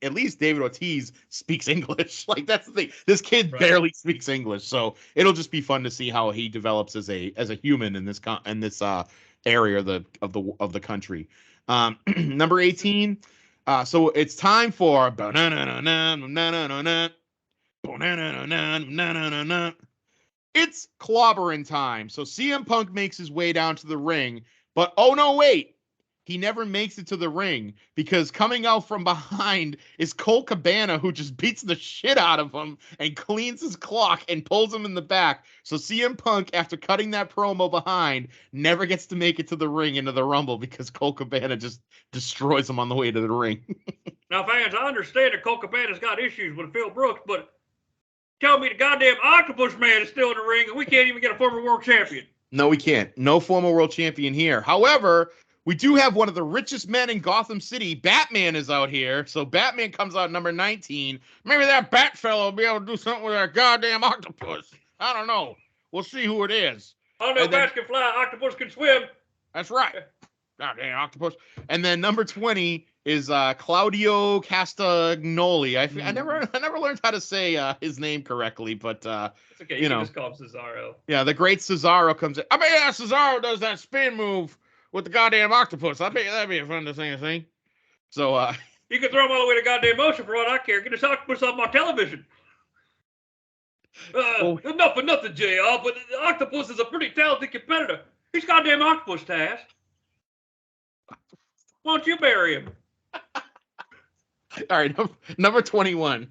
at least David Ortiz speaks English. Like that's the thing. This kid barely speaks English. So it'll just be fun to see how he develops as a human in this area of the country. Number 18. So it's time for it's clobbering time. So CM Punk makes his way down to the ring, but oh no, wait. he never makes it to the ring because coming out from behind is Colt Cabana, who just beats the shit out of him and cleans his clock and pulls him in the back. So CM Punk, after cutting that promo behind, never gets to make it to the ring into the Rumble because Colt Cabana just destroys him on the way to the ring. Now, fans, I understand that Colt Cabana's got issues with Phil Brooks, but tell me the goddamn Octopus Man is still in the ring and we can't even get a former world champion. No, we can't. No former world champion here. However, we do have one of the richest men in Gotham City. Batman is out here. So Batman comes out number 19. Maybe that Bat fellow will be able to do something with that goddamn octopus. I don't know. We'll see who it is. I know bats can fly, octopus can swim. That's right. Goddamn octopus. And then number 20 is Claudio Castagnoli. I never learned how to say his name correctly, but it's okay. You can just call him Cesaro. Yeah, the great Cesaro comes in. I mean, Cesaro does that spin move with the goddamn octopus. I bet that'd be a fun thing. So you can throw him all the way to goddamn motion for all I care. Get this octopus off my television. Enough for nothing, JR, but the octopus is a pretty talented competitor. He's goddamn octopus, Taz. Why don't you bury him? All right, number 21.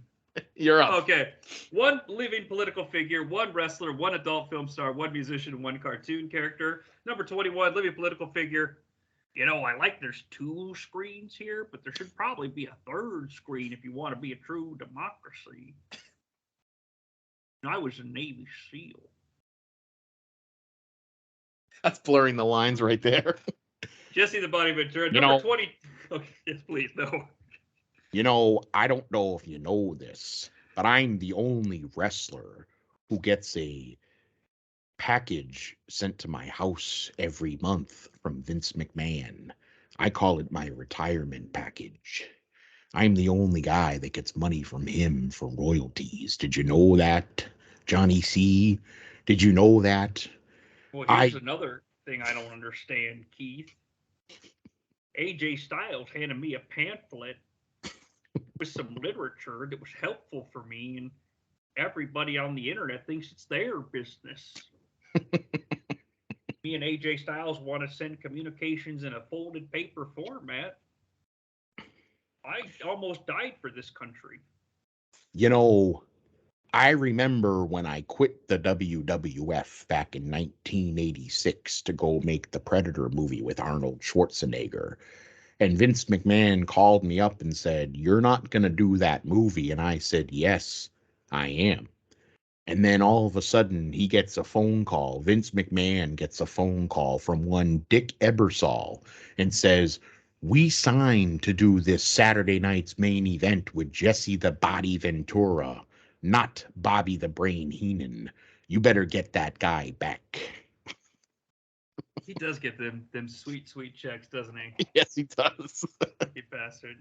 You're up. Okay. One living political figure, one wrestler, one adult film star, one musician, and one cartoon character. Number 21, living political figure. You know, I like there's 2 screens here, but there should probably be a 3rd screen if you want to be a true democracy. I was a Navy SEAL. That's blurring the lines right there. Jesse the Body Ventura. Number 20. Okay, yes, please, no. You know, I don't know if you know this, but I'm the only wrestler who gets a package sent to my house every month from Vince McMahon. I call it my retirement package. I'm the only guy that gets money from him for royalties. Did you know that, Johnny C? Did you know that? Well, here's another thing I don't understand, Keith. AJ Styles handed me a pamphlet with some literature that was helpful for me, and everybody on the internet thinks it's their business. Me and AJ Styles want to send communications in a folded paper format. I almost died for this country. You know, I remember when I quit the WWF back in 1986 to go make the Predator movie with Arnold Schwarzenegger. And Vince McMahon called me up and said, "You're not going to do that movie." And I said, "Yes, I am." And then all of a sudden he gets a phone call. Vince McMahon gets a phone call from one Dick Ebersol and says, "We signed to do this Saturday night's main event with Jesse the Body Ventura, not Bobby the Brain Heenan. You better get that guy back." He does get them sweet checks, doesn't he? Yes, he does. You bastard.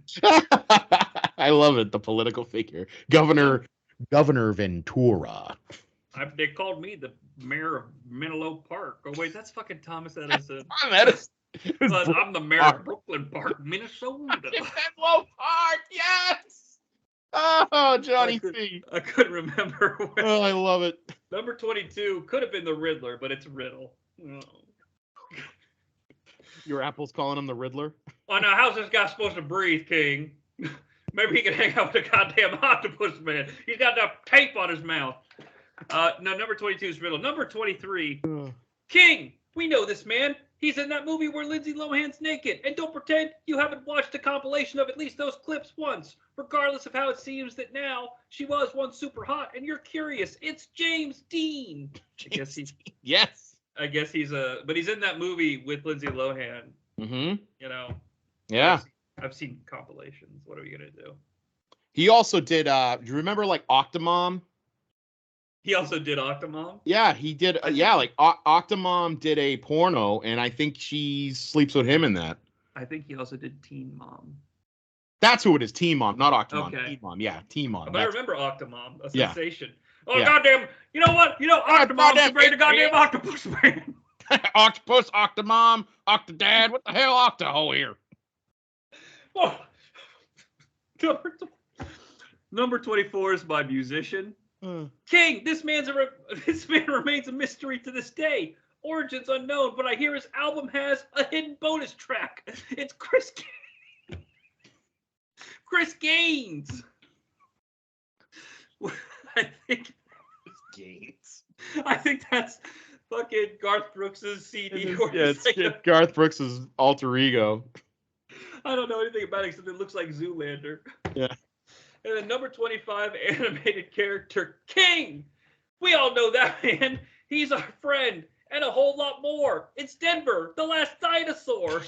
I love it. The political figure, Governor Ventura. They called me the mayor of Menlo Park. Oh wait, that's fucking Thomas Edison. I'm the mayor of Brooklyn Park, Minnesota. Menlo Park, yes. Oh, Johnny C. I couldn't remember. Oh, I love it. Number 22 could have been the Riddler, but it's Riddle. Oh. Your Apple's calling him the Riddler? Oh, now, how's this guy supposed to breathe, King? Maybe he can hang out with the goddamn Octopus Man. He's got enough tape on his mouth. No, number 22 is Riddle. Number 23, King. We know this man. He's in that movie where Lindsay Lohan's naked. And don't pretend you haven't watched a compilation of at least those clips once, regardless of how it seems that now she was once super hot and you're curious. It's James Dean. Yes. I guess but he's in that movie with Lindsay Lohan. Mm-hmm. You know. Yeah. I've seen compilations. What are we gonna do? He also did. Do you remember like Octomom? He also did Octomom. Yeah, he did. Like Octomom did a porno, and I think she sleeps with him in that. I think he also did Teen Mom. That's who it is. Teen Mom, not Octomom. Okay. Teen Mom. Yeah, Teen Mom. But I remember Octomom, a sensation. Oh, yeah. Goddamn. You know what? Octomom's the great goddamn Octopus Man. Octopus, Octomom, Octodad. What the hell, Octoho here? Oh. Number 24 is my musician. King, this man remains a mystery to this day. Origins unknown, but I hear his album has a hidden bonus track. It's Chris Gaines. I think that's fucking Garth Brooks's CD. It's Garth Brooks's alter ego. I don't know anything about it except it looks like Zoolander. Yeah. And then number 25, animated character King. We all know that man. He's our friend. And a whole lot more. It's Denver, the last dinosaur.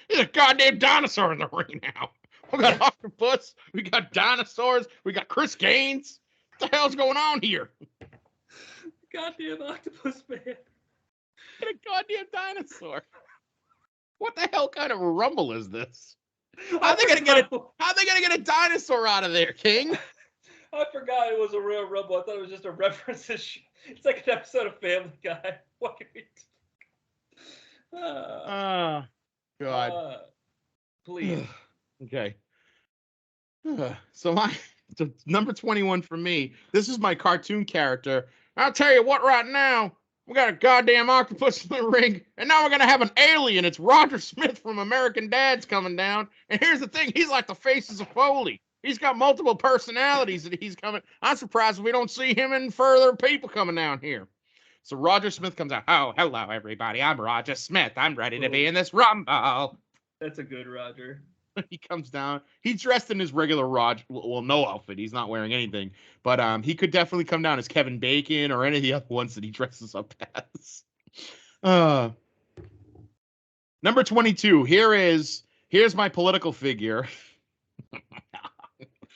There's a goddamn dinosaur in the ring now. We got octopus, we got dinosaurs, we got Chris Gaines. What the hell's going on here? Goddamn octopus man. And a goddamn dinosaur. What the hell kind of a rumble is this? How are they gonna get a dinosaur out of there, King? I forgot it was a real rumble. I thought it was just a reference to it's like an episode of Family Guy. What can we do? God. Please. Okay. So number 21 for me. This is my cartoon character. I'll tell you what right now. We got a goddamn octopus in the ring, and now we're going to have an alien. It's Roger Smith from American Dads coming down. And here's the thing. He's like the faces of Foley. He's got multiple personalities that he's coming. I'm surprised we don't see him and further people coming down here. So Roger Smith comes out. Oh, hello, everybody. I'm Roger Smith. I'm ready to be in this rumble. That's a good Roger. He comes down. He's dressed in his regular Roger. Well, no outfit. He's not wearing anything. But he could definitely come down as Kevin Bacon or any of the other ones that he dresses up as. Number 22. Here's my political figure.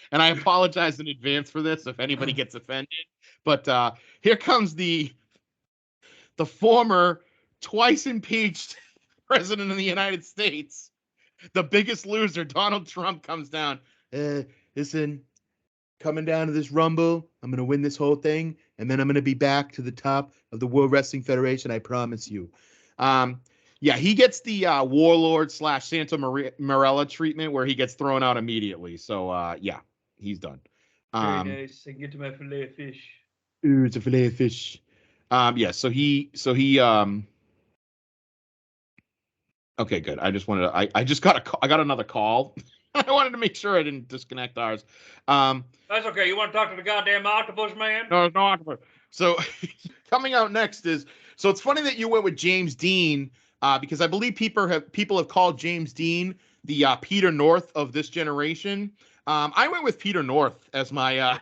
And I apologize in advance for this if anybody gets offended. But here comes the former twice impeached president of the United States. The biggest loser, Donald Trump, comes down. Listen, coming down to this rumble, I'm going to win this whole thing, and then I'm going to be back to the top of the World Wrestling Federation, I promise you. Yeah, he gets the warlord / Santa Morella treatment where he gets thrown out immediately. So, yeah, he's done. Very nice. I can get to my fillet of fish. Ooh, it's a fillet of fish. Yeah, so he okay, good. I just wanted to, I got another call. I wanted to make sure I didn't disconnect ours. That's okay. You want to talk to the goddamn octopus man? No, it's no octopus. So coming out next is, so it's funny that you went with James Dean, because I believe people have called James Dean the Peter North of this generation. I went with Peter North as my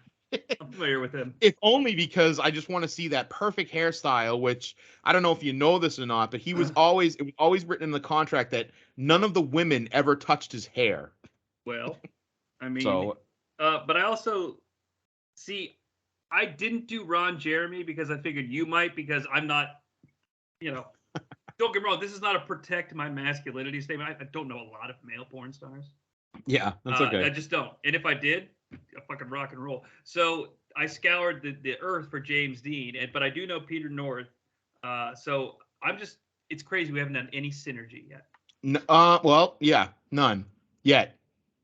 I'm familiar with him. If only because I just want to see that perfect hairstyle, which I don't know if you know this or not, but it was always written in the contract that none of the women ever touched his hair. Well, I mean, but I also see, I didn't do Ron Jeremy because I figured you might, because I'm not, don't get me wrong, this is not a protect my masculinity statement. I don't know a lot of male porn stars. Yeah, that's okay. I just don't. And if I did, I fucking rock and roll. So I scoured the earth for James Dean, but I do know Peter North. So it's crazy we haven't done any synergy yet. Well, yeah, none yet.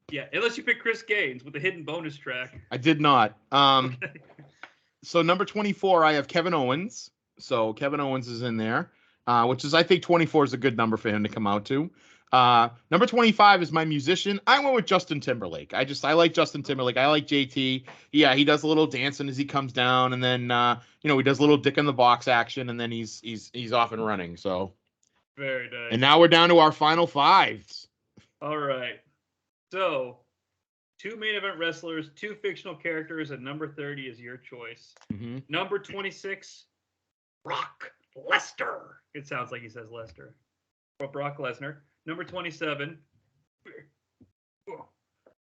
Yeah, unless you pick Chris Gaines with the hidden bonus track. I did not. Okay. So number 24, I have Kevin Owens. So Kevin Owens is in there, which is, I think 24 is a good number for him to come out to. Number 25 is my musician. I went with Justin Timberlake. I like Justin Timberlake. I like JT. Yeah, he does a little dancing as he comes down, and then he does a little dick in the box action, and then he's off and running. So very nice. And now we're down to our final fives. All right. So 2 main event wrestlers, 2 fictional characters, and number 30 is your choice. Mm-hmm. Number 26, Brock Lesnar. It sounds like he says Lester. Well, Brock Lesnar. Number 27,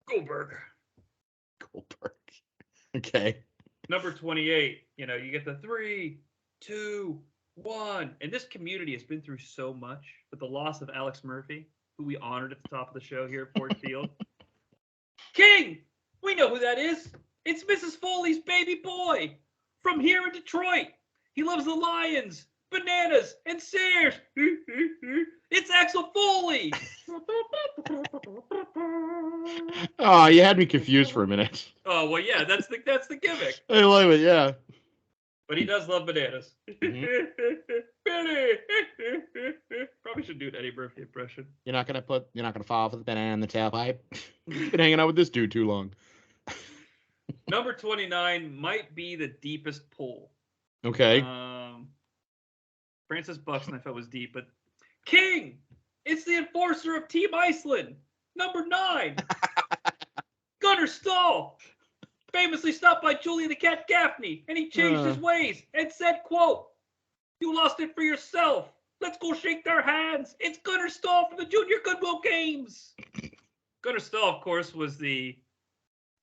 Goldberg. Okay. Number 28, you get the 3, 2, 1. And this community has been through so much with the loss of Alex Murphy, who we honored at the top of the show here at Ford Field. King! We know who that is. It's Mrs. Foley's baby boy from here in Detroit. He loves the Lions, bananas, and Sears. It's Axel Foley. Oh, you had me confused for a minute. Oh well, yeah, that's the gimmick. I love it, yeah. But he does love bananas. Mhm. Billy. Probably should do an Eddie Murphy impression. You're not gonna fall for the banana in the tailpipe. You've been hanging out with this dude too long. Number 29 might be the deepest pull. Okay. Francis Buxton I felt was deep, but King! It's the enforcer of Team Iceland! Number 9! Gunnar Stahl! Famously stopped by Julie the Cat Gaffney, and he changed his ways and said, quote, "You lost it for yourself. Let's go shake their hands. It's Gunnar Stahl from the Junior Goodwill Games." Gunnar Stahl, of course, was the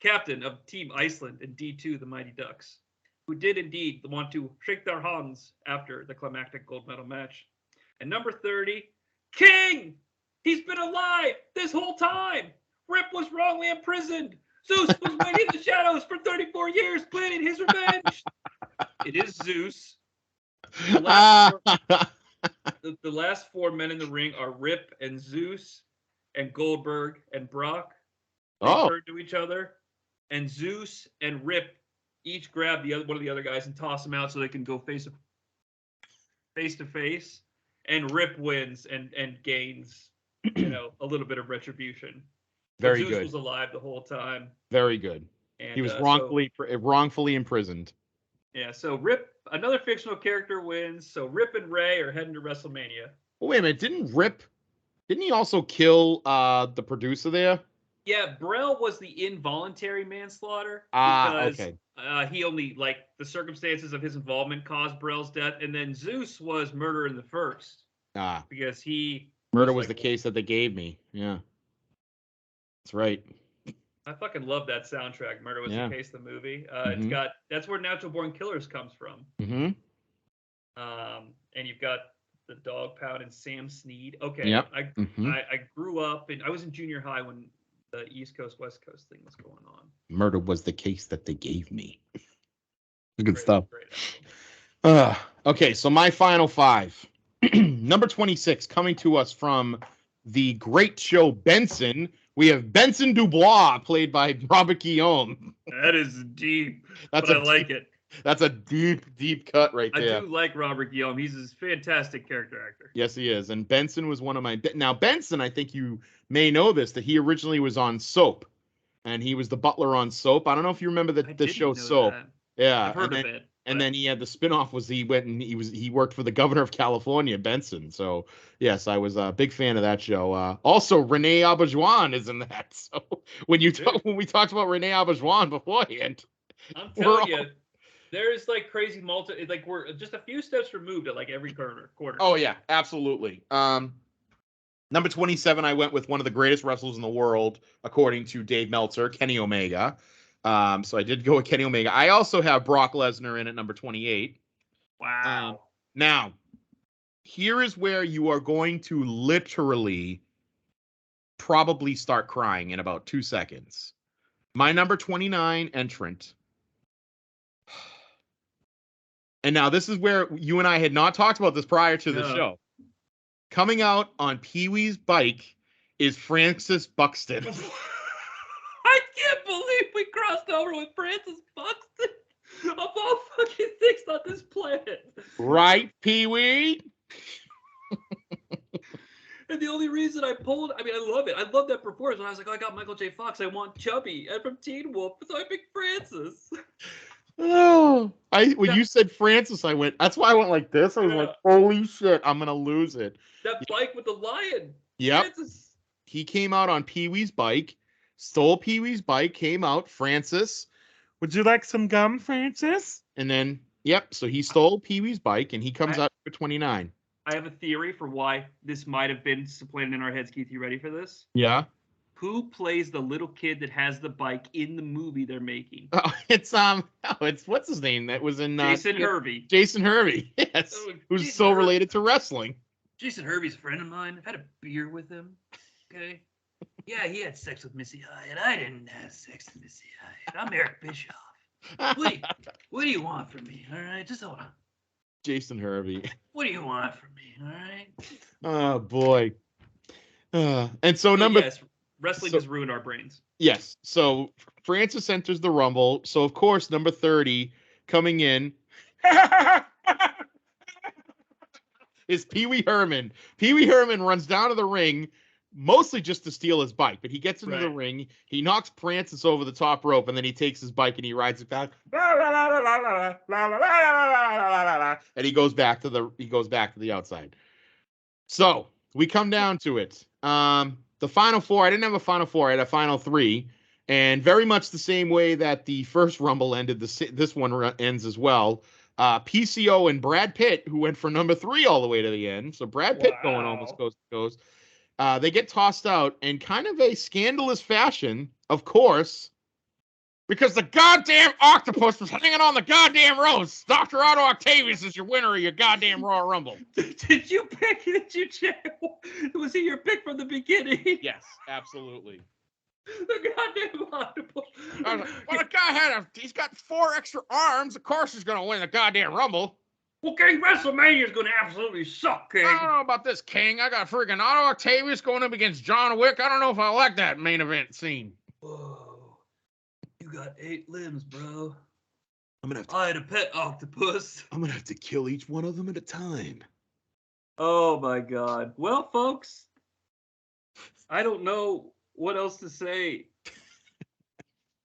captain of Team Iceland in D2, the Mighty Ducks, who did indeed want to shake their hands after the climactic gold medal match. And number 30, King! He's been alive this whole time. Rip was wrongly imprisoned. Zeus was waiting in the shadows for 34 years, planning his revenge. It is Zeus. The last four men in the ring are Rip and Zeus and Goldberg and Brock. They turn to each other, and Zeus and Rip each grab one of the other guys and toss them out so they can go face to face. And Rip wins and gains, a little bit of retribution. Very Zeus good. was alive the whole time. Very good. And, he was wrongfully imprisoned. Yeah, so Rip, another fictional character, wins. So Rip and Ray are heading to WrestleMania. Well, wait a minute. Didn't he also kill the producer there? Yeah, Brell was the involuntary manslaughter. Okay. He only, the circumstances of his involvement caused Brell's death. And then Zeus was murder in the first. Because Murder was the case that they gave me. Yeah. That's right. I fucking love that soundtrack. Murder was the case, the movie. That's where Natural Born Killers comes from. Mm-hmm. And you've got the Dog Pound and Sam Snead. Okay. Yep. I grew up and I was in junior high when the East Coast West Coast thing was going on. Murder was the case that they gave me. Good stuff. Okay, so my final five. Number 26, coming to us from the great show Benson. We have Benson Dubois, played by Robert Guillaume. That is deep, but I like it. That's a deep cut right there. I do like Robert Guillaume. He's a fantastic character actor. Yes, he is. And Benson was one of my... Now, Benson, I think you may know this, that he originally was on Soap. And he was the butler on Soap. I don't know if you remember the show Soap. That. Yeah. I've heard of it. And then he had the spinoff was he went and he worked for the governor of California, Benson. So yes, I was a big fan of that show. Also, Renee Auberjonois is in that. So when we talked about Renee Auberjonois beforehand, I'm telling you, there's crazy we're just a few steps removed at every corner. Oh yeah, absolutely. Number 27, I went with one of the greatest wrestlers in the world, according to Dave Meltzer, Kenny Omega. So I did go with Kenny Omega. I also have Brock Lesnar in at number 28. Wow. Now, here is where you are going to literally probably start crying in about 2 seconds. My number 29 entrant. And now this is where you and I had not talked about this prior to the show. Coming out on Pee-wee's bike is Francis Buxton. I can't believe we crossed over with Francis Buxton of all fucking things on this planet. Right, Pee-wee? And the only reason I love it. I love that performance. When I was like, I got Michael J. Fox. I want Chubby. And from Teen Wolf, so I picked Francis. Oh, when you said Francis, I went. That's why I went like this. I was like, holy shit, I'm gonna lose it. That bike with the lion. Yep. Francis. He came out on Pee-wee's bike. Stole Pee-wee's bike, came out. Francis, would you like some gum, Francis? And then, so he stole Pee-wee's bike, and he comes out for 29. I have a theory for why this might have been supplanted in our heads. Keith, you ready for this? Yeah. Who plays the little kid that has the bike in the movie they're making? Oh, it's what's his name? That was in Jason Hervey. Jason Hervey, yes, who's Jason so related to wrestling. Jason Hervey's a friend of mine. I've had a beer with him. Okay. Yeah, he had sex with Missy Hyatt. I didn't have sex with Missy Hyatt. I'm Eric Bischoff. What do you want from me? All right, just hold on. Jason Hervey. What do you want from me? All right. Oh boy. And so Yes, wrestling has ruined our brains. Yes. So Francis enters the Rumble. So of course, number 30 coming in is Pee Wee Herman. Pee Wee Herman runs down to the ring, mostly just to steal his bike, but he gets into the ring. He knocks Francis over the top rope, and then he takes his bike and he rides it back. And he goes back to the outside. So we come down to it. The final four. I didn't have a final four. I had a final three, and very much the same way that the first Rumble ended. This one ends as well. PCO and Brad Pitt, who went for number 3 all the way to the end. So Brad Pitt going almost coast to coast. They get tossed out in kind of a scandalous fashion, of course, because the goddamn octopus was hanging on the goddamn ropes. Dr. Otto Octavius is your winner of your goddamn Royal Rumble. Did you pick? Did you check? Was he your pick from the beginning? Yes, absolutely. The goddamn octopus. Well, the guy he's got 4 extra arms. Of course he's going to win the goddamn Rumble. Well, King, WrestleMania's going to absolutely suck, King. I don't know about this, King. I got freaking Otto Octavius going up against John Wick. I don't know if I like that main event scene. Whoa. You got 8 limbs, bro. I had a pet octopus. I'm going to have to kill each one of them at a time. Oh, my God. Well, folks, I don't know what else to say.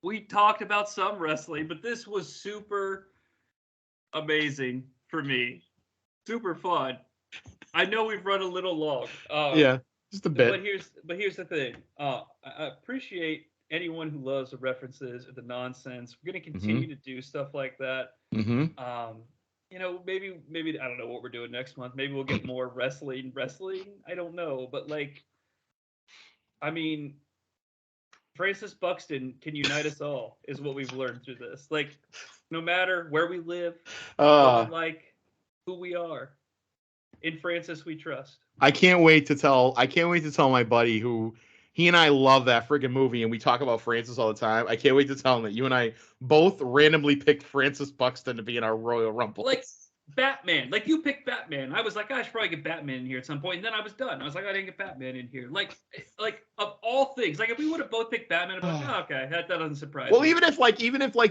We talked about some wrestling, but this was super amazing for me. Super fun. I know we've run a little long. Yeah, just a bit. But here's the thing. I appreciate anyone who loves the references or the nonsense. We're going to continue to do stuff like that. Mm-hmm. You know, maybe I don't know what we're doing next month. Maybe we'll get more wrestling. I don't know, but like, I mean, Francis Buxton can unite us all, is what we've learned through this. Like, no matter where we live, what we like, who we are, in Francis we trust. I can't wait to tell my buddy who he and I love that friggin' movie, and we talk about Francis all the time. I can't wait to tell him that you and I both randomly picked Francis Buxton to be in our Royal Rumble. Like Batman. Like, you picked Batman. I was like, I should probably get Batman in here at some point. And then I was done. I was like, I didn't get Batman in here. Like of all things, like if we would have both picked Batman, I'd be like, oh, okay, that doesn't surprise me. Well, even if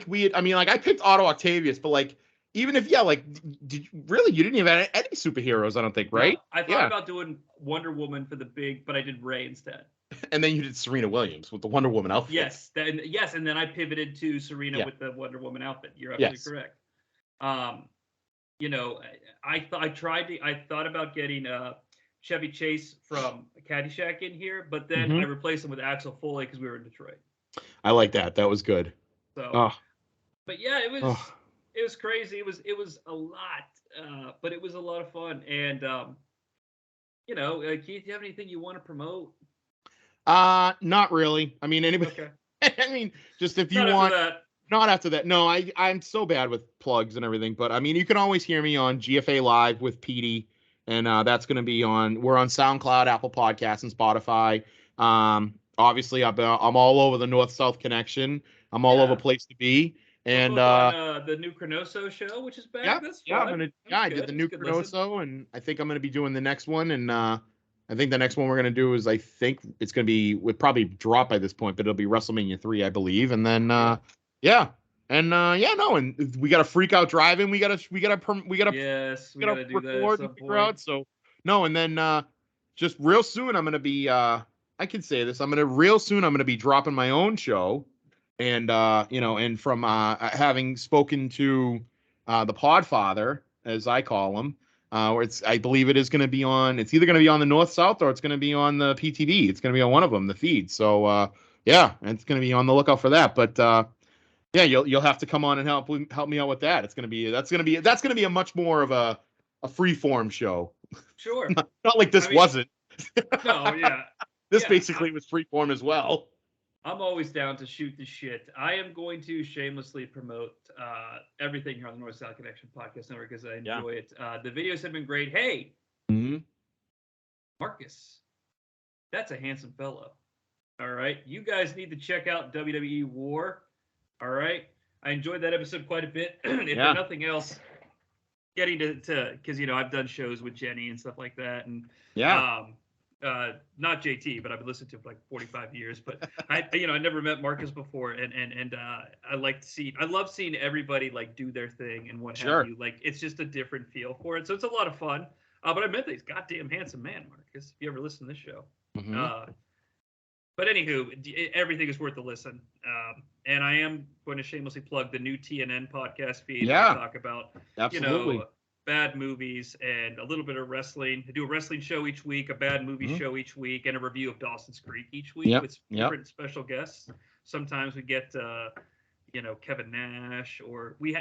we had, I mean, like I picked Otto Octavius, but like even if you didn't even have any superheroes, I don't think, right? No, I thought about doing Wonder Woman for the big, but I did Ray instead. And then you did Serena Williams with the Wonder Woman outfit. Yes, and then I pivoted to Serena with the Wonder Woman outfit. You're absolutely correct. You know, I thought about getting Chevy Chase from Caddyshack in here, but then I replaced him with Axel Foley because we were in Detroit. I like that. That was good. So, but yeah, it was crazy. It was a lot, but it was a lot of fun. And you know, Keith, do you have anything you want to promote? Not really. I mean, anybody. Okay. I mean, just if you want. Not after that. No, I'm so bad with plugs and everything. But I mean, you can always hear me on GFA Live with Petey, and that's going to be we're on SoundCloud, Apple Podcasts, and Spotify. Obviously, I'm all over the North-South connection. I'm all over Place to Be. And on, the new Cronoso show, which is back. I did the new Cronoso, and I think I'm going to be doing the next one. And I think the next one we're going to do is, I think it's going to be, would probably drop by this point, but it'll be WrestleMania 3, I believe. And then and we got to freak out driving. We got to record and figure out. So no, and then just real soon I'm going to be I can say this. I'm going to be dropping my own show, and and from having spoken to the Podfather, as I call him, where I believe it is going to be on. It's either going to be on the North South or it's going to be on the PTV. It's going to be on one of them, the feed. So and it's going to be on the lookout for that. But you'll have to come on and help me out with that. That's going to be a much more of a free form show. Sure. Not like this wasn't. No, yeah. This basically was free form as well. I'm always down to shoot the shit. I am going to shamelessly promote everything here on the North South Connection Podcast Network because I enjoy it. The videos have been great. Hey, Marcus, that's a handsome fellow. All right. You guys need to check out WWE War. All right. I enjoyed that episode quite a bit. If for nothing else, getting to because I've done shows with Jenny and stuff like that, and Yeah. not JT, but I've been listening to him for like 45 years. But I never met Marcus before, and I love seeing everybody like do their thing and what Sure. have you. Like it's just a different feel for it, so it's a lot of fun. But I met this goddamn handsome man, Marcus. If you ever listen to this show, but anywho, everything is worth a listen. And I am going to shamelessly plug the new TNN podcast feed. Yeah. Where I talk about Absolutely. bad movies and a little bit of wrestling. I do a wrestling show each week, a bad movie show each week, and a review of Dawson's Creek each week with different special guests. Sometimes we get, Kevin Nash, or we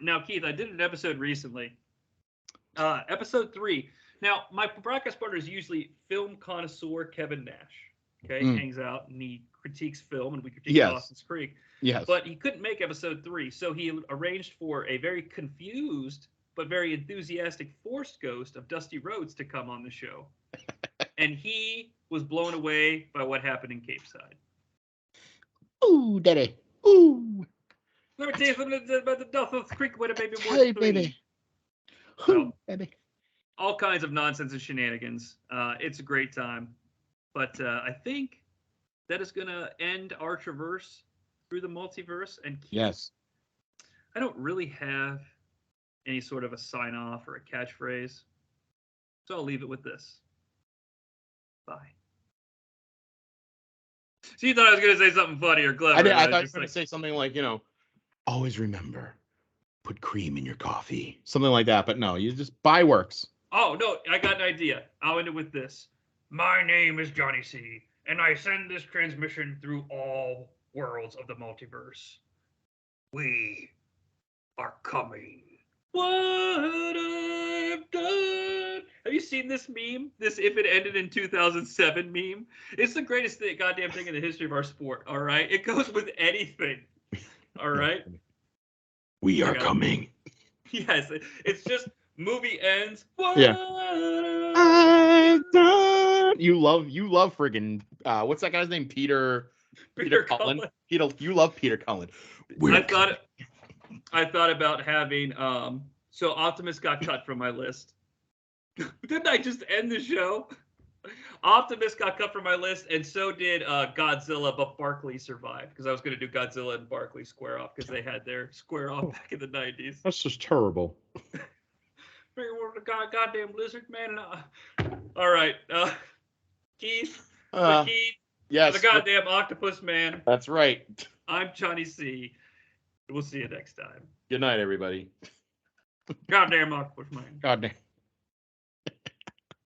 now, Keith, I did an episode recently, episode 3. Now, my broadcast partner is usually film connoisseur Kevin Nash. Okay, hangs out and he critiques film, and we critique Dawson's Creek. Yes. But he couldn't make episode 3, so he arranged for a very confused but very enthusiastic Force ghost of Dusty Rhodes to come on the show. And he was blown away by what happened in Cape Side. Ooh, daddy. Ooh. Let me tell you something about the Dawson's Creek when it made me more Hey, baby. So, baby. all kinds of nonsense and shenanigans. It's a great time. But I think that is going to end our traverse through the multiverse. And yes, I don't really have any sort of a sign-off or a catchphrase, so I'll leave it with this. Bye. So you thought I was going to say something funny or clever. I did. I thought you were going to say something like, always remember, put cream in your coffee. Something like that. But no, you just buy works. Oh, no, I got an idea. I'll end it with this. My name is Jonnie C, and I send this transmission through all worlds of the multiverse. We are coming. What I've done. Have you seen this meme? This "if it ended in 2007" meme? It's the greatest goddamn thing in the history of our sport, all right? It goes with anything, all right? We are coming. Yes, it's just movie ends. What I've done. You love friggin' what's that guy's name? Peter Cullen. You love Peter Cullen. I thought about having so Optimus got cut from my list. Didn't I just end the show? Optimus got cut from my list, and so did Godzilla, but Barkley survived because I was going to do Godzilla and Barkley square off because they had their square off back in the 90s. That's just terrible. Goddamn lizard man. All right, Keith. Keith. Yes. The goddamn octopus man. That's right. I'm Jonnie C. We'll see you next time. Good night, everybody. Goddamn octopus man. Goddamn.